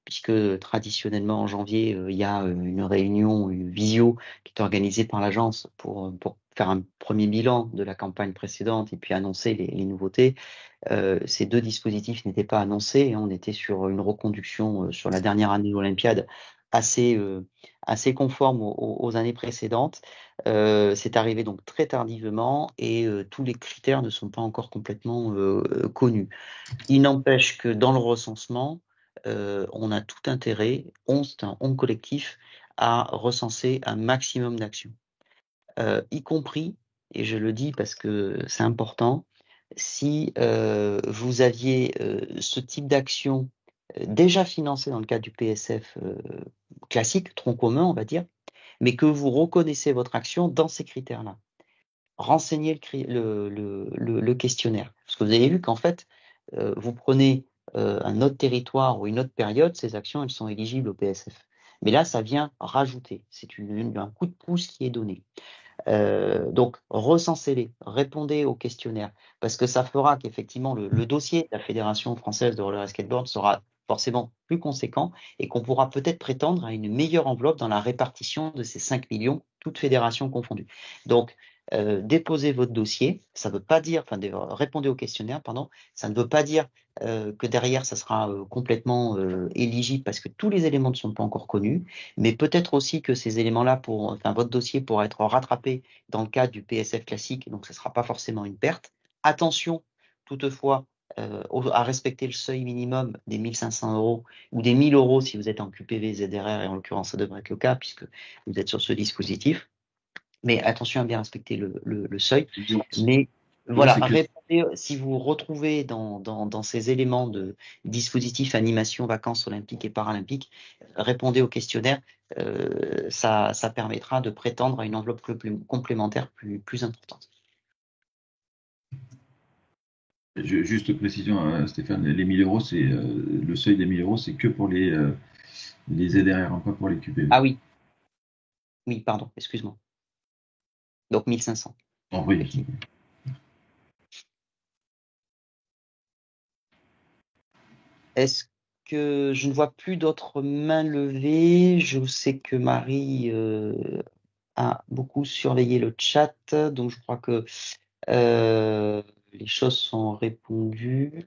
puisque traditionnellement en janvier, il y a une réunion, une visio qui est organisée par l'agence pour faire un premier bilan de la campagne précédente et puis annoncer les nouveautés. Ces deux dispositifs n'étaient pas annoncés, on était sur une reconduction sur la dernière année olympiade assez conforme aux années précédentes. C'est arrivé donc très tardivement et tous les critères ne sont pas encore complètement connus. Il n'empêche que dans le recensement, on a tout intérêt, c'est un on collectif, à recenser un maximum d'actions, y compris, et je le dis parce que c'est important, si vous aviez ce type d'action déjà financé dans le cadre du PSF classique, tronc commun, on va dire, mais que vous reconnaissez votre action dans ces critères-là. Renseignez le questionnaire. Parce que vous avez vu qu'en fait, vous prenez un autre territoire ou une autre période, ces actions, elles sont éligibles au PSF. Mais là, ça vient rajouter. C'est un coup de pouce qui est donné. Donc, recensez-les, répondez au questionnaire, parce que ça fera qu'effectivement, le dossier de la Fédération française de roller et skateboard sera forcément plus conséquent et qu'on pourra peut-être prétendre à une meilleure enveloppe dans la répartition de ces 5 millions, toutes fédérations confondues. Donc, déposez votre dossier, ça veut pas dire, répondez au questionnaire, pardon, ça ne veut pas dire que derrière ça sera complètement éligible parce que tous les éléments ne sont pas encore connus, mais peut-être aussi que ces éléments-là, votre dossier pourra être rattrapé dans le cadre du PSF classique, donc ce ne sera pas forcément une perte. Attention, toutefois, à respecter le seuil minimum des 1 500 € ou des 1 000 € si vous êtes en QPV, ZRR, et en l'occurrence, ça devrait être le cas puisque vous êtes sur ce dispositif. Mais attention à bien respecter le seuil. Mais voilà, répondez, si vous retrouvez dans ces éléments de dispositif animation, vacances olympiques et paralympiques, répondez au questionnaire. Ça permettra de prétendre à une enveloppe complémentaire plus importante. Juste précision, Stéphane, les 1 000 €, c'est le seuil des 1 000 €, c'est que pour les ZRR, pas pour les QPV. Ah oui. Oui, pardon, excuse-moi. Donc 1 500. Oh, oui. Est-ce que je ne vois plus d'autres mains levées? Je sais que Marie a beaucoup surveillé le chat, donc je crois que les choses sont répondues.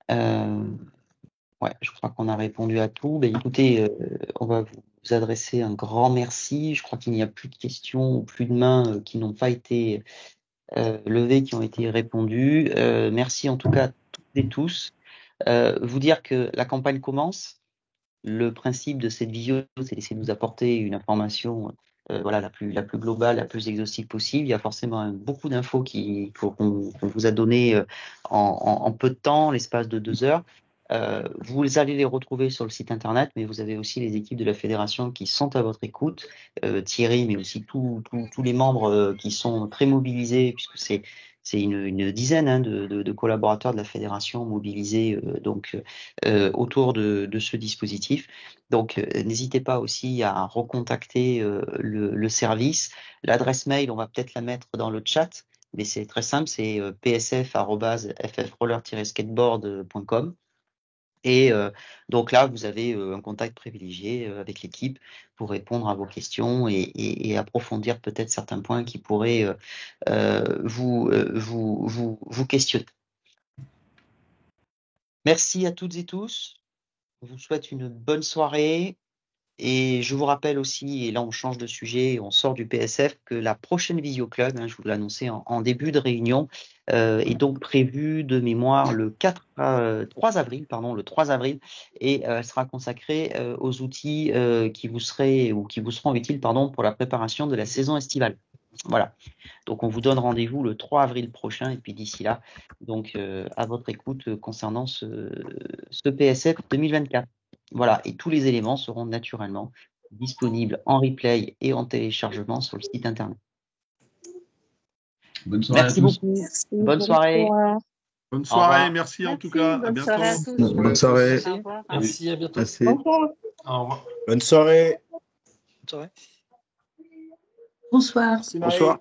Ouais, je crois qu'on a répondu à tout. Ben, écoutez, on va vous adresser un grand merci. Je crois qu'il n'y a plus de questions ou plus de mains qui n'ont pas été levées, qui ont été répondues. Merci en tout cas à toutes et tous. Vous dire que la campagne commence. Le principe de cette vidéo, c'est d'essayer de vous apporter une information voilà, la plus globale, la plus exhaustive possible. Il y a forcément beaucoup d'infos qu'on vous a données en peu de temps, l'espace de 2 heures. Vous allez les retrouver sur le site internet, mais vous avez aussi les équipes de la fédération qui sont à votre écoute, Thierry, mais aussi tous les membres qui sont très mobilisés, puisque c'est une dizaine de collaborateurs de la fédération mobilisés autour de ce dispositif. Donc, n'hésitez pas aussi à recontacter le service. L'adresse mail, on va peut-être la mettre dans le chat, mais c'est très simple, c'est psf@ffroller-skateboard.com. Et donc là, vous avez un contact privilégié avec l'équipe pour répondre à vos questions et approfondir peut-être certains points qui pourraient vous questionner. Merci à toutes et tous. Je vous souhaite une bonne soirée. Et je vous rappelle aussi, et là on change de sujet, on sort du PSF, que la prochaine Visio Club, je vous l'ai annoncé en début de réunion, est donc prévue de mémoire le 3 avril, et sera consacrée aux outils qui vous seront utiles pour la préparation de la saison estivale. Voilà. Donc on vous donne rendez-vous le 3 avril prochain, et puis d'ici là, donc à votre écoute concernant ce PSF 2024. Voilà, et tous les éléments seront naturellement disponibles en replay et en téléchargement sur le site internet. Bonne soirée merci à tous. beaucoup. Bonne soirée. Bonne soirée, merci en tout cas. À bientôt. Soirée à tous. Bonne soirée. Merci, à bientôt. Merci. Au revoir. Bonne soirée. Bonsoir. Bonsoir.